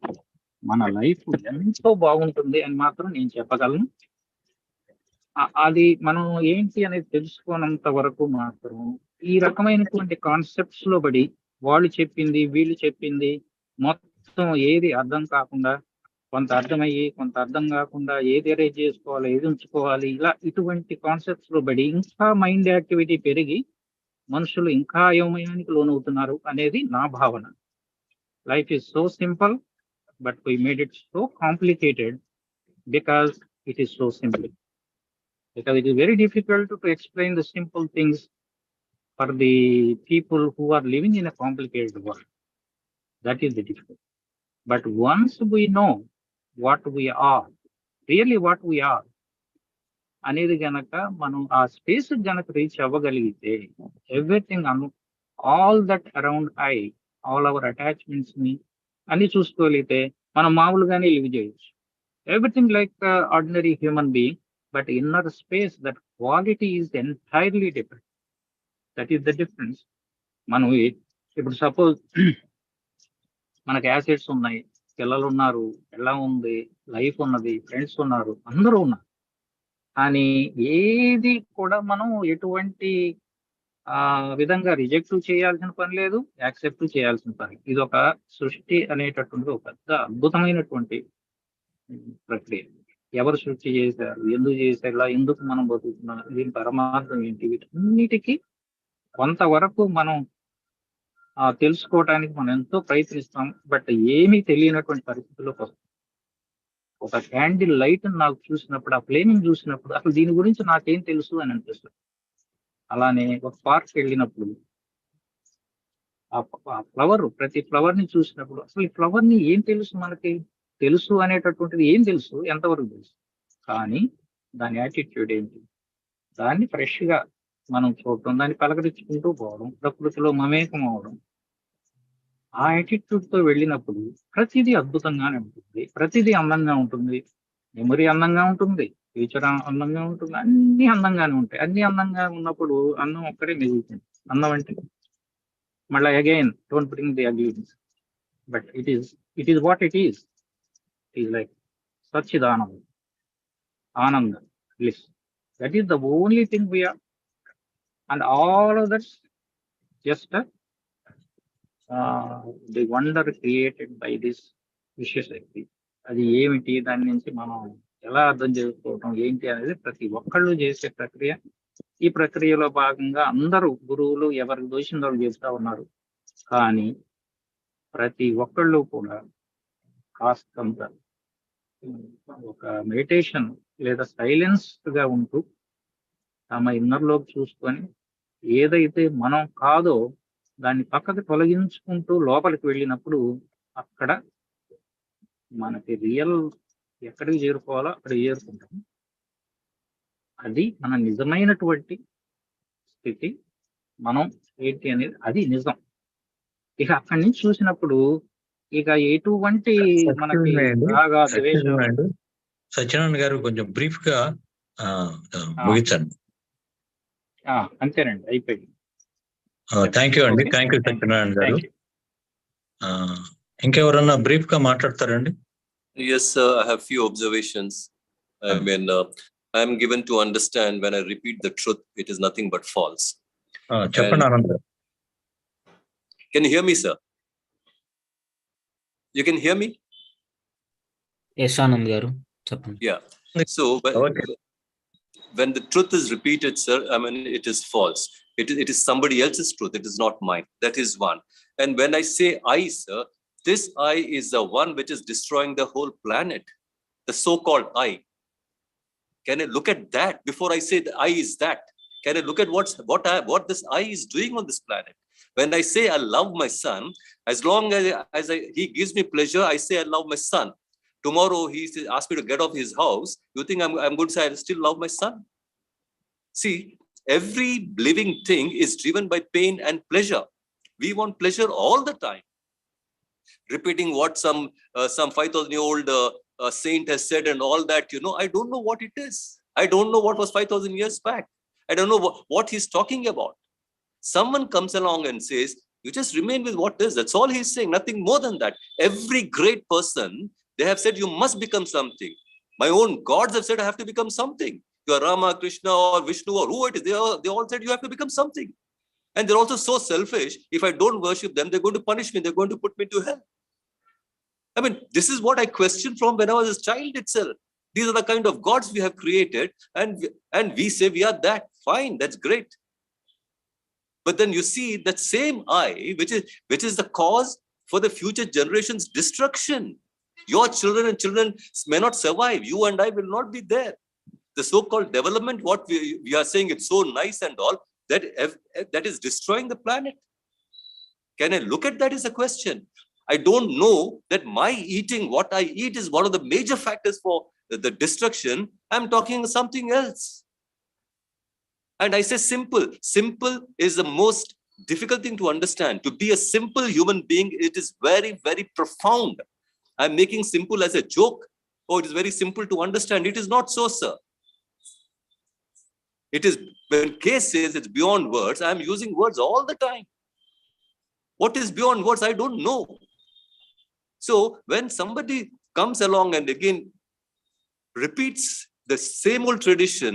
మన లైఫ్ ఎంతో బాగుంటుంది అని మాత్రం నేను చెప్పగలను. అది మనం ఏంటి అనేది తెలుసుకోనంత వరకు మాత్రం ఈ రకమైనటువంటి కాన్సెప్ట్స్ లో పడి వాళ్ళు చెప్పింది వీళ్ళు చెప్పింది మొత్తం ఏది అర్థం కాకుండా, కొంత అర్థమయ్యి కొంత అర్థం కాకుండా, ఏది అరేంజ్ చేసుకోవాలి, ఏది ఉంచుకోవాలి, ఇలా ఇటువంటి కాన్సెప్ట్స్ లో పడి ఇంకా మైండ్ యాక్టివిటీ పెరిగి మనుషులు ఇంకా అయోమయానికి లోనవుతున్నారు అనేది నా భావన. Life is so simple, but we made it so complicated because it is so simple. Because it is very difficult to explain the simple things for the people who are living in a complicated world. That is the difficult. But once we know what we are, really what we are, అనేది గనక మనం ఆ space గనక reach అవ్వగలిగితే everything all that around all our attachments ని అన్ని చూసుకోగలిగితే మనం మామూలుగానే లివ్ చేయొచ్చు. Everything like ordinary human being, but inner space, that quality is entirely different. That is the difference. మనం ఇప్పుడు సపోజ్ మనకి యాసెట్స్ ఉన్నాయి, పిల్లలు ఉన్నారు, ఎలా ఉంది, లైఫ్ ఉన్నది, ఫ్రెండ్స్ ఉన్నారు, అందరూ ఉన్నారు. కానీ ఏది కూడా మనం ఎటువంటి విధంగా రిజెక్ట్ చేయాల్సిన పని లేదు, యాక్సెప్ట్ చేయాల్సిన పని. ఇది ఒక సృష్టి అనేటటువంటి ఒక పెద్ద అద్భుతమైనటువంటి ప్రక్రియ. ఎవరు సృష్టి చేశారు, ఎందుకు చేశారు, ఇలా ఎందుకు మనం బతుకుతున్నాం, దీని పరమార్థం ఏంటి, వీటన్నిటికీ కొంతవరకు మనం తెలుసుకోవటానికి మనం ఎంతో ప్రయత్నిస్తాం. బట్ ఏమీ తెలియనటువంటి పరిస్థితుల్లోకి వస్తాం. ఒక క్యాండిల్ లైట్ నాకు చూసినప్పుడు, ఆ ఫ్లేమింగ్ చూసినప్పుడు అసలు దీని గురించి నాకేం తెలుసు అని అనిపిస్తుంది. అలానే ఒక పార్క్ వెళ్ళినప్పుడు ఆ ఫ్లవర్, ప్రతి ఫ్లవర్ ని చూసినప్పుడు అసలు ఈ ఫ్లవర్ ని ఏం తెలుసు, మనకి తెలుసు అనేటటువంటిది ఏం తెలుసు, ఎంతవరకు తెలుసు, కానీ దాని యాటిట్యూడ్ ఏంటి, దాన్ని ఫ్రెష్ గా మనం చూడటం, దాన్ని పలకరించుకుంటూ పోవడం, ప్రకృతిలో మమేకం అవడం. ఆ యాటిట్యూడ్ తో వెళ్ళినప్పుడు ప్రతిదీ అద్భుతంగానే ఉంటుంది, ప్రతిదీ అందంగా ఉంటుంది, మెమరీ అందంగా ఉంటుంది, ఫ్యూచర్ అందంగా ఉంటుంది, అన్ని అందంగానే ఉంటాయి. అన్ని అందంగా ఉన్నప్పుడు అన్నం ఒక్కడే మిగులుతుంది. అన్నం అంటే మళ్ళీ again don't bring the ugliness, but it is what it is. Is like Satchidananda, Ananda, bliss. That is the only thing we are, and all of that's just the wonder created by this విశ్వశక్తి. అది ఏమిటి, దాని నుంచి మనం ఎలా అర్థం చేసుకోవటం ఏంటి అనేది ప్రతి ఒక్కళ్ళు చేసే ప్రక్రియ. ఈ ప్రక్రియలో భాగంగా అందరూ గురువులు ఎవరికి దోషిందో వాళ్ళు చెప్తా ఉన్నారు. కానీ ప్రతి ఒక్కళ్ళు కూడా కాస్తంత ఒక మెడిటేషన్ లేదా సైలెన్స్ గా ఉంటూ తమ ఇన్నర్లోకి చూసుకొని ఏదైతే మనం కాదో దాన్ని పక్కకి తొలగించుకుంటూ లోపలికి వెళ్ళినప్పుడు అక్కడ మనకి రియల్ ఎక్కడికి చేరుకోవాలో అక్కడికి చేరుకుంటాం. అది మన నిజమైనటువంటి స్థితి. మనం ఏంటి అనేది అది నిజం. ఇక అక్కడి నుంచి చూసినప్పుడు ఇక ఎటువంటి మనకి రాగా ద్వేషాలు. సత్యనారాయణ గారు కొంచెం బ్రీఫ్ గా ముగించండి. అంతేనండి, అయిపోయింది. థ్యాంక్ యూ అండి. థ్యాంక్ యూ సత్యనారాయణ గారు. ఇంకెవరన్నా బ్రీఫ్ గా మాట్లాడతారండి? Yes, sir. I have few observations. I mean, I am given to understand when I repeat the truth, it is nothing but false. చెప్పండి ఆనంద్ గారు. Can you hear me, sir? You can hear me? Yes, Anand garu. Cheppandi. Yeah. So when the truth is repeated, sir, I mean, it is false. It is somebody else's truth. It is not mine. That is one. And when I say I, sir, this I is the one which is destroying the whole planet, the so-called I. Can I look at that before I say the I is that? Can I look at what this I is doing on this planet? When I say I love my son, as long as he gives me pleasure, I say I love my son. Tomorrow he asks me to get off his house. You think I'm going to say I still love my son? See, every living thing is driven by pain and pleasure. We want pleasure all the time. Repeating what some 5,000-year-old saint has said and all that, I don't know what it is. I don't know what was 5,000 years back. I don't know what he's talking about. Someone comes along and says, you just remain with what is. That's all he's saying, nothing more than that. Every great person, they have said, you must become something. My own gods have said, I have to become something. You are Rama, Krishna, or Vishnu, or who it is. They all said, you have to become something. And they're also so selfish. If I don't worship them, they're going to punish me. They're going to put me to hell. I mean, this is what I questioned from when I was a child itself. These are the kind of gods we have created, and we say we are that. Fine, that's great. But then you see that same I, which is the cause for the future generations' destruction. Your children may not survive. You and I will not be there. The so-called development, what we are saying, it's so nice and all, that is destroying the planet. Can I look at that as a question? I don't know that my eating what I eat is one of the major factors for the destruction. I'm talking something else. And I say simple. Simple is the most difficult thing to understand. To be a simple human being, it is very, very profound. I'm making simple as a joke. Oh, it is very simple to understand. It is not so, sir. It is, when K says it's beyond words, I'm using words all the time. What is beyond words? I don't know. So when somebody comes along and again repeats the same old tradition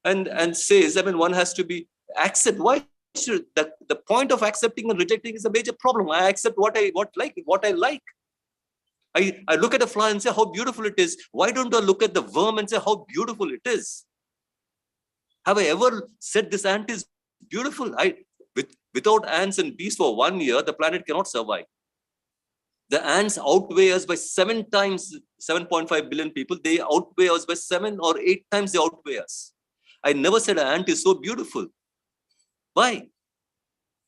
and says, I mean, one has to be accept. Why should the point of accepting and rejecting is a major problem. I accept what I like. I look at a flower and say how beautiful it is. Why don't I look at the worm and say how beautiful it is? Have I ever said this ant is beautiful? Without ants and bees for 1 year, the planet cannot survive. The ants outweigh us by 7 times, 7.5 billion people. They outweigh us by 7 or 8 times they outweigh us. I never said an ant is so beautiful. Why?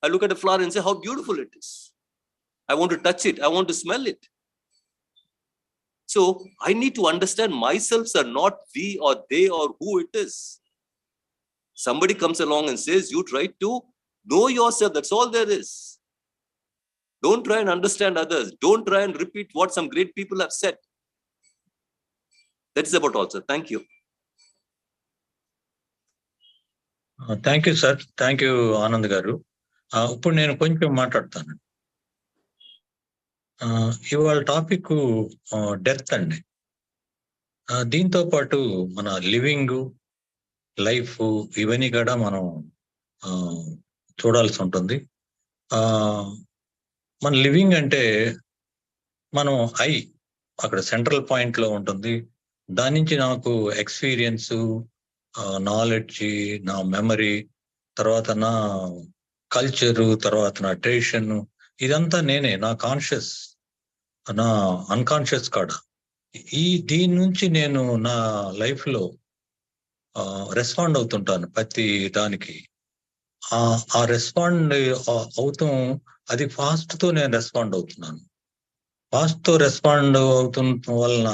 I look at a flower and say how beautiful it is. I want to touch it. I want to smell it. So I need to understand myself are not we or they or who it is. Somebody comes along and says, you try to know yourself. That's all there is. Don't try and understand others. Don't try and repeat what some great people have said. That's about all, sir. Thank you. Thank you sir. Thank you Anand గారు. ఇప్పుడు నేను కొంచెం మాట్లాడతాను. ఇవాళ topic death అండి. దీంతో పాటు మన లివింగ్ లైఫ్ ఇవన్నీ కూడా మనం చూడాల్సి ఉంటుంది. మన లివింగ్ అంటే మనం అక్కడ సెంట్రల్ పాయింట్ లో ఉంటుంది. దాని నుంచి నాకు ఎక్స్పీరియన్స్, నాలెడ్జ్, నా మెమరీ, తర్వాత నా కల్చరు, తర్వాత నా ట్రెడిషన్, ఇదంతా నేనే, నా కాన్షియస్, నా అన్కాన్షియస్ కాడ. దీని నుంచి నేను నా లైఫ్ లో రెస్పాండ్ అవుతుంటాను ప్రతి దానికి. ఆ రెస్పాండ్ అవుతాం, అది ఫాస్ట్ తో నేను రెస్పాండ్ అవుతున్నాను. ఫాస్ట్ తో రెస్పాండ్ అవుతున్న వలన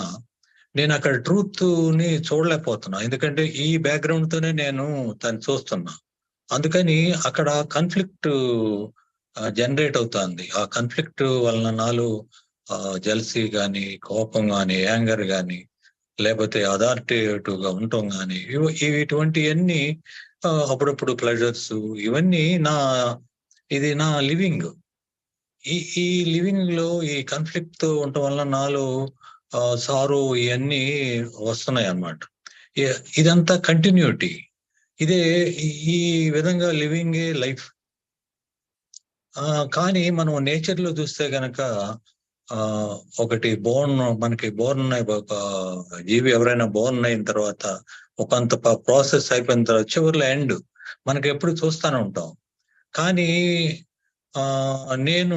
నేను అక్కడ ట్రూత్ ని చూడలేకపోతున్నా, ఎందుకంటే ఈ బ్యాక్గ్రౌండ్ తోనే నేను దాన్ని చూస్తున్నా. అందుకని అక్కడ కాన్ఫ్లిక్ట్ జనరేట్ అవుతుంది. ఆ కాన్ఫ్లిక్ట్ వలన నాలో జెలసీ కానీ, కోపం కానీ, యాంగర్ కానీ, లేకపోతే అథారిటేటివ్ గా ఉండటం కానీ, ఇటువంటివన్నీ అప్పుడప్పుడు ప్లెజర్స్, ఇవన్నీ ఇది నా లివింగ్. ఈ లివింగ్ లో ఈ కాన్ఫ్లిక్ట్ తో ఉండటం వల్ల నాలో సారో ఇవన్నీ వస్తున్నాయి అన్నమాట. ఇదంతా కంటిన్యూటీ. ఇదే ఈ విధంగా లివింగ్ ఏ లైఫ్. కానీ మనం నేచర్ లో చూస్తే గనక ఒకటి మనకి బోర్న్ ఒక జీవి ఎవరైనా బోర్న్ అయిన తర్వాత ఒకంత ప్రాసెస్ అయిపోయిన తర్వాత చివరిలో ఎండ్ మనకి ఎప్పుడు చూస్తూనే ఉంటాం. కానీ నేను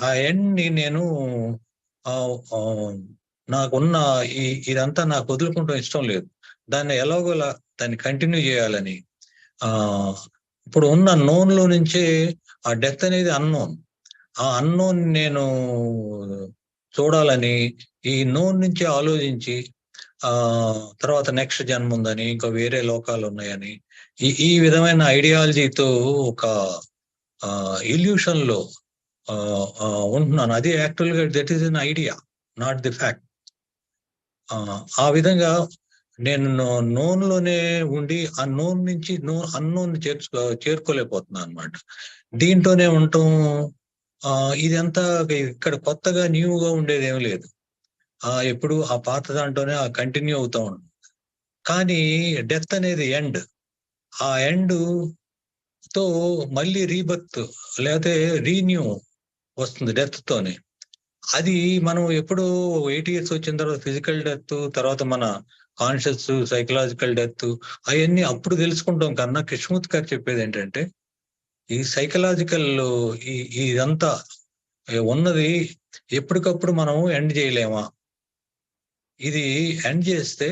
ఆ ఎండ్ ని నేను నాకున్న ఇదంతా నాకు వదులుకుంటాం ఇష్టం లేదు. దాన్ని ఎలాగోలా దాన్ని కంటిన్యూ చేయాలని. ఇప్పుడు ఉన్న నోన్ లో నుంచే ఆ డెత్ అనేది అన్నోన్. ఆ అన్నోన్ నేను చూడాలని ఈ నోన్ నుంచి ఆలోచించి తర్వాత నెక్స్ట్ జన్మ ఉందని, ఇంకా వేరే లోకాలు ఉన్నాయని, ఈ విధమైన ఐడియాలజీతో ఒక ఇల్యూషన్ లో ఉంటున్నాను. అది యాక్చువల్ గా that is an idea, not the fact. ఆ విధంగా నేను నోన్ లోనే ఉండి ఆ నోన్ నుంచి అన్నోన్ చేరుకోలేకపోతున్నాను అనమాట. దీంట్లోనే ఉండటం, ఇదంతా ఇక్కడ కొత్తగా న్యూగా ఉండేది ఏం లేదు. ఎప్పుడు ఆ పాత దాంట్లోనే కంటిన్యూ అవుతా ఉంటుంది. కానీ డెత్ అనేది ఎండ్. ఆ ఎండ్ తో మళ్ళీ రీబర్త్ లేకపోతే రీన్యూ వస్తుంది డెత్ తోనే. అది మనం ఎప్పుడు 8 years వచ్చిన తర్వాత ఫిజికల్ డెత్, తర్వాత మన కాన్షియస్ సైకలాజికల్ డెత్, అవన్నీ అప్పుడు తెలుసుకుంటాం కన్నా కృష్ణమూర్తి గారు చెప్పేది ఏంటంటే ఈ సైకలాజికల్ ఇదంతా ఉన్నది ఎప్పటికప్పుడు మనం ఎండ్ చేయలేమా, ఇది ఎండ్ చేస్తే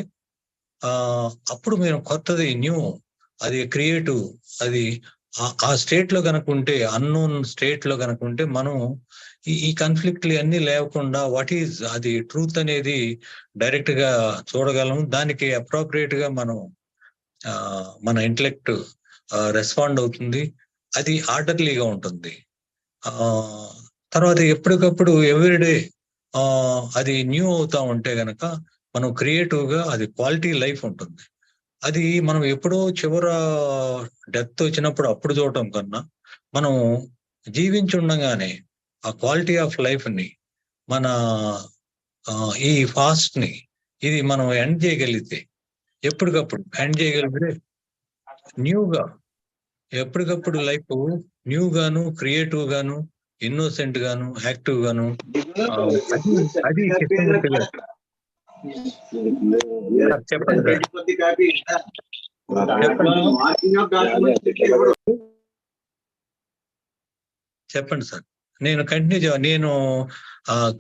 అప్పుడు మేము కొత్తది న్యూ, అది క్రియేటివ్, అది ఆ స్టేట్ లో కనుక ఉంటే, అన్నోన్ స్టేట్ లో కనుక ఉంటే మనం ఈ కాన్ఫ్లిక్ట్లు అన్నీ లేకుండా వాట్ ఈజ్ అది ట్రూత్ అనేది డైరెక్ట్ గా చూడగలం. దానికి అప్రోప్రియేట్ గా మనం మన ఇంటెలెక్ట్ రెస్పాండ్ అవుతుంది. అది ఆర్డర్లీగా ఉంటుంది. తర్వాత ఎప్పటికప్పుడు ఎవ్రీడే అది న్యూ అవుతా ఉంటే గనక మనం క్రియేటివ్ గా అది క్వాలిటీ లైఫ్ ఉంటుంది. అది మనం ఎప్పుడో చివర డెత్ వచ్చినప్పుడు అప్పుడు చూడటం కన్నా మనం జీవించి ఉండగానే ఆ క్వాలిటీ ఆఫ్ లైఫ్ ని, మన ఈ ఫాస్ట్ ని, ఇది మనం ఎండ్ చేయగలిగితే, ఎప్పటికప్పుడు ఎండ్ చేయగలిగితే న్యూగా, ఎప్పటికప్పుడు లైఫ్ న్యూ గాను, క్రియేటివ్ గాను, ఇన్నోసెంట్ గాను, యాక్టివ్ గాను, అది కృష్ణమూర్తి గారు. చెప్పండి సార్, చెప్పండి సార్. నేను నేను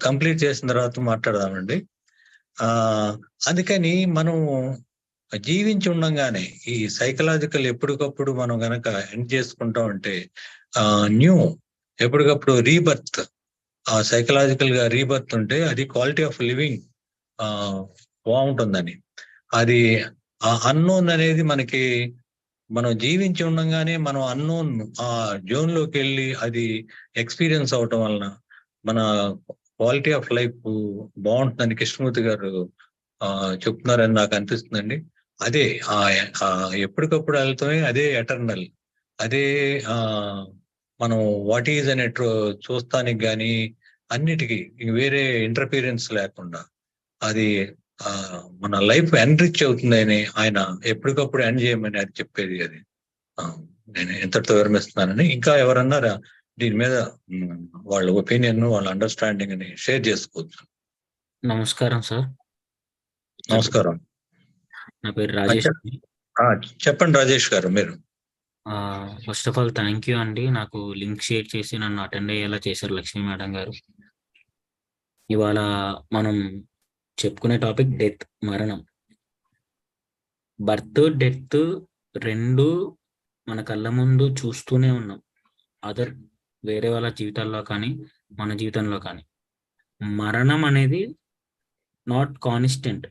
కంప్లీట్ చేసిన తర్వాత మాట్లాడదామండి. అందుకని మనం జీవించి ఉండగానే ఈ సైకలాజికల్ ఎప్పటికప్పుడు మనం గనక ఎండ్ చేసుకుంటాం అంటే న్యూ, ఎప్పటికప్పుడు రీబర్త్, సైకలాజికల్ గా రీబర్త్ ఉంటే అది క్వాలిటీ ఆఫ్ లివింగ్ బాగుంటుందని. అది అన్నోన్ అనేది మనకి, మనం జీవించి ఉండగానే మనం అన్నోన్ ఆ జోన్ లోకి వెళ్ళి అది ఎక్స్పీరియన్స్ అవటం వలన మన క్వాలిటీ ఆఫ్ లైఫ్ బాగుంటుందని కృష్ణమూర్తి గారు చెప్తున్నారని నాకు అనిపిస్తుందండి. అదే ఎప్పటికప్పుడు వెళ్తామే, అదే ఎటర్నల్, అదే మనం వాట్ ఈజ్ అనే చూస్తానికి కానీ అన్నిటికీ వేరే ఇంటర్ఫీరెన్స్ లేకుండా అది మన లైఫ్ ఎన్రిచ్ అవుతుందని ఆయన ఎప్పటికప్పుడు ఎండ్ చేయమని అది చెప్పేది. అది నేను ఎంతటితో విరమిస్తున్నానని. ఇంకా ఎవరన్నా దీని మీద వాళ్ళ ఒపీనియన్, వాళ్ళ అండర్స్టాండింగ్ అని షేర్ చేసుకోవచ్చు. నమస్కారం సార్. నమస్కారం. నా పేరు రాజేష్. చెప్పండి రాజేష్ గారు మీరు. First of all thank you అండి. నాకు లింక్ షేర్ చేసి నన్ను అటెండ్ అయ్యేలా చేశారు లక్ష్మీ మేడం గారు. ఇవాళ మనం చెప్పుకునే టాపిక్ డెత్, మరణం. బర్త్, డెత్ రెండు మన కళ్ళ ముందు చూస్తూనే ఉన్నాం. వేరే వాళ్ళ జీవితాల్లో కానీ మన జీవితంలో కానీ. మరణం అనేది నాట్ కాన్స్టెంట్.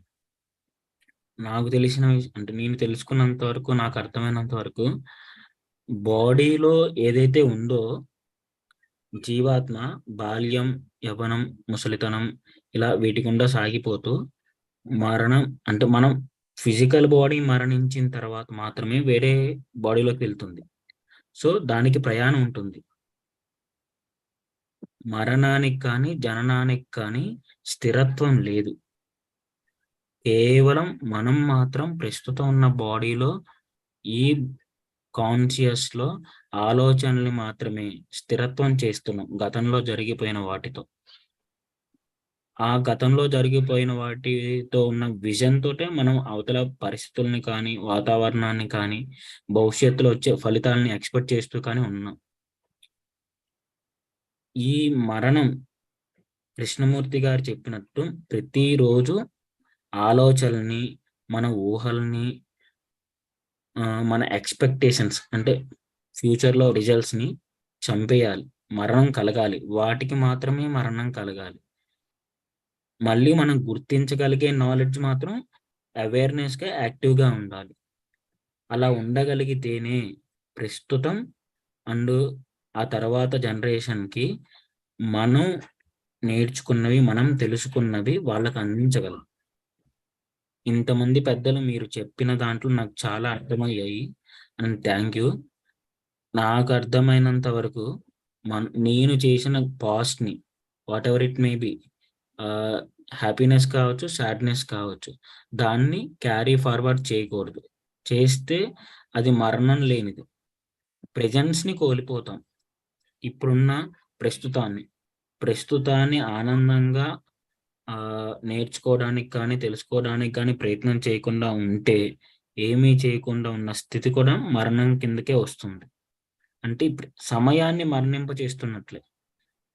నాకు తెలిసిన అంటే నేను తెలుసుకున్నంత వరకు, నాకు అర్థమైనంత వరకు, బాడీలో ఏదైతే ఉందో జీవాత్మ బాల్యం, యవ్వనం, ముసలితనం ఇలా వీటి గుండా సాగిపోతూ మరణం అంటే మనం ఫిజికల్ బాడీ మరణించిన తర్వాత మాత్రమే వేరే బాడీలోకి వెళ్తుంది. సో దానికి ప్రయాణం ఉంటుంది. మరణానికి కానీ జననానికి కానీ స్థిరత్వం లేదు. కేవలం మనం మాత్రం ప్రస్తుతం ఉన్న బాడీలో ఈ కాన్షియస్ లో ఆలోచనలు మాత్రమే స్థిరత్వం చేస్తున్నాం గతంలో జరిగిపోయిన వాటితో. ఆ గతంలో జరిగిపోయిన వాటితో ఉన్న విజన్ తోటే మనం అవతల పరిస్థితుల్ని కానీ వాతావరణాన్ని కానీ భవిష్యత్తులో వచ్చే ఫలితాలని ఎక్స్పెక్ట్ చేస్తూ కానీ ఉన్నాం. ఈ మరణం కృష్ణమూర్తి గారు చెప్పినట్టు ప్రతిరోజు ఆలోచనల్ని, మన ఊహల్ని, మన ఎక్స్పెక్టేషన్స్ అంటే ఫ్యూచర్లో రిజల్ట్స్ని చంపేయాలి. మరణం కలగాలి. వాటికి మాత్రమే మరణం కలగాలి. మళ్ళీ మనం గుర్తించగలిగే నాలెడ్జ్ మాత్రం అవేర్నెస్గా యాక్టివ్గా ఉండాలి. అలా ఉండగలిగితేనే ప్రస్తుతం అండ్ ఆ తర్వాత జనరేషన్కి మనం నేర్చుకున్నవి, మనం తెలుసుకున్నవి వాళ్ళకి అందించగలం. ఇంతమంది పెద్దలు మీరు చెప్పిన దాంట్లో నాకు చాలా అర్థమయ్యాయి అండ్ థ్యాంక్ యూ. నాకు అర్థమైనంత వరకు నేను చేసిన పాస్ట్ని whatever it may be, happiness కావచ్చు, సాడ్నెస్ కావచ్చు, దాన్ని క్యారీ ఫార్వర్డ్ చేయకూడదు. చేస్తే అది మరణం లేనిది. ప్రెజెన్స్ని కోల్పోతాం. ఇప్పుడున్న ప్రస్తుతాన్ని ఆనందంగా నేర్చుకోవడానికి కానీ తెలుసుకోవడానికి కానీ ప్రయత్నం చేయకుండా ఉంటే, ఏమీ చేయకుండా ఉన్న స్థితి కూడా మరణం కిందకే వస్తుంది. అంటే సమయాన్ని మరణింప చేస్తున్నట్లే.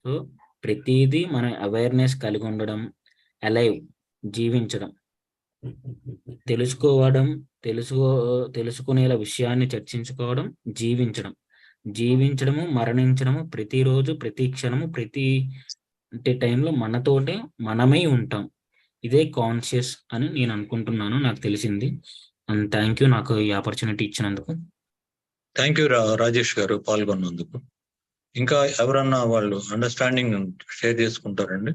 సో ప్రతిదీ మన అవేర్నెస్ కలిగి ఉండడం, అలైవ్, జీవించడం, తెలుసుకోవడం, తెలుసుకునేలా విషయాన్ని చర్చించుకోవడం, జీవించడము, మరణించడము ప్రతిరోజు, ప్రతి క్షణము, ప్రతి టైంలో మనతోటే మనమై ఉంటాం. ఇదే కాన్షియస్ అని నేను అనుకుంటున్నాను, నాకు తెలిసింది. అండ్ థ్యాంక్ యూ నాకు ఈ ఆపర్చునిటీ ఇచ్చినందుకు. థ్యాంక్ యూ రాజేష్ గారు పాల్గొన్నందుకు. ఇంకా ఎవరన్నా వాళ్ళు అండర్స్టాండింగ్ షేర్ చేసుకుంటారండి?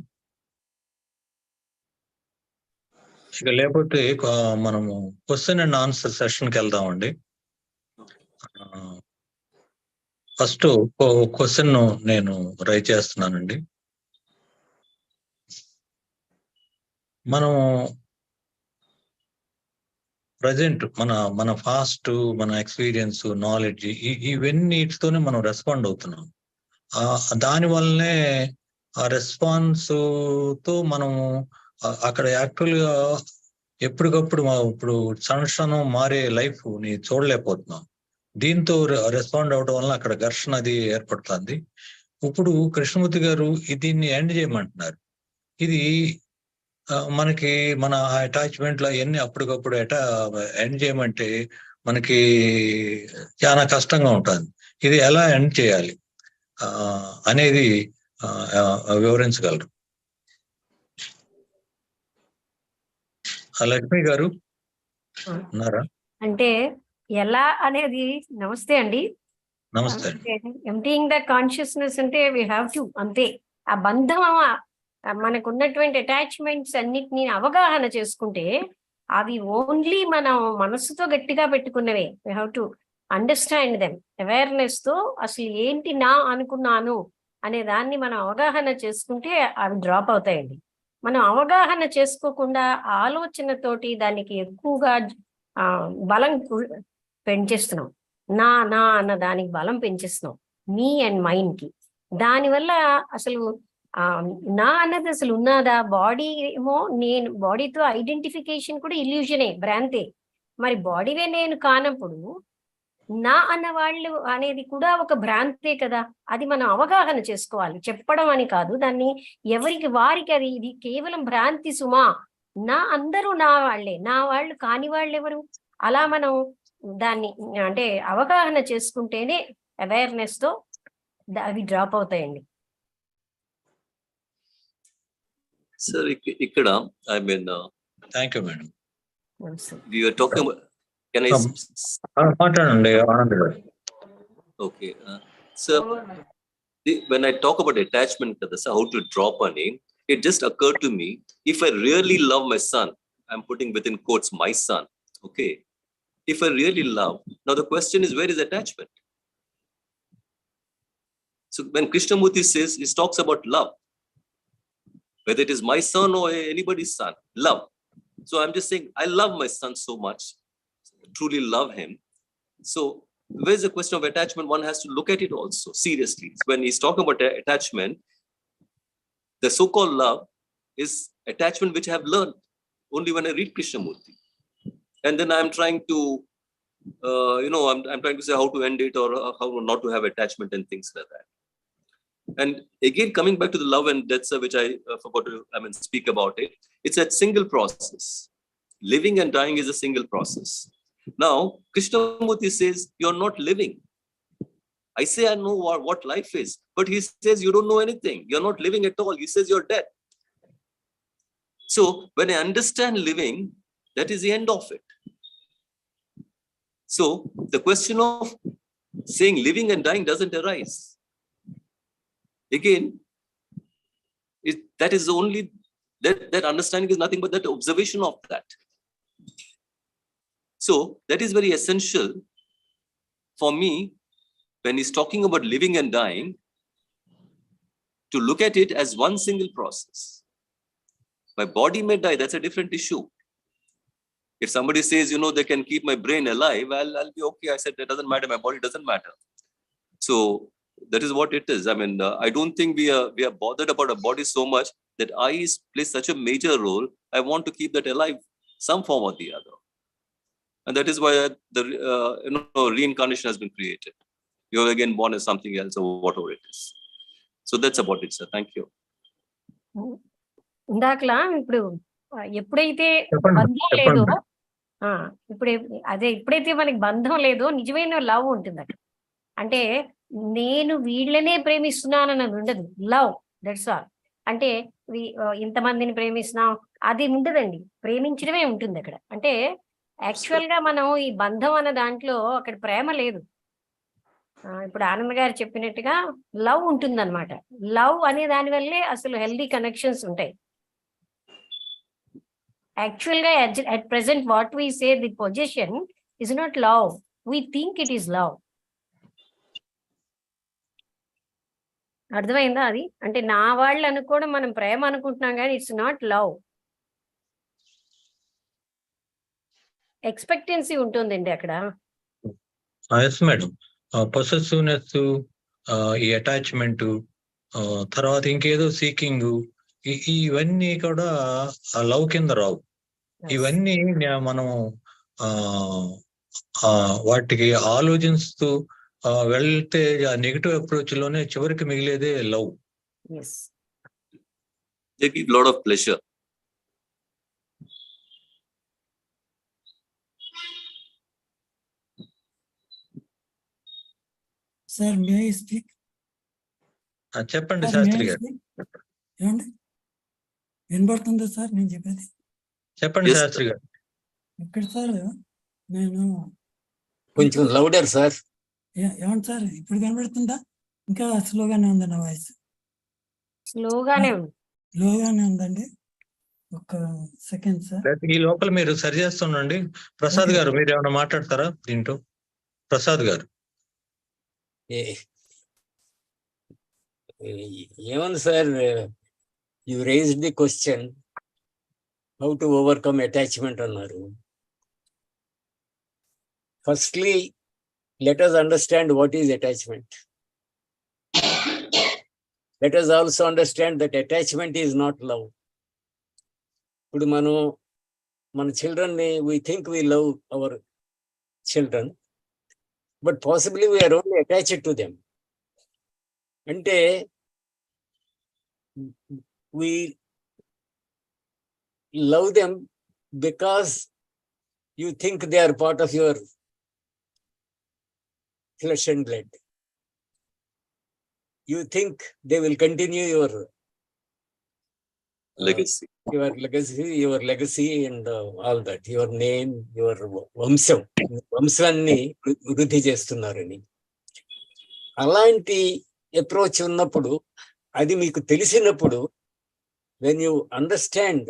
ఇక లేకపోతే మనము క్వశ్చన్ అండ్ ఆన్సర్ సెషన్కి వెళ్దామండి. ఫస్ట్ క్వశ్చన్ నేను రైట్ చేస్తున్నానండి. మనం ప్రజెంట్ మన ఫాస్ట్, మన ఎక్స్పీరియన్స్, నాలెడ్జ్ ఇవన్నీటితోనే మనం రెస్పాండ్ అవుతున్నాం. దాని వల్లనే ఆ రెస్పాన్స్ తో మనం అక్కడ యాక్చువల్గా ఎప్పటికప్పుడు ఇప్పుడు క్షణం మారే లైఫ్ ని చూడలేకపోతున్నాం. దీంతో రెస్పాండ్ అవడం వల్ల అక్కడ ఘర్షణ అది ఏర్పడుతుంది. ఇప్పుడు కృష్ణమూర్తి గారు దీన్ని ఎండ్ చేయమంటున్నారు. ఇది మనకి మన అటాచ్మెంట్లు అవన్నీ అప్పటికప్పుడు ఎండ్ చేయమంటే మనకి చాలా కష్టంగా ఉంటుంది. ఇది ఎలా ఎండ్ చేయాలి అనేది వివరించగలరు? లక్ష్మి గారు ఉన్నారా? అంటే ఎలా అనేది. నమస్తే అండి. నమస్తే. ఎంప్టీయింగ్ ద కాన్షియస్నెస్ అంటే వీ హ్యావ్ టు, అంతే. ఆ బంధం, మనకు ఉన్నటువంటి అటాచ్మెంట్స్ అన్నిటిని అవగాహన చేసుకుంటే అవి ఓన్లీ మనం మనసుతో గట్టిగా పెట్టుకున్నవే. We have to understand them. Awareness తో అసలు ఏంటి నా అనుకున్నాను అనే దాన్ని మనం అవగాహన చేసుకుంటే అవి డ్రాప్ అవుతాయండి. మనం అవగాహన చేసుకోకుండా ఆలోచనతోటి దానికి ఎక్కువగా బలం పెంచేస్తున్నాం. నా అన్న దానికి బలం పెంచేస్తున్నాం, మీ అండ్ మైండ్ కి. దానివల్ల అసలు నా అన్నది అసలు ఉన్నదా? బాడీ ఏమో నేను బాడీతో ఐడెంటిఫికేషన్ కూడా ఇల్యూజనే, భ్రాంతే. మరి బాడీవే నేను కానప్పుడు నా అన్న వాళ్ళు అనేది కూడా ఒక భ్రాంతే కదా. అది మనం అవగాహన చేసుకోవాలి, చెప్పడం అని కాదు. దాన్ని ఎవరికి వారికి అది ఇది కేవలం భ్రాంతి సుమా. నా అందరూ నా వాళ్ళే, నా వాళ్ళు కాని వాళ్ళు ఎవరు? అలా మనం దాన్ని అంటే అవగాహన చేసుకుంటేనే అవేర్నెస్ తో అవి డ్రాప్ అవుతాయండి. సార్ ఇక్కడ I mean thank you madam. we were talking about, can I మాట్లాడండి ఆనంద్ గారు. okay sir, when I talk about attachment kada sir, how to drop a name, it just occurred to me, if I really love my son, I'm putting within quotes my son, okay, if I really love, now the question is, where is attachment? So when Krishnamurti says, he talks about love, whether it is my son or anybody's son, love. So I'm just saying, I love my son so much, truly love him. So where's the question of attachment? One has to look at it also seriously. When he's talking about attachment, the so-called love is attachment which I have learned only when I read Krishnamurti. And then I'm trying to, I'm trying to say how to end it or how not to have attachment and things like that. And again, coming back to the love and death, which I forgot to speak about it, it's a single process. Living and dying is a single process. Now, Krishnamurti says, you're not living. I say, I know what life is, but he says, you don't know anything. You're not living at all. He says, you're dead. So when I understand living, that is the end of it. So the question of saying living and dying doesn't arise. Again, that is only, that understanding is nothing but that observation of that. So that is very essential for me when he's talking about living and dying, to look at it as one single process. My body may die, that's a different issue. If somebody says, they can keep my brain alive, I'll be okay. I said, that doesn't matter, my body doesn't matter. So that is what it is. I don't think we are bothered about our body so much that I play such a major role. I want to keep that alive, some form or the other. And that is why the reincarnation has been created. You're again born as something else or whatever it is. So that's about it, sir. Thank you. ఇందాకలా ఇప్పుడు ఎప్పుడైతే బంధం లేదో, ఎప్పుడైతే మనకి బంధం లేదో నిజమైన love ఉంటుంది అక్కడ. అంటే నేను వీళ్ళనే ప్రేమిస్తున్నానన్నది ఉండదు. Love, that's all. అంటే ఇంతమందిని ప్రేమిస్తున్నాం అది ఉండదండి, ప్రేమించడమే ఉంటుంది అక్కడ. అంటే యాక్చువల్ గా మనం ఈ బంధం అన్న దాంట్లో అక్కడ ప్రేమ లేదు. ఇప్పుడు ఆనంద్ గారు చెప్పినట్టుగా లవ్ ఉంటుందన్నమాట. లవ్ అనే దాని వల్లే అసలు హెల్దీ కనెక్షన్స్ ఉంటాయి. యాక్చువల్ గా at present what we say, the possession is not love. We think it is love. అర్థమైందా అది? అంటే నా వాళ్ళు అనుకోవడం మనం ప్రేమ అనుకుంటున్నాం కానీ ఇట్స్ నాట్ లవ్. ఎక్స్పెక్టెన్సీ ఉంటుందండి అక్కడ. Yes madam. పొసెసివ్నెస్, ఈ అటాచ్మెంట్, తర్వాత ఇంకేదో సీకింగ్, ఇవన్నీ కూడా లవ్ కింద రావు. ఇవన్నీ మనం వాటికి ఆలోచిస్తూ వెళ్తే ఆ నెగిటివ్ అప్రోచ్ లోనే చివరికి మిగిలేదే love. They give lot of pleasure. Sir may I speak? చెప్పండి శాస్త్రి గారు. ఏమండి వినబడుతుందా సార్ నేను చెప్పేది? చెప్పండి శాస్త్రి గారు. ఇక్కడ సార్ నేను కొంచెం లౌడర్ సార్. ఏమండి సార్ ఇప్పుడు కనబడుతుందా? ఇంకా స్లోగానే ఉంది నా వాయిస్? స్లోగానే ఉందండి. ఒక సెకండ్ సార్. ఈ లోపల మీరు సరి చేస్తుండండి. ప్రసాద్ గారు మీరు ఏమైనా మాట్లాడతారా దీంట్లో? ప్రసాద్ గారు. ఏమన్నా sir, you raised the question how to overcome attachment అన్నారు. Firstly let us understand what is attachment. let us also understand that attachment is not love. ఇప్పుడు మన children ని we think we love our children, but possibly we are only attached to them. అంటే we love them because you think they are part of your flesh and blood. You think they will continue your legacy, and all that, your name, your వంశాన్ని వృద్ధి చేస్తున్నారని. అలాంటి approach ఉన్నప్పుడు, అది మీకు తెలిసినప్పుడు, when you understand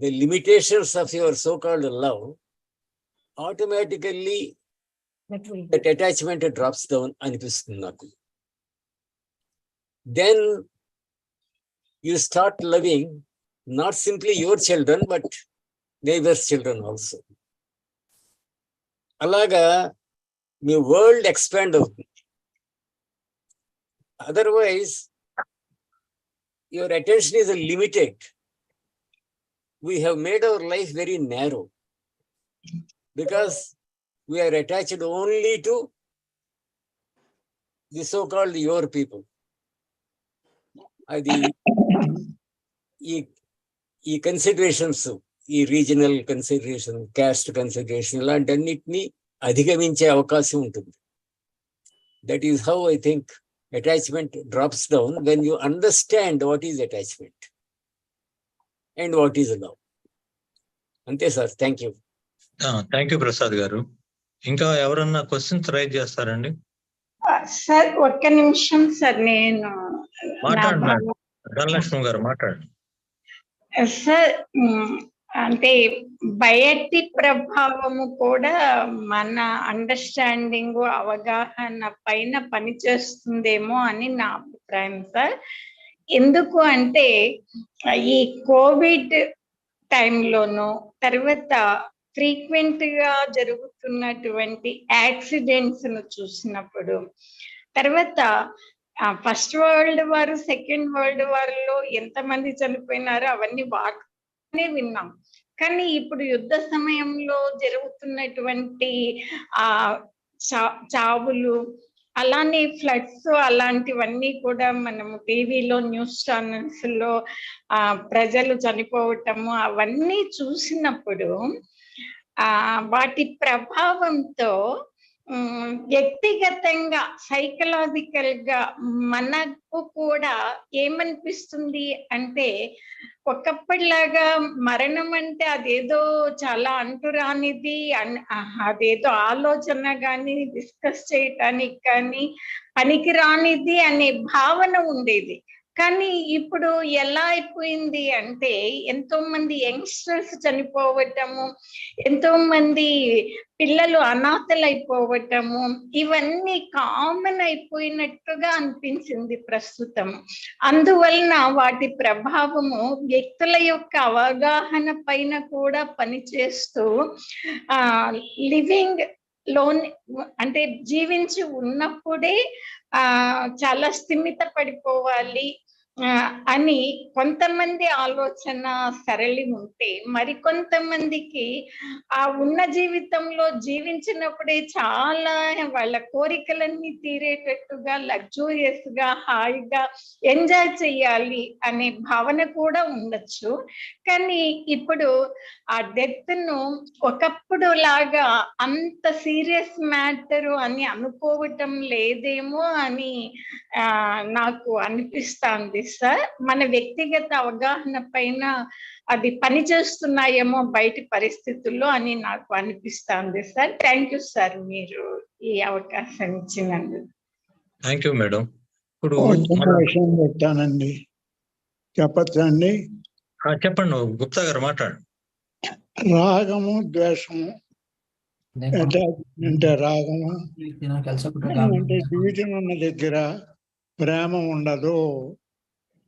the limitations of your so-called love, automatically that attachment drops down అనిపిస్తుంది నాకు. Then you start loving not simply your children, but neighbors' children also. అలాగా మీ వరల్డ్ ఎక్స్పాండ్ అవుతుంది. Otherwise, your attention is limited. We have made our life very narrow because we are attached only to the so-called your people. అది ఈ considerations, ఈ regional consideration, caste consideration, ఇలాంటన్నిటినీ అధిగమించే అవకాశం ఉంటుంది. That is how I think attachment drops down when you understand what is attachment and what is love. అంతే sir. Thank you. Thank you Prasad గారు. ఇంకా ఎవరన్నా questions rise చేస్తారండి? సార్ ఒక్క నిమిషం సార్, నేను మాట్లాడండి. ధనలక్ష్మి గారు మాట్లాడండి. సార్ అంటే బయటి ప్రభావము కూడా మన అండర్స్టాండింగ్, అవగాహన పైన పనిచేస్తుందేమో అని నా అభిప్రాయం సార్. ఎందుకు అంటే ఈ కోవిడ్ టైంలోనూ, తర్వాత ఫ్రీక్వెంట్ గా జరుగుతున్నటువంటి యాక్సిడెంట్స్ ను చూసినప్పుడు, తర్వాత first world war, second world war లో ఎంతమంది చనిపోయినారో అవన్నీ వార్తనే విన్నాం. కానీ ఇప్పుడు యుద్ధ సమయంలో జరుగుతున్నటువంటి చావులు, అలానే ఫ్లడ్స్, అలాంటివన్నీ కూడా మనము టీవీలో, న్యూస్ ఛానల్స్ లో ప్రజలు చనిపోవటము అవన్నీ చూసినప్పుడు వాటి ప్రభావంతో వ్యక్తిగతంగా, సైకలాజికల్ గా మనకు కూడా ఏమనిపిస్తుంది అంటే, ఒకప్పటిలాగా మరణం అంటే అదేదో చాలా అంటురానిది, అదేదో ఆలోచన కానీ డిస్కస్ చేయటానికి కానీ పనికి రానిది అనే భావన ఉండేది. కానీ ఇప్పుడు ఎలా అయిపోయింది అంటే, ఎంతో మంది యంగ్స్టర్స్ చనిపోవటము, ఎంతో మంది పిల్లలు అనాథలైపోవటము, ఇవన్నీ కామన్ అయిపోయినట్టుగా అనిపించింది ప్రస్తుతం. అందువలన వాటి ప్రభావము వ్యక్తుల యొక్క అవగాహన పైన కూడా పనిచేస్తూ లివింగ్ లోని, అంటే జీవించి ఉన్నప్పుడే చాలా స్థిమిత పడిపోవాలి అని కొంతమంది ఆలోచన సరళి ఉంటే, మరికొంతమందికి ఆ ఉన్న జీవితంలో జీవించినప్పుడే చాలా వాళ్ళ కోరికలన్నీ తీరేటట్టుగా, లగ్జూరియస్ గా, హాయిగా ఎంజాయ్ చెయ్యాలి అనే భావన కూడా ఉండొచ్చు. కానీ ఇప్పుడు ఆ డెత్ ను ఒకప్పుడు లాగా అంత సీరియస్ మ్యాటర్ అని అనుకోవటం లేదేమో అని నాకు అనిపిస్తుంది సార్. మన వ్యక్తిగత అవగాహన పైన అది పనిచేస్తున్నాయేమో బయటి పరిస్థితుల్లో అని నాకు అనిపిస్తుంది సార్. థ్యాంక్ యూ సార్, మీరు ఈ అవకాశం ఇచ్చినందుకు. Thank you madam. ఇప్పుడు విషయం చెప్తానండి, చెప్పచ్చండి? చెప్పండి గుప్తా గారు, మాట్లాడండి. రాగము, ద్వేషము అంటే రాగము అంటే డివిజన్ ఉన్న దగ్గర ప్రేమ ఉండదు.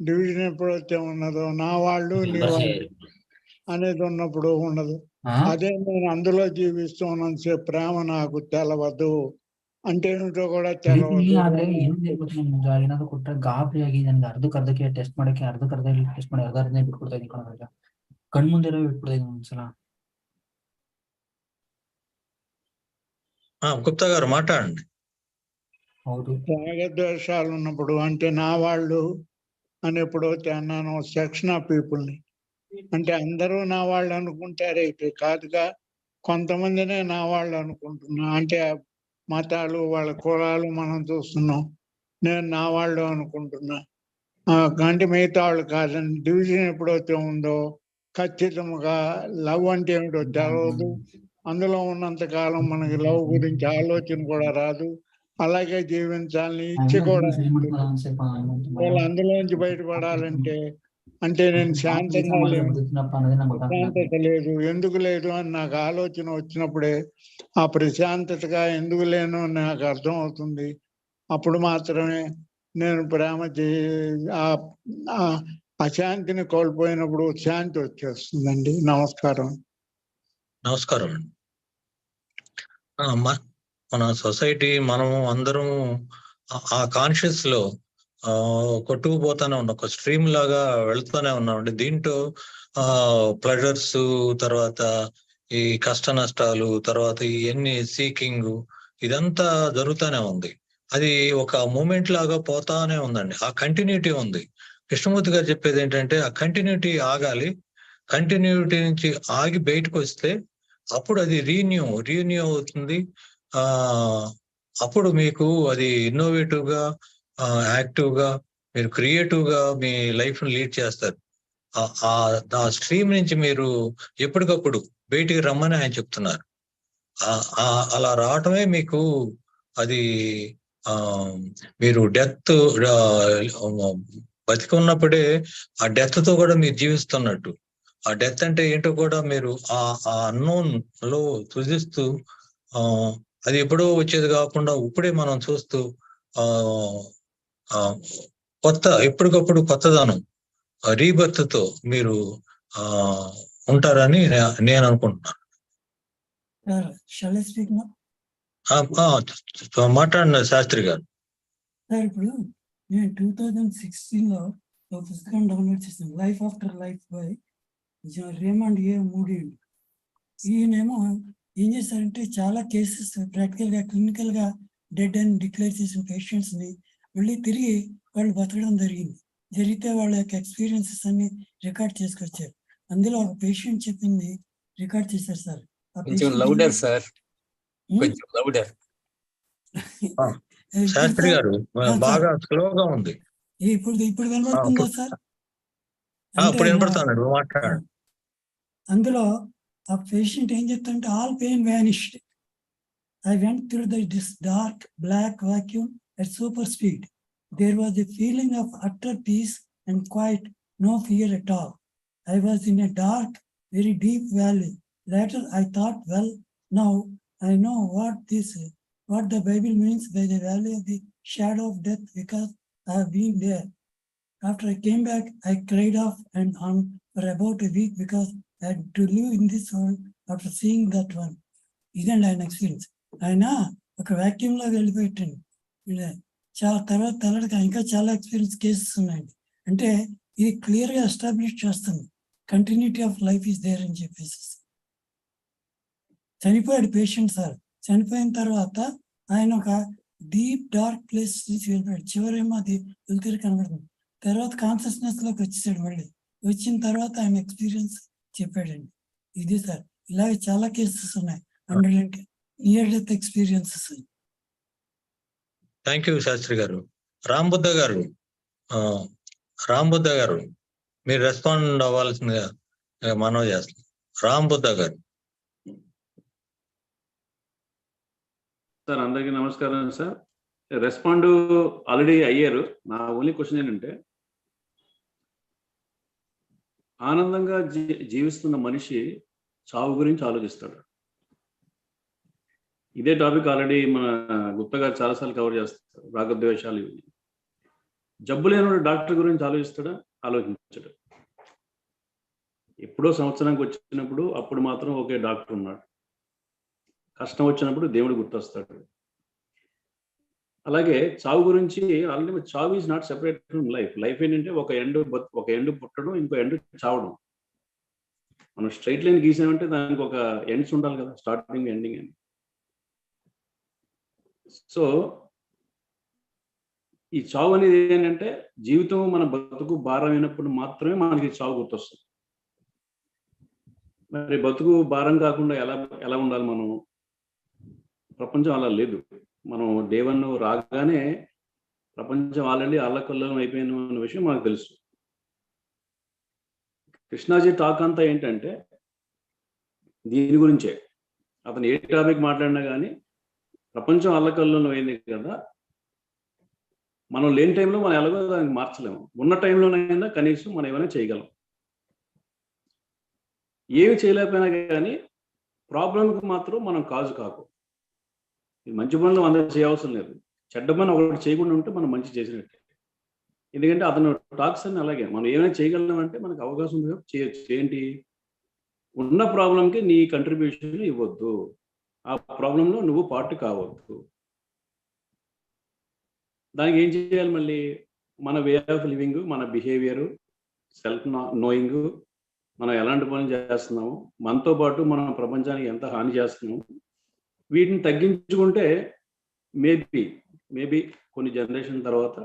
డివిజన్ ఎప్పుడైతే ఉన్నదో, నా వాళ్ళు నీ వాళ్ళు అనేది ఉన్నప్పుడు ఉండదు. అదే నేను అందులో జీవిస్తూ ఉన్నంతసేపు ప్రేమ నాకు తెలవదు అంటే ఏమిటో కూడా ಇದಕ್ಕೆ తెలవదు. ಆದ್ರೆ ಏನಿದೆ ಗೊತ್ತಿಲ್ಲ ಏನಾದ್ರು ಕೊಟ್ಟರೆ ಗಾಬರಿ ಆಗಿ ನನಗೆ ಅರ್ಧಕ್ಕೆ ಟೆಸ್ಟ್ ಮಾಡಕ್ಕೆ ಅರ್ಧ ಟೆಸ್ಟ್ ಮಾಡಿ ಅರ್ಧನೇ ಬಿಟ್ಕೊಡ್ತಾ ಇದ್ದೀನಿ ಕಣರಾಜ. ಕಣ್ಮುಂದೆ ಬಿಟ್ಬಿಡ್ತಾ ಇದ್ದೀನಿ ಒಂದ್ಸಲ. గుప్తా గారు మాట్లాడండి. ಹೌದು. రాగద్వేషాలు ఉన్నప్పుడు అంటే నా వాళ్ళు అని ఎప్పుడైతే అన్నాను సెక్షన్ ఆఫ్ పీపుల్ని, అంటే అందరూ నా వాళ్ళు అనుకుంటారే కాదుగా, కొంతమందినే నా వాళ్ళు అనుకుంటున్నా. అంటే మతాలు వాళ్ళ కులాలు మనం చూస్తున్నాం, నేను నా వాళ్ళు అనుకుంటున్నా. అంటే మిగతా వాళ్ళు కాదండి. డివిజన్ ఎప్పుడైతే ఉందో ఖచ్చితంగా లవ్ అంటే ఏమిటో తెలవదు. అందులో ఉన్నంత కాలం మనకి లవ్ గురించి ఆలోచన కూడా రాదు. అలాగే జీవించాలని ఇచ్చి కూడా వాళ్ళు అందులోంచి బయటపడాలంటే అంటే నేను శాంతంగా లేను, ప్రశాంతత లేదు. ఎందుకు లేదు అని నాకు ఆలోచన వచ్చినప్పుడే ఆ ప్రశాంతతగా ఎందుకు లేను అని నాకు అర్థం అవుతుంది. అప్పుడు మాత్రమే నేను ప్రేమ అశాంతిని కోల్పోయినప్పుడు శాంతి వచ్చేస్తుందండి. నమస్కారం. నమస్కారం అండి. మన సొసైటీ మనం అందరం ఆ కాన్షియస్ లో కొట్టుకుపోతానే ఉన్నాం, ఒక స్ట్రీమ్ లాగా వెళ్తూనే ఉన్నామండి. దీంట్లో ప్లెజర్స్, తర్వాత ఈ కష్ట నష్టాలు, తర్వాత ఇవన్నీ సీకింగ్, ఇదంతా జరుగుతూనే ఉంది. అది ఒక మూమెంట్ లాగా పోతానే ఉందండి. ఆ కంటిన్యూటీ ఉంది. కృష్ణమూర్తి గారు చెప్పేది ఏంటంటే ఆ కంటిన్యూటీ ఆగాలి. కంటిన్యూటీ నుంచి ఆగి బయటకు వస్తే అప్పుడు అది రీన్యూ అవుతుంది. అప్పుడు మీకు అది ఇన్నోవేటివ్ గా, యాక్టివ్ గా, మీరు క్రియేటివ్ గా మీ లైఫ్ ని లీడ్ చేస్తారు. ఆ స్ట్రీమ్ నుంచి మీరు ఎప్పటికప్పుడు బయటికి రమ్మని ఆయన చెప్తున్నారు. అలా రావటమే మీకు అది మీరు డెత్ బతికి ఉన్నప్పుడే ఆ డెత్ తో కూడా మీరు జీవిస్తున్నట్టు. ఆ డెత్ అంటే ఏంటో కూడా మీరు ఆ అన్నోన్ లో సృజిస్తూ అది ఎప్పుడో వచ్చేది కాకుండా ఇప్పుడే మనం చూస్తూ ఎప్పటికప్పుడు కొత్తదనం, రీబర్త్ తో మీరు ఉంటారని నేను అనుకుంటున్నాను. మాట్లాడిన శాస్త్రి గారు. సార్ ఇప్పుడు నేను 2016లో ఒక పుస్తకం డౌన్లోడ్ చేశాను, life after life by Raymond A moody. ఈయనేమో ఏం చేశారంటే చాలా కేసెస్ ప్రాక్టికల్ గా, క్లినికల్ గా డెడ్ అని డిక్లేర్ చేసిన పేషెంట్స్ ని మళ్ళీ తిరిగి వాళ్ళు బతకడం జరిగితే వాళ్ళ యొక్క ఎక్స్పీరియన్సెస్ అన్ని రికార్డ్ చేసుకొచ్చారు. అందులో ఒక పేషెంట్ చెప్పింది రికార్డ్ చేశారు సార్. కొంచెం లౌడర్ సార్, కొంచెం లౌడర్. శాస్త్రి గారు బాగా స్లోగా ఉంది. ఇప్పుడు వినబడుతుందా సార్? ఇప్పుడు వినపడుతుంది, మాట్లాడండి. అందులో ఆ పేషెంట్ ఏం చెప్తారంటే all pain vanished. I went through this dark black vacuum at super speed. There was a feeling of utter peace and quiet, no fear at all. I was in a dark, very deep valley. Later I thought, well, now I know what the Bible means by the valley of the shadow of death, because I have been there. After I came back, I cried off and on for about a week because I had to live in this world after seeing that one. ఇదండి ఆయన experience. ఆయన ఒక vacuum లో వెళ్ళిపోయాడు. చాలా తర్వాత ఇంకా చాలా ఎక్స్పీరియన్స్ కేసెస్ ఉన్నాయండి. అంటే ఇది క్లియర్ గా ఎస్టాబ్లిష్ చేస్తుంది continuity of life is there అని చెప్పేసి. చనిపోయాడు పేషెంట్ సార్. చనిపోయిన తర్వాత ఆయన ఒక డీప్ డార్క్ ప్లేస్ నుంచి వెళ్ళిపోయాడు. చివరేమో అది వెళ్తురు కనబడుతుంది. తర్వాత కాన్షియస్నెస్ లోకి వచ్చేసాడు. మళ్ళీ వచ్చిన తర్వాత ఆయన ఎక్స్పీరియన్స్ చెప్పాడండి. ఇది సార్, ఇలాగే చాలా కేసెస్ ఉన్నాయి. Near death experiences. Thank you Shastri గారు. రామ్ బుద్ధ గారు మీరు రెస్పాండ్ అవ్వాల్సిందిగా మనవి చేస్తాం. రామ్ బుద్ధ గారు. సార్ అందరికీ నమస్కారం సార్. రెస్పాండ్ ఆల్రెడీ అయ్యారు. నా ఓన్లీ క్వశ్చన్ ఏంటంటే, ఆనందంగా జీవిస్తున్న మనిషి చావు గురించి ఆలోచిస్తాడు. ఇదే టాపిక్ ఆల్రెడీ మన గుప్తా గారు చాలాసార్లు కవర్ చేస్తారు. రాగద్వేషాలు ఇవి. జబ్బు లేని డాక్టర్ గురించి ఆలోచిస్తాడా? ఆలోచించడు. ఎప్పుడో సంవత్సరానికి వచ్చినప్పుడు అప్పుడు మాత్రం ఒకే డాక్టర్ ఉన్నాడు. కష్టం వచ్చినప్పుడు దేవుడు గుర్తొస్తాడు. అలాగే చావు గురించి ఆల్రెడీ చావు is not separate from life. Life ఏంటంటే ఒక ఎండ్ పుట్టడం, ఇంకో ఎండ్ చావడం. మనం స్ట్రైట్ లైన్ గీసామంటే దానికి ఒక ఎండ్స్ ఉండాలి కదా, స్టార్టింగ్ ఎండింగ్ అని. సో ఈ చావు అనేది ఏంటంటే జీవితం మన బతుకు భారమైనప్పుడు మాత్రమే మనకి చావు గుర్తొస్తుంది. మరి బతుకు భారం కాకుండా ఎలా ఉండాలి మనం? ప్రపంచం అలా లేదు. మనం డే 1 రాగానే ప్రపంచం ఆల్రెడీ అల్లకల్లోలం అయిపోయిన అన్న విషయం మనకు తెలుసు. కృష్ణాజీ టాక్ అంతా ఏంటంటే దీని గురించే. అతను ఏ టాపిక్ మాట్లాడినా కానీ ప్రపంచం అల్లకల్లోలం అయింది కదా, మనం లేని టైంలో మనం ఎలాగో దానికి మార్చలేము, ఉన్న టైంలోనైనా కనీసం మనం ఏమైనా చేయగలం. ఏమి చేయలేకపోయినా కానీ ప్రాబ్లంకి మాత్రం మనం కాజు కాకు. మంచి పనులు అందరూ చేయవలసిన లేదు, చెడ్డ పని ఒకటి చేయకుండా ఉంటే మనం మంచి చేసినట్టే. ఎందుకంటే అతను టాక్స్ అన్ని అలాగే, మనం ఏమైనా చేయగలం అంటే మనకు అవకాశం ఉంది చేయొచ్చు. ఏంటి? ఉన్న ప్రాబ్లంకి నీ కంట్రిబ్యూషన్ ఇవ్వద్దు, ఆ ప్రాబ్లంలో నువ్వు పార్ట్ కావద్దు. దానికి ఏం చేయాలి? మళ్ళీ మన వే ఆఫ్ లివింగ్, మన బిహేవియర్, సెల్ఫ్ నోయింగ్, మనం ఎలాంటి పనులు చేస్తున్నాము, మనతో పాటు మనం ప్రపంచానికి ఎంత హాని చేస్తున్నాము, వీటిని తగ్గించుకుంటే మేబీ కొన్ని జనరేషన్ తర్వాత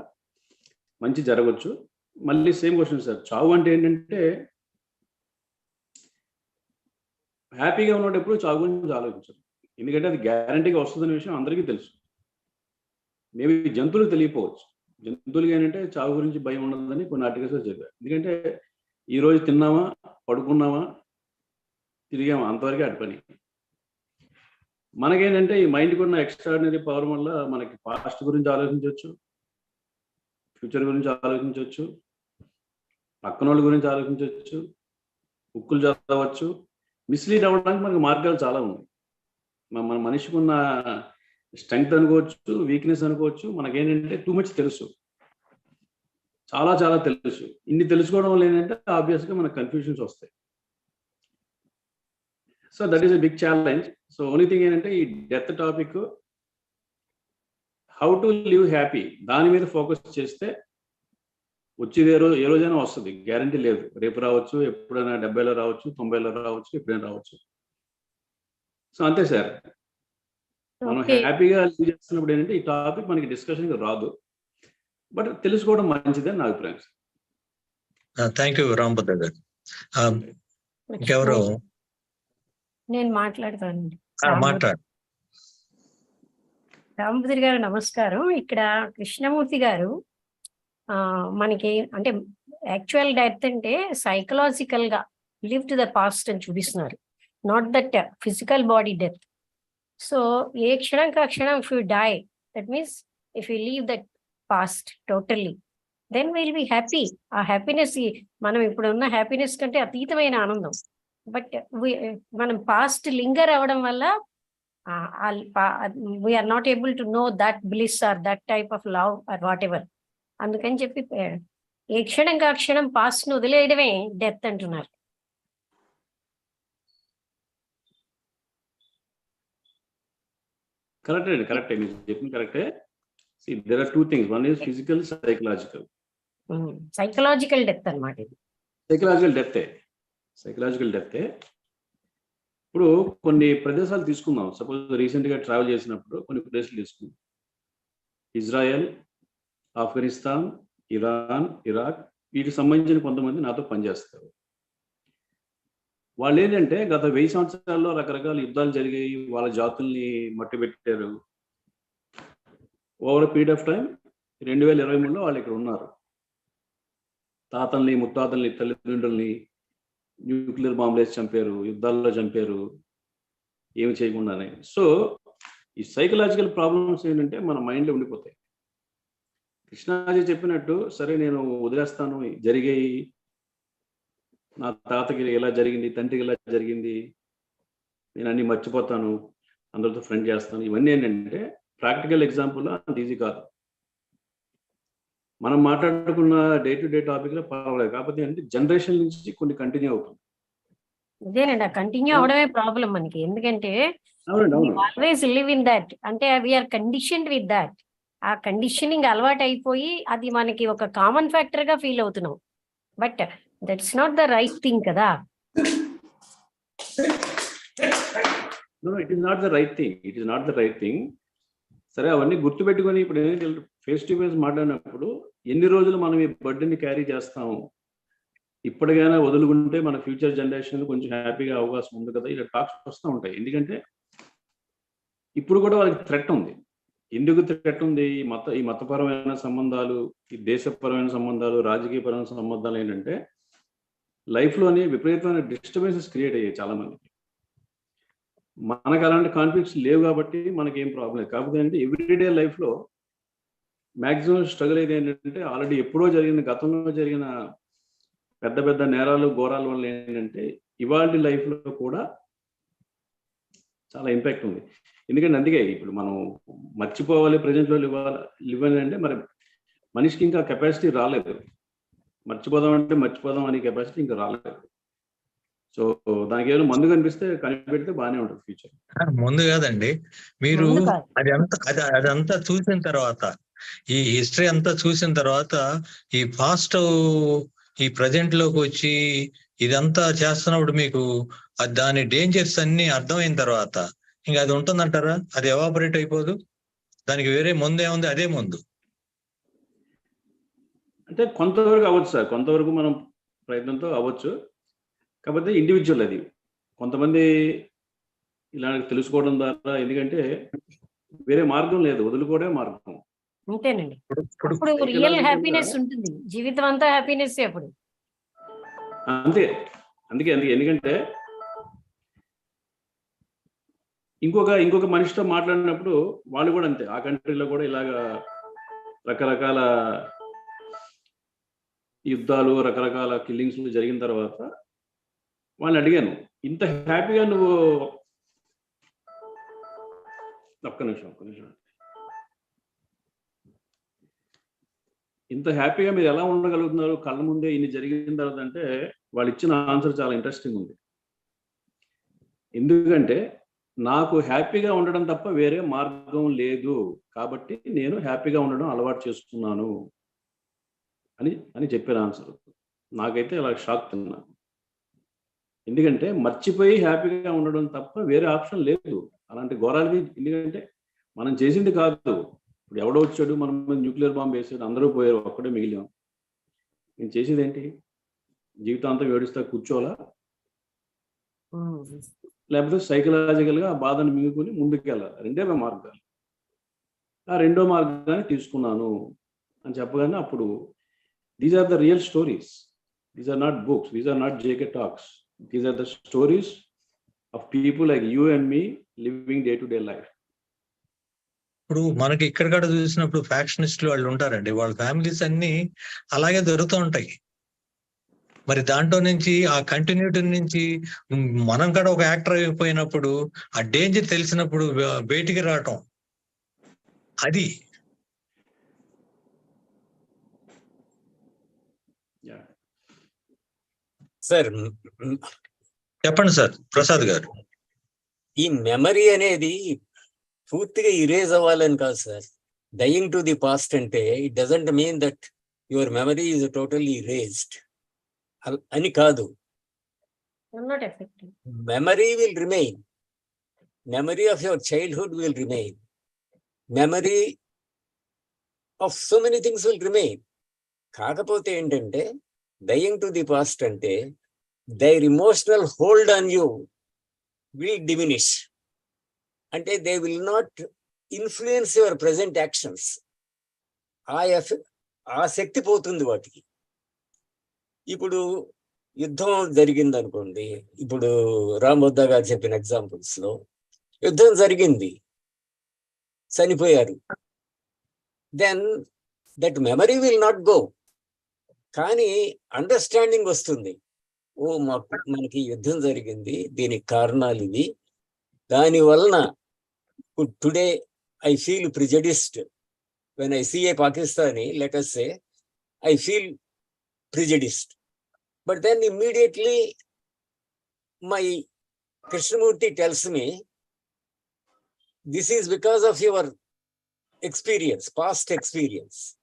మంచి జరగవచ్చు. మళ్ళీ సేమ్ క్వశ్చన్ సార్, చావు అంటే ఏంటంటే హ్యాపీగా ఉన్నప్పుడు చావు గురించి ఆలోచించారు. ఎందుకంటే అది గ్యారంటీగా వస్తుందనే విషయం అందరికీ తెలుసు. మేబీ జంతువులకు తెలియకపోవచ్చు. జంతువులకి ఏంటంటే చావు గురించి భయం ఉండదని కొన్ని ఆర్టికల్స్లో చెప్పారు. ఎందుకంటే ఈరోజు తిన్నామా, పడుకున్నామా, తిరిగామా, అంతవరకే అటు పని. మనకేంటంటే ఈ మైండ్కి ఉన్న ఎక్స్ట్రాడినరీ పవర్ వల్ల మనకి పాస్ట్ గురించి ఆలోచించవచ్చు, ఫ్యూచర్ గురించి ఆలోచించవచ్చు, పక్కన వాళ్ళ గురించి ఆలోచించవచ్చు, బుక్కులు చదవచ్చు. మిస్లీడ్ అవ్వడానికి మనకి మార్గాలు చాలా ఉన్నాయి. మన మనిషికి ఉన్న స్ట్రెంగ్త్ అనుకోవచ్చు, వీక్నెస్ అనుకోవచ్చు. మనకేంటంటే టూ మచ్ తెలుసు, చాలా చాలా తెలుసు. ఇన్ని తెలుసుకోవడం వల్ల ఏంటంటే ఆబ్వియస్గా మనకు కన్ఫ్యూషన్స్ వస్తాయి. So that is a big challenge. So only thing ఏంటంటే ఈ death topic, how to live happy, దాని మీద ఫోకస్ చేస్తే వచ్చేది ఏ రోజైనా వస్తుంది, గ్యారంటీ లేదు. రేపు రావచ్చు, ఎప్పుడైనా 70లో రావచ్చు, 90లో రావచ్చు, ఎప్పుడైనా రావచ్చు. సో అంతే సార్, మనం హ్యాపీగా లివ్ చేస్తున్నప్పుడు ఏంటంటే ఈ టాపిక్ మనకి డిస్కషన్ రాదు, బట్ తెలుసుకోవడం మంచిదని నా అభిప్రాయం. థ్యాంక్ యూ రాంభద్ర గారు. ఇంకెవరు? నేను మాట్లాడతానండి. మాట్లాడు. రాంభద్ర గారు నమస్కారం. ఇక్కడ కృష్ణమూర్తి గారు మనకి అంటే యాక్చువల్ డెత్ అంటే సైకలాజికల్ గా లివ్ టు ద పాస్ట్ అని చూపిస్తున్నారు, not that physical body death. So ఏ క్షణంకి ఆ క్షణం if you die, that means if you leave that past totally, then will be happy. ఆ హ్యాపీనెస్ మనం ఇప్పుడు ఉన్న హ్యాపీనెస్ కంటే అతీతమైన ఆనందం. బట్ మనం పాస్ట్ లింగర్ అవ్వడం వల్ల we are not able to know that bliss or that type of love or whatever. అందుకని చెప్పి ఏ క్షణం ఆ క్షణం పాస్ట్ ను వదిలేయడమే డెత్ అంటున్నారు. కరెక్టే అండి, కరెక్టే, మీరు చెప్పింది కరెక్టే. There are two things, one is physical, psychological. Psychological death అన్నమాట ఇది. సైకలాజికల్ డెత్తే. ఇప్పుడు కొన్ని ప్రదేశాలు తీసుకుందాం. సపోజ్ రీసెంట్గా ట్రావెల్ చేసినప్పుడు కొన్ని ప్లేసులు తీసుకుందాం. ఇజ్రాయెల్, ఆఫ్ఘనిస్తాన్, ఇరాన్, ఇరాక్, వీటికి సంబంధించిన కొంతమంది నాతో పనిచేస్తారు. వాళ్ళు ఏంటంటే గత 1000 సంవత్సరాల్లో రకరకాల యుద్ధాలు జరిగాయి, వాళ్ళ జాతుల్ని మట్టి పెట్టారు. ఓవర్ పీరియడ్ ఆఫ్ టైం 2023లో వాళ్ళు ఇక్కడ ఉన్నారు. తాతల్ని, ముత్తాతల్ని, తల్లిదండ్రుల్ని న్యూక్లియర్ బాంబులు వేసి చంపారు, యుద్ధాల్లో చంపారు, ఏమి చేయకుండానే. సో ఈ సైకలాజికల్ ప్రాబ్లమ్స్ ఏంటంటే మన మైండ్లో ఉండిపోతాయి. కృష్ణాజీ చెప్పినట్టు సరే నేను వదిలేస్తాను, జరిగాయి, నా తాతకి ఎలా జరిగింది, తండ్రికి ఎలా జరిగింది, నేను అన్ని మర్చిపోతాను, అందరితో ఫ్రెండ్ చేస్తాను, ఇవన్నీ ఏంటంటే ప్రాక్టికల్ ఎగ్జాంపుల్ అంత ఈజీ కాదు. మనం మాట్లాడుకున్న డే టు డే టాపిక్లో పర్వాలేదు, కాకపోతే అంటే జనరేషన్ నుంచి కొన్ని కంటిన్యూ అవుతుంది. అదేనండి, ఆ కంటిన్యూ అవడమే ప్రాబ్లం మనకి. ఎందుకంటే ఆల్వేస్ లివ్ ఇన్ దట్, అంటే వీఆర్ కండిషన్డ్ విత్ దట్. ఆ కండిషనింగ్ అలవాటు అయిపోయి అది మనకి ఒక కామన్ ఫ్యాక్టర్ గా ఫీల్ అవుతున్నాం. But that's not the right thing కదా. No, it is not the right thing. It is not the right thing. సరే, అవన్నీ గుర్తుపెట్టుకొని ఇప్పుడు ఏంటంటే ఫేస్ టు ఫేస్ మాట్లాడినప్పుడు ఎన్ని రోజులు మనం ఈ బర్డెన్ని క్యారీ చేస్తాము, ఇప్పటికైనా వదులుకుంటే మన ఫ్యూచర్ జనరేషన్ కొంచెం హ్యాపీగా అవకాశం ఉంది కదా, ఇలా టాక్స్ వస్తూ ఉంటాయి. ఎందుకంటే ఇప్పుడు కూడా వాళ్ళకి థ్రెట్ ఉంది. ఎందుకు థ్రెట్ ఉంది? ఈ మతపరమైన సంబంధాలు, ఈ దేశపరమైన సంబంధాలు, రాజకీయపరమైన సంబంధాలు ఏంటంటే లైఫ్లోని విపరీతమైన డిస్టర్బెన్సెస్ క్రియేట్ అయ్యాయి చాలా మందికి. మనకు అలాంటి కాన్ఫ్లిక్ట్స్ లేవు కాబట్టి మనకి ఏం ప్రాబ్లం లేదు. కాకపోతే అంటే ఎవ్రీడే లైఫ్లో మ్యాక్సిమం స్ట్రగుల్ అయితే ఏంటంటే ఆల్రెడీ ఎప్పుడో జరిగిన, గతంలో జరిగిన పెద్ద పెద్ద నేరాలు, ఘోరాల వల్ల ఏంటంటే ఇవాళ లైఫ్లో కూడా చాలా ఇంపాక్ట్ ఉంది. ఎందుకంటే అందుకే ఇప్పుడు మనం మర్చిపోవాలి, ప్రజెంట్లో ఇవ్వాలి అంటే మరి మనిషికి ఇంకా కెపాసిటీ రాలేదు. మర్చిపోదాం అంటే మర్చిపోదాం అనే కెపాసిటీ ఇంకా రాలేదు. సో దానికి ఏమైనా మందు కనిపెడితే బాగానే ఉంటుంది ఫ్యూచర్. ముందు కాదండి, మీరు అదంతా చూసిన తర్వాత, ఈ హిస్టరీ అంతా చూసిన తర్వాత ఈ పాస్ట్ ఈ ప్రజెంట్ లోకి వచ్చి ఇదంతా చేస్తున్నప్పుడు మీకు దాని డేంజర్స్ అన్ని అర్థమైన తర్వాత ఇంకా అది ఉంటుందంటారా? అది ఎవాపరేట్ అయిపోదు? దానికి వేరే ముందు ఏముంది? అదే ముందు అంటే కొంతవరకు అవ్వచ్చు సార్, కొంతవరకు మనం ప్రయత్నంతో అవ్వచ్చు. కాకపోతే ఇండివిజువల్ అది. కొంతమంది ఇలా తెలుసుకోవడం ద్వారా, ఎందుకంటే వేరే మార్గం లేదు, వదులుకోవడే మార్గం. అంతేనండి. అప్పుడు రియల్ హ్యాపీనెస్ ఉంటుంది, జీవితం అంతా హ్యాపీనెస్ అప్పుడు. అందుకే ఎందుకంటే ఇంకొక మనిషితో మాట్లాడినప్పుడు వాళ్ళు కూడా అంతే, ఆ కంట్రీలో కూడా ఇలాగా రకరకాల యుద్ధాలు, రకరకాల కిల్లింగ్స్ జరిగిన తర్వాత వాళ్ళని అడిగాను, ఇంత హ్యాపీగా నువ్వు ఒక్క నిమిషం ఇంత హ్యాపీగా మీరు ఎలా ఉండగలుగుతున్నారు కళ్ళ ముందే ఇన్ని జరిగిన తర్వాత అంటే వాళ్ళు ఇచ్చిన ఆన్సర్ చాలా ఇంట్రెస్టింగ్ ఉంది. ఎందుకంటే నాకు హ్యాపీగా ఉండడం తప్ప వేరే మార్గం లేదు, కాబట్టి నేను హ్యాపీగా ఉండడం అలవాటు చేసుకున్నాను అని చెప్పారు ఆన్సర్. నాకైతే అలా షాక్ తిన్నా. ఎందుకంటే మర్చిపోయి హ్యాపీగా ఉండడం తప్ప వేరే ఆప్షన్ లేదు అలాంటి ఘోరాలకి. ఎందుకంటే మనం చేసింది కాదు, ఇప్పుడు ఎవడో వచ్చాడు మన మీద న్యూక్లియర్ బాంబు వేసాడు, అందరూ పోయారు, ఒక్కడే మిగిలాం. నేను చేసేది ఏంటి? జీవితాంతం ఏడుస్తా కూర్చోవాలా, లేకపోతే సైకలాజికల్గా ఆ బాధను మింగుకొని ముందుకెళ్ళాలి. రెండే మార్గాలు. ఆ రెండో మార్గాన్ని తీసుకున్నాను అని చెప్పగానే అప్పుడు these are the real stories, these are not books, these are not JK talks, these are the stories of people like you and me living day to day life. ఇప్పుడు మనకి ఇక్కడ చూసినప్పుడు ఫ్యాక్షనిస్టులు వాళ్ళు ఉంటారండి, వాళ్ళ ఫ్యామిలీస్ అన్ని అలాగే దొరుకుతూ ఉంటాయి. మరి దాంట్లో నుంచి ఆ కంటిన్యూటీ నుంచి మనం కూడా ఒక యాక్టర్ అయిపోయినప్పుడు ఆ డేంజర్ తెలిసినప్పుడు బయటికి రావటం, అది సార్. చెప్పండి సార్ ప్రసాద్ గారు. ఈ మెమరీ అనేది పూర్తిగా ఇరేజ్ అవ్వాలని కాదు sir. Dying to the past అంటే it doesn't mean that your memory is totally erased అని కాదు. Memory will remain, memory of your childhood will remain, memory of so many things will remain. కాకపోతే ఏంటంటే dying to the past అంటే their emotional hold on you will diminish. అంటే they will not influence your present actions. ఆ శక్తి పోతుంది వాటికి. ఇప్పుడు యుద్ధం జరిగింది అనుకోండి, ఇప్పుడు రామోద్దా గారు చెప్పిన ఎగ్జాంపుల్స్ లో యుద్ధం జరిగింది, చనిపోయారు, then that memory will not go. కానీ అండర్స్టాండింగ్ వస్తుంది, ఓ మనకి యుద్ధం జరిగింది, దీనికి కారణాలు ఇవి, దాని వలన today I feel prejudiced when I see a Pakistani, let us say I feel prejudiced, but then immediately my Krishnamurti tells me this is because of your experience, past experience.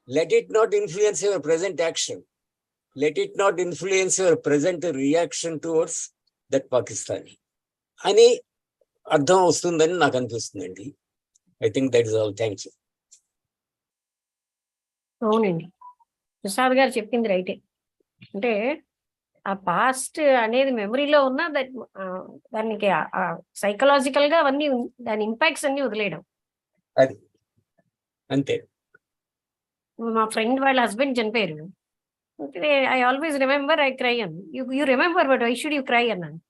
Let it not influence your present action. Let it not influence your present reaction towards that Pakistani. అని అర్థం వస్తుందని నాకు అనిపిస్తుందండి. I think that is all. Thank you. అవునండి, ప్రసాద్ గారు చెప్పింది రైటే. అంటే ఆ పాస్ట్ అనేది మెమరీలో ఉన్న దానికి సైకలాజికల్ గా అవన్నీ దాని ఇంపాక్ట్స్ అన్ని వదిలేయడం. అది అంతే. మా ఫ్రెండ్ వాళ్ళ హస్బెండ్ చనిపోయారు. I always remember I cry on. You remember but why should you cry అన్నాను.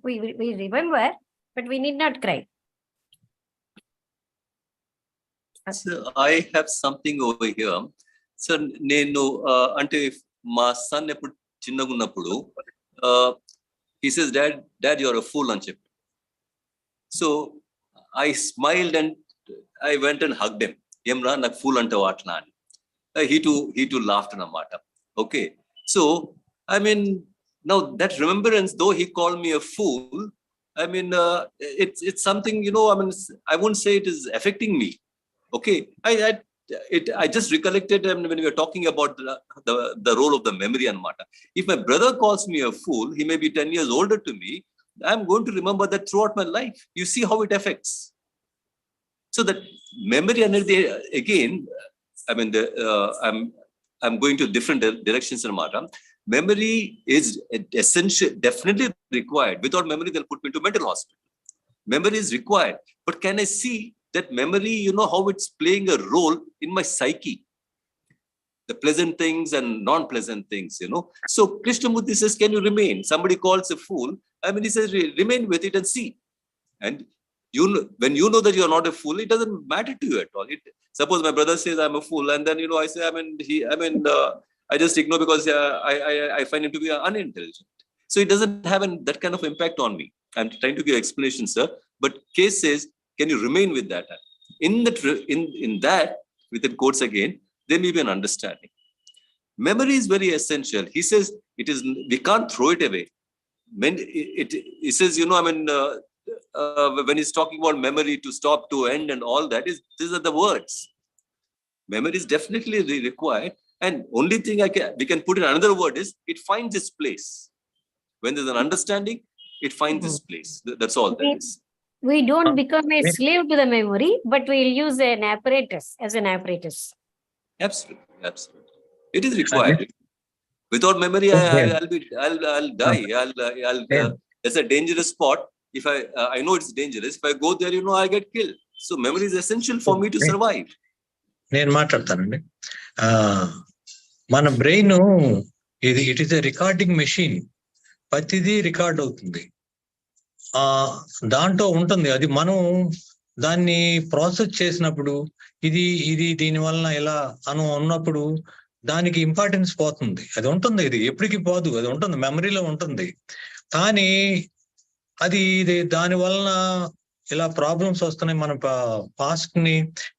we remember but we need not cry. So I have something over here. So నేను అంటే మా సన్ ఎప్పుడు చిన్నగా ఉన్నప్పుడు he says dad you are a fool అని చెప్పి. So I smiled and I went and hugged him. ఏమ్రా నాకు ఫూల్ అంటావు అట్లా అని. he too laughed అన్నమాట. Okay, so I mean now that remembrance, though he called me a fool, I mean it's something, you know, I mean I won't say it is affecting me. Okay, I just recollected when we were talking about the role of the memory anamata. If my brother calls me a fool, he may be 10 years older to me, I'm going to remember that throughout my life. You see how it affects. So that memory and again, I mean I'm going to different directions anamata. Memory is essential, definitely required. Without memory, they'll put me into mental hospital. Memory is required, but can I see that memory, you know, how it's playing a role in my psyche? The pleasant things and non-pleasant things, you know. So Krishnamurti says, can you remain? Somebody calls a fool. I mean, he says, remain with it and see. And you know, when you know that you are not a fool, it doesn't matter to you at all. Suppose my brother says I'm a fool, and then, you know, I say, I just ignore because I find him to be unintelligent. So it doesn't have that kind of impact on me. I'm trying to give explanation, sir. But case says, can you remain with that? In that, within quotes again, there may be an understanding. Memory is very essential. He says we can't throw it away. He says, you know, I mean, when he's talking about memory to stop, to end, and all that, these are the words. Memory is definitely required. And only thing we can put in another word is it finds its place. When there's an understanding, it finds its place. That's all that is. We don't become a slave to the memory, but we'll use an apparatus as an apparatus. Absolutely. It is required. Without memory, I'll die. That's a dangerous spot. If I know it's dangerous. If I go there, you know, I get killed. So memory is essential for me to survive. నేను మాట్లాడతానండి. మన brain it is a recording machine. ప్రతిదీ record అవుతుంది. దాంట్లో ఉంటుంది. అది మనం దాన్ని process చేసినప్పుడు ఇది దీని వలన ఎలా ఉన్నప్పుడు దానికి ఇంపార్టెన్స్ పోతుంది. అది ఉంటుంది, ఇది ఎప్పటికీ పోదు, అది ఉంటుంది, మెమరీలో ఉంటుంది. కానీ దాని వలన ఇలా ప్రాబ్లమ్స్ వస్తున్నాయి. మన పాస్ట్ ని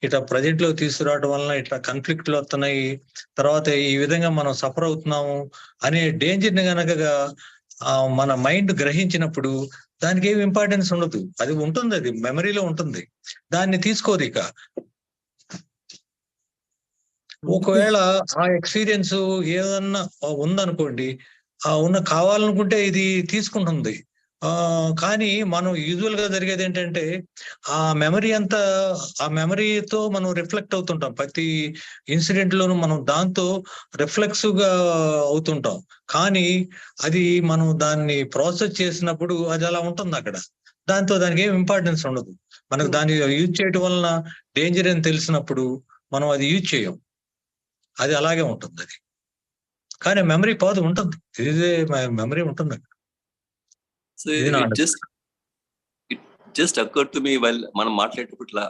ఇట్లా ప్రజెంట్ లో తీసుకురావడం వలన ఇట్లా కాన్ఫ్లిక్ట్లు వస్తున్నాయి. తర్వాత ఈ విధంగా మనం సఫర్ అవుతున్నాము అనే డేంజర్ ని గనక మన మైండ్ గ్రహించినప్పుడు దానికి ఏమి ఇంపార్టెన్స్ ఉండదు. అది ఉంటుంది, అది మెమరీలో ఉంటుంది, దాన్ని తీసుకోదు. ఇక ఒకవేళ ఆ ఎక్స్పీరియన్స్ ఏదన్నా ఉందనుకోండి, కావాలనుకుంటే ఇది తీసుకుంటుంది. కానీ మనం యూజువల్ గా జరిగేది ఏంటంటే ఆ మెమరీతో మనం రిఫ్లెక్ట్ అవుతుంటాం. ప్రతి ఇన్సిడెంట్ లోనూ మనం దాంతో రిఫ్లెక్సివ్ గా అవుతుంటాం. కానీ అది మనం దాన్ని ప్రాసెస్ చేసినప్పుడు అది అలా ఉంటుంది అక్కడ. దానికి ఏం ఇంపార్టెన్స్ ఉండదు. మనకు దాన్ని యూజ్ చేయడం వలన డేంజర్ అని తెలిసినప్పుడు మనం అది యూజ్ చేయం. అది అలాగే ఉంటుంది. అది కానీ మెమరీ పోదు, ఉంటుంది. ఇదే మెమరీ ఉంటుంది. So it just occurred to me while manam maatladetaputla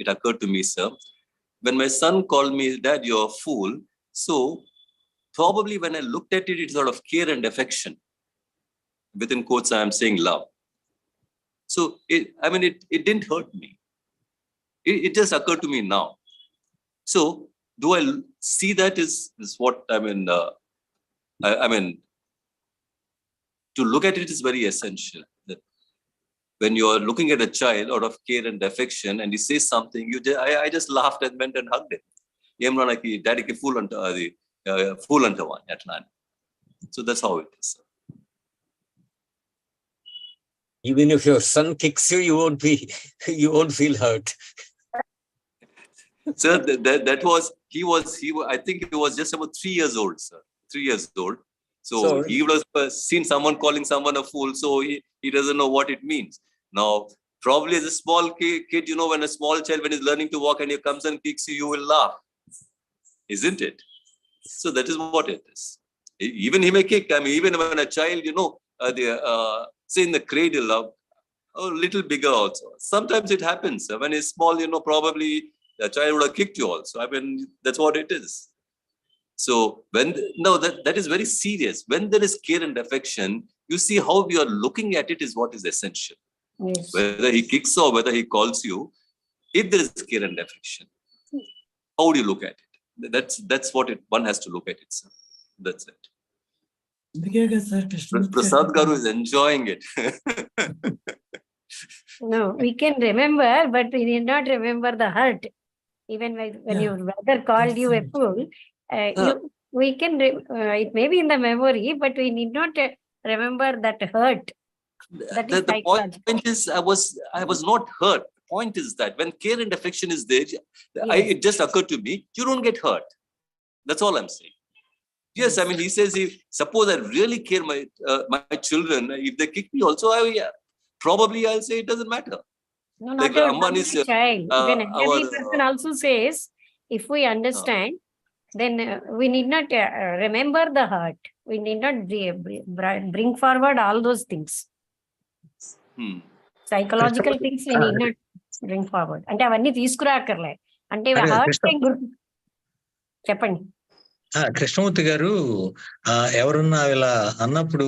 it occurred to me, sir, when my son called me, Dad, you're a fool. So probably when I looked at it, it's sort of care and affection. Within quotes, I am saying love. So it didn't hurt me. It just occurred to me now. So do I see that is what I mean, to look at it is very essential. when you're looking at a child out of care and affection and he says something, I just laughed and went and hugged him. Daddy ki fool anta one at nine. So that's how it is. Even if your son kicks you, you won't feel hurt. Sir, I think he was just about 3 years old, sir. 3 years old. So he would have seen someone calling someone a fool, so he doesn't know what it means. Now, probably as a small kid, when a small child, when he's learning to walk and he comes and kicks you, you will laugh. Isn't it? So that is what it is. Even he may kick. I mean, even when a child, say in the cradle, a little bigger also. Sometimes it happens. When he's small, probably the child would have kicked you also. I mean, that's what it is. So that is very serious. When there is care and affection, you see how we are looking at it is what is essential. Yes. Whether he kicks or whether he calls you, if there is care and affection, how do you look at it? That's what one has to look at it, sir. That's it. Prasad Garu is enjoying it. No, we can remember, but we need not remember the hurt. Even when your brother called you a fool, we can. It may be in the memory, but we need not remember that hurt. That is the point is, I was not hurt. The point is that when care and affection is there, it just occurred to me, you don't get hurt. That's all I'm saying. Yes, I mean, he says, suppose I really care my children, if they kick me also, probably I'll say it doesn't matter. No, not Like Ambani's child. Even every person also says, if we understand, then we need not remember the hurt. We need not bring forward all those things. Psychological things we need not bring forward. అంటే అవన్నీ తీసుకురాకర్లే అంటే చెప్పండి. కృష్ణమూర్తి గారు ఎవరున్నా ఇలా అన్నప్పుడు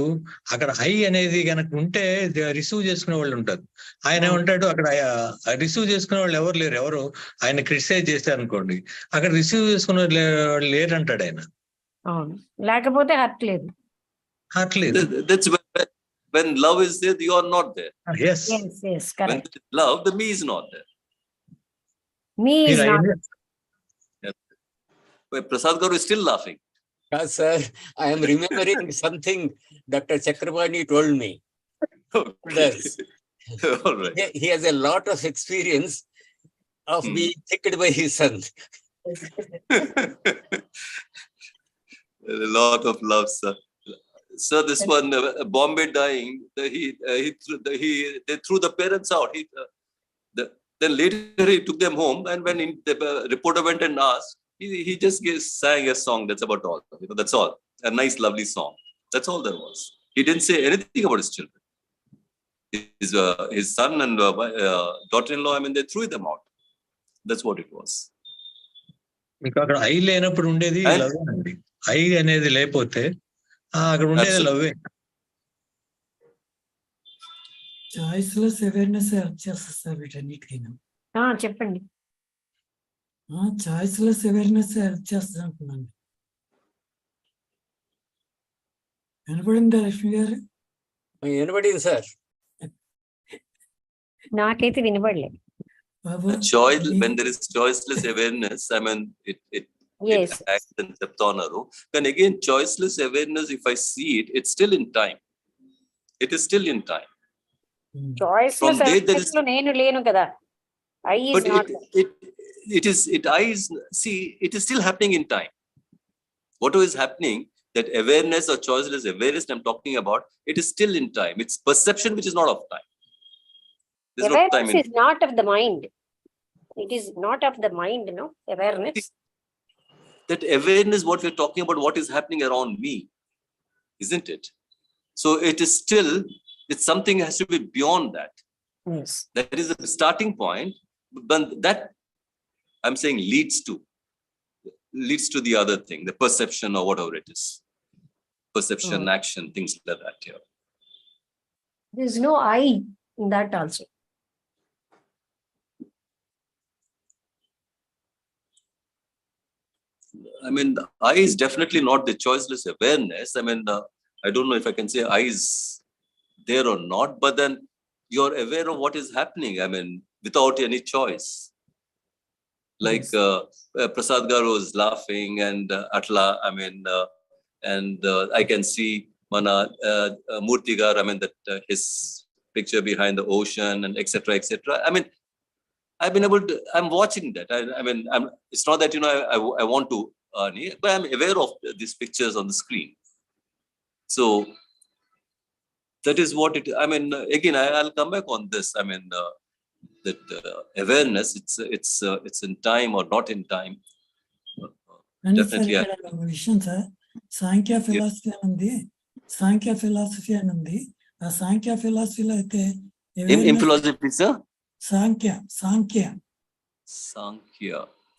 అక్కడ I అనేది కనుక ఉంటే రిసీవ్ చేసుకునే వాళ్ళు ఉంటారు. ఆయన ఏమంటాడు, అక్కడ రిసీవ్ చేసుకునే వాళ్ళు ఎవరు లేరు. ఎవరు ఆయన క్రిటిసైజ్ చేశారు అనుకోండి, అక్కడ రిసీవ్ చేసుకునే వాళ్ళు లేరు అంటాడు ఆయన. లేకపోతే హర్ట్ లేదు. When love is there, you are not there. Yes, correct. When love, the me is not there. Me is not there. Prasad Garu is still laughing. Yes, sir. I am remembering something Dr. Chakrabarti told me. All right. He has a lot of experience of being kicked by his son. A lot of love, sir. Sir, this one, Bombay dying, they threw the parents out. Then later he took them home, and when the reporter went and asked, he just sang a song. That's about all. That's all. A nice, lovely song. That's all there was. He didn't say anything about his children. His son and daughter-in-law, I mean, they threw them out. That's what it was. మీకు అక్కడ I లేనప్పుడు ఉండేది love అండి. I అనేది లేకపోతే అక్కడ ఉండేది లవ్వే. Choiceless awareness help చేస్తుంది సార్ వీటన్నిటికైనా. చెప్పండి. చాయిస్లెస్ అవేర్నెస్ హెల్ప్ చేస్తుంది అనుకున్నాను. వినపడిందా లక్ష్మి గారు? వినపడింది సార్. నాకైతే వినపడలేదు. When there is choiceless awareness, I mean, it acts and చెప్తున్నారు. Then again, choiceless awareness, if I see it, it's still in time. It is still in time. Choiceless awareness లో నేను లేను కదా. It is still happening in time. Whatever is happening, that awareness or choiceless awareness I'm talking about, it is still in time. It's perception which is not of time. There's awareness no time is not of the mind. It is not of the mind, no? Awareness. That awareness, what we're talking about, what is happening around me, isn't it? So it is still, it's something has to be beyond that. Yes. That is the starting point, but that I'm saying leads to the other thing, the perception or whatever it is. Perception, action, things like that here. There's no I in that also. I mean, the I is definitely not the choiceless awareness. I mean, I don't know if I can say I is there or not, but then you're aware of what is happening. I mean, without any choice. Like Prasad Garu was laughing, and Atla, I mean, and I can see Mana Murthy Gar, I mean, that his picture behind the ocean and etc. etc. I mean, I've been able to, I'm watching that. I mean, it's not that, I want to, but I'm aware of these pictures on the screen. So that is what it, I mean, again, I'll come back on this. I mean, that awareness, it's in time or not in time. Definitely. ఒక విషయం sir, సాంఖ్య philosophy అని ఉంది, సాంఖ్య philosophy అని ఉంది. ఆ సాంఖ్య ఫిలాసఫీలో అయితే philosophy, sir? సాంఖ్య సాంఖ్య Sankhya.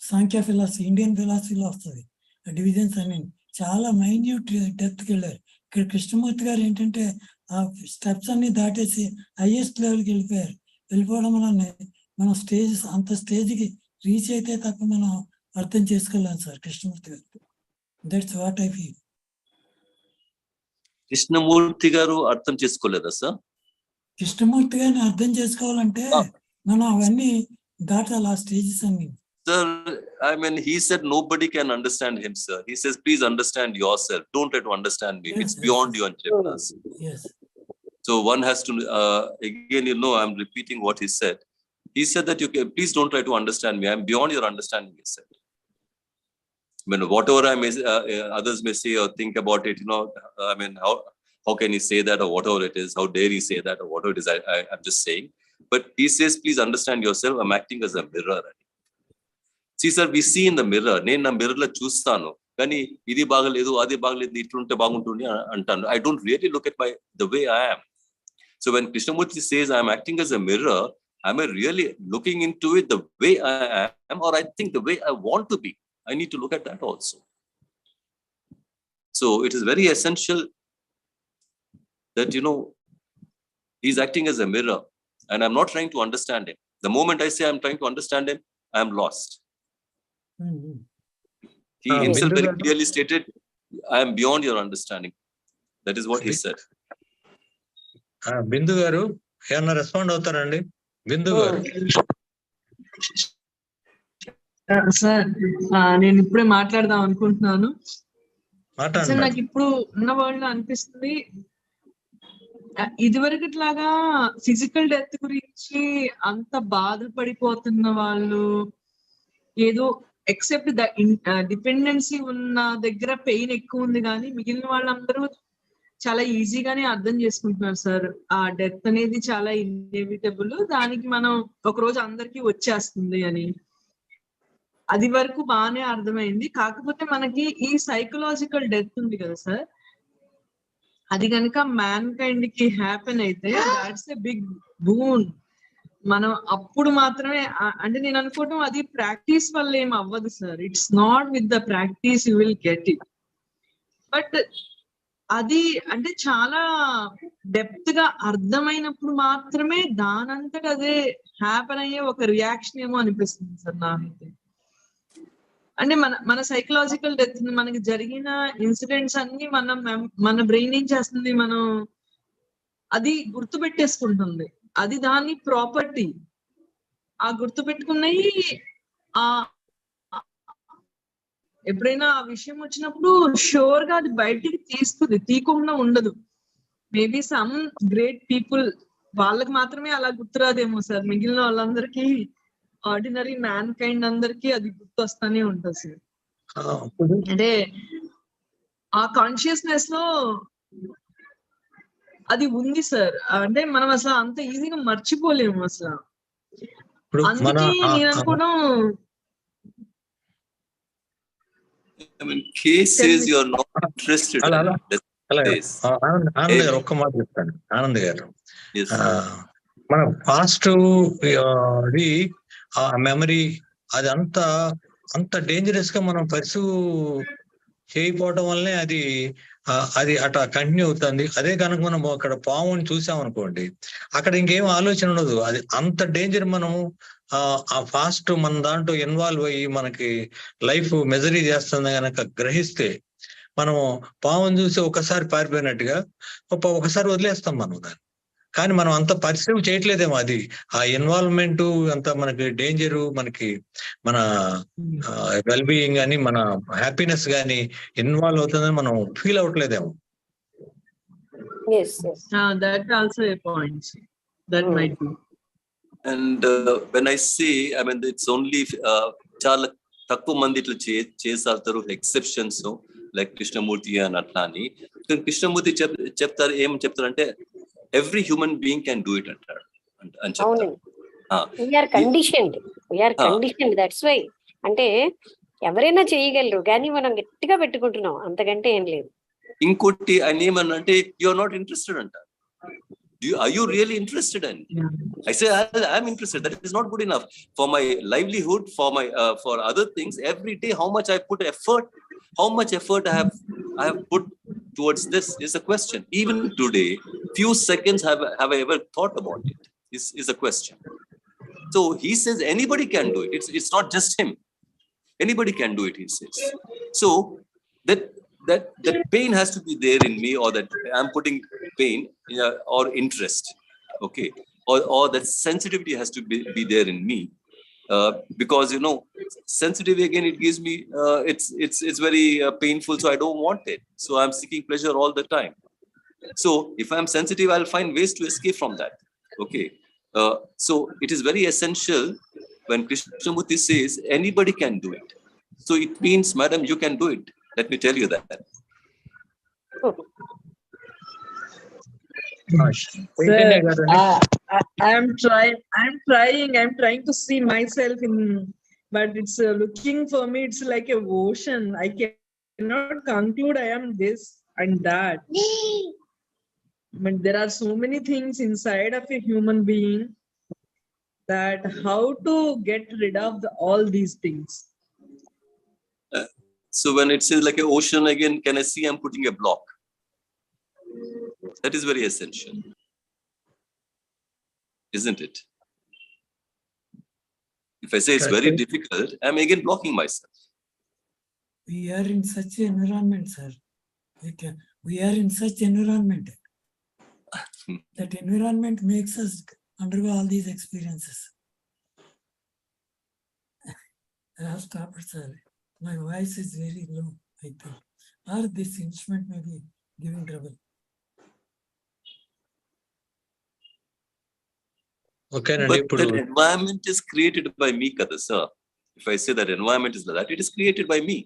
సాంఖ్య philosophy Indian ఫిలాసఫీలో వస్తుంది. Divisions అని చాలా మైన్యూట్ డెప్త్కి వెళ్ళారు. ఇక్కడ కృష్ణమూర్తి గారు ఏంటంటే ఆ స్టెప్స్ అన్ని దాటేసి హైయెస్ట్ లెవెల్కి వెళ్ళిపోయారు. వెళ్ళిపోవడం వల్ల మనం అంత స్టేజ్కి రీచ్ అయితే తప్ప మనం అర్థం చేసుకోలేం సార్ కృష్ణమూర్తి గారు. That's what I feel. Krishnamurthy గారు అర్థం చేసుకోలేదా సార్? కృష్ణమూర్తి గారిని అర్థం చేసుకోవాలంటే మనం అవన్నీ దాటాలి, ఆ స్టేజెస్ అన్ని. Sir, I mean, he said nobody can understand him, sir. He says, please understand yourself. Don't try to understand me. It's beyond your awareness. Yes. So one has to, again, I'm repeating what he said. He said that please don't try to understand me. I'm beyond your understanding, he said. I mean, whatever others may say or think about it, I mean, how can he say that, or whatever it is? How dare he say that, or whatever it is? I'm just saying. But he says, please understand yourself. I'm acting as a mirror. See, sir, we see in the mirror. నేను నా mirror లో చూస్తాను, కానీ ఇది బాగలేదు, అది బాగలేదు, ఇట్లుంటే బాగుంటుంది అంటాను. I don't really look at the way I am. So when Krishnamurti says I'm acting as a mirror, am I really looking into it the way I am, or I think the way I want to be? I need to look at that also. So it is very essential that, he's acting as a mirror, and I'm not trying to understand him. The moment I say I'm trying to understand him, I'm lost. He himself very clearly stated, I am beyond your understanding. That is what he said. బిందు గారు ఏమన్నా respond అవుతారండి? బిందు గారు. Sir, నేను ఇప్పుడే మాట్లాడదాం అనుకుంటున్నాను. Sir, నాకు ఇప్పుడు ఉన్న వరల్డ్ లో అనిపిస్తుంది, ఇదివరకట్లాగా ఫిజికల్ డెత్ గురించి అంత బాధపడిపోతున్న వాళ్ళు ఏదో ఎక్సెప్ట్ డిపెండెన్సీ ఉన్న దగ్గర పెయిన్ ఎక్కువ ఉంది, కానీ మిగిలిన వాళ్ళందరూ చాలా ఈజీగానే అర్థం చేసుకుంటున్నారు సార్. ఆ డెత్ అనేది చాలా ఇన్ఎవిటబుల్, దానికి మనం ఒక రోజు అందరికీ వచ్చేస్తుంది అని. అది వరకు బాగానే అర్థమైంది. కాకపోతే మనకి ఈ సైకలాజికల్ డెత్ ఉంది కదా సార్, అది కనుక మ్యాన్ కైండ్ కి హ్యాపెన్ అయితే దాట్స్ ఎ బిగ్ బూన్. మనం అప్పుడు మాత్రమే, అంటే నేను అనుకోవటం అది ప్రాక్టీస్ వల్ల ఏం అవ్వదు sir. It's not with the practice you will get it. But అది అంటే చాలా డెప్త్ గా అర్థమైనప్పుడు మాత్రమే దానంతట అదే హ్యాపెన్ అయ్యే ఒక రియాక్షన్ ఏమో అనిపిస్తుంది సార్ నాకైతే. అంటే మన సైకలాజికల్ డెత్, మనకి జరిగిన ఇన్సిడెంట్స్ అన్ని మన బ్రెయిన్ ఏం చేస్తుంది, మనం అది గుర్తు పెట్టేసుకుంటుంది. అది దాని ప్రాపర్టీ. ఆ గుర్తు పెట్టుకున్నవి ఎప్పుడైనా ఆ విషయం వచ్చినప్పుడు షూర్ గా అది బయటికి తీయకుండా ఉండదు. మేబీ సమ్ గ్రేట్ పీపుల్ వాళ్ళకి మాత్రమే అలా గుర్తురాదేమో సార్. మిగిలిన వాళ్ళందరికీ, ఆర్డినరీ మ్యాన్ కైండ్ అందరికీ అది గుర్తొస్తానే ఉంటుంది సార్. అంటే ఆ కాన్షియస్నెస్ లో అది ఉంది సార్. అంటే మనం అసలు అంత ఈజీగా మర్చిపోలేము అసలు. అందుకే నేను అనుకోవడం, I mean, cases you are not interested in. Anand గారు ఒక్క మాట చెప్తాను. ఆనంద్ గారు, మన పాస్ట్ ఆ మెమరీ అది అంత డేంజరస్ గా మనం పర్సూ చేయకపోవడం వల్లనే అది అట్లా కంటిన్యూ అవుతుంది. అదే కనుక మనం అక్కడ పాముని చూసామనుకోండి, అక్కడ ఇంకేం ఆలోచన ఉండదు. అది అంత డేంజర్. మనం ఆ ఫాస్ట్ మన దాంట్లో ఇన్వాల్వ్ అయ్యి మనకి లైఫ్ మెజరీ చేస్తుంది కనుక గ్రహిస్తే, మనం పాముని చూసి ఒకసారి పారిపోయినట్టుగా ఒకసారి వదిలేస్తాం మనం దాన్ని. కానీ మనం అంత పర్సీవ్ చేయట్లేదేమో. అది ఆ ఇన్వాల్వ్మెంట్ అంత మనకి డేంజరు, మనకి మన వెల్ బీయింగ్ కానీ మన హ్యాపీనెస్ కానీ ఇన్వాల్వ్ అవుతుందని మనం feel అవ్వట్లేదేమో. That also a point. That might be. And when I say, I mean, it's only చాలా తక్కువ మంది ఇట్లా చేస్తారు, ఎక్సెప్షన్స్ లైక్ కృష్ణమూర్తి అని అట్లా అని. కృష్ణమూర్తి చెప్తారు, ఏం చెప్తారంటే every human being can do it అంటాడు అని చెప్తారు. దట్స్ వై అంటే ఎవరైనా చేయగలరు, కానీ మనం గట్టిగా పెట్టుకుంటున్నాం, అంతకంటే ఏం లేదు. ఇంకోటి ఆయన ఏమన్నా అంటే యు ఆర్ నాట్ ఇంట్రెస్టెడ్ అంటారు. Are you really interested in? I say I'm interested. That is not good enough for my livelihood, for other things. Every day, how much I put effort, how much effort I have put towards this is a question. Even today, few seconds have I ever thought about it is a question. So he says anybody can do it. It's not just him. Anybody can do it, he says. So that pain has to be there in me, or that I'm putting pain or interest, okay, or that sensitivity has to be there in me, because sensitivity again, it gives me it's very painful, so I don't want it, so I'm seeking pleasure all the time. So if I'm sensitive, I'll find ways to escape from that, okay. So it is very essential when Krishnamurti says anybody can do it, so it means, madam, you can do it. Let me tell you that. Sir, I'm trying to see myself in, but it's looking for me, it's like a ocean. I cannot conclude I am this and that. But there are so many things inside of a human being, that how to get rid of all these things. So when it says like an ocean, again, can I see I'm putting a block? That is very essential, isn't it? If I say it's very difficult, I'm again blocking myself. We are in such an environment, sir. We are in such environment. That environment makes us undergo all these experiences. I have stopped, sir. My voice is very low, I think. Or this instrument may be giving trouble. Okay, but that environment is created by me, kada sir. If I say that environment is like that, it is created by me,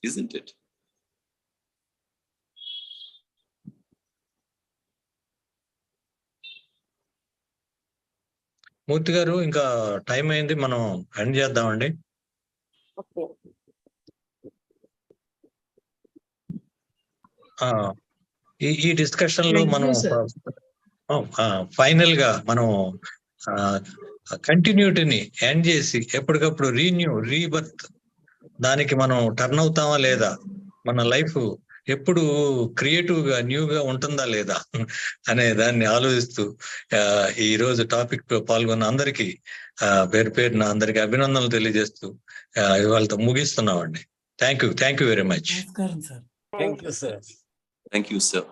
isn't it? మూర్తి గారు, ఇంకా time అయింది, మనం end చేద్దామండి. ఈ discussion లో మనం final గా మనం కంటిన్యూటీని ఎండ్ చేసి ఎప్పటికప్పుడు రీబర్త్ దానికి మనం టర్న్ అవుతామా లేదా, మన లైఫ్ ఎప్పుడు క్రియేటివ్ గా న్యూగా ఉంటుందా లేదా అనే దాన్ని ఆలోచిస్తూ ఈ రోజు టాపిక్ లో పాల్గొన్న అందరికీ పేరు పేరున అందరికి అభినందనలు తెలియజేస్తూ ఇవాళతో ముగిస్తున్నామండి. Thank you very much. నమస్కారం sir. Thank you sir. Thank you, sir.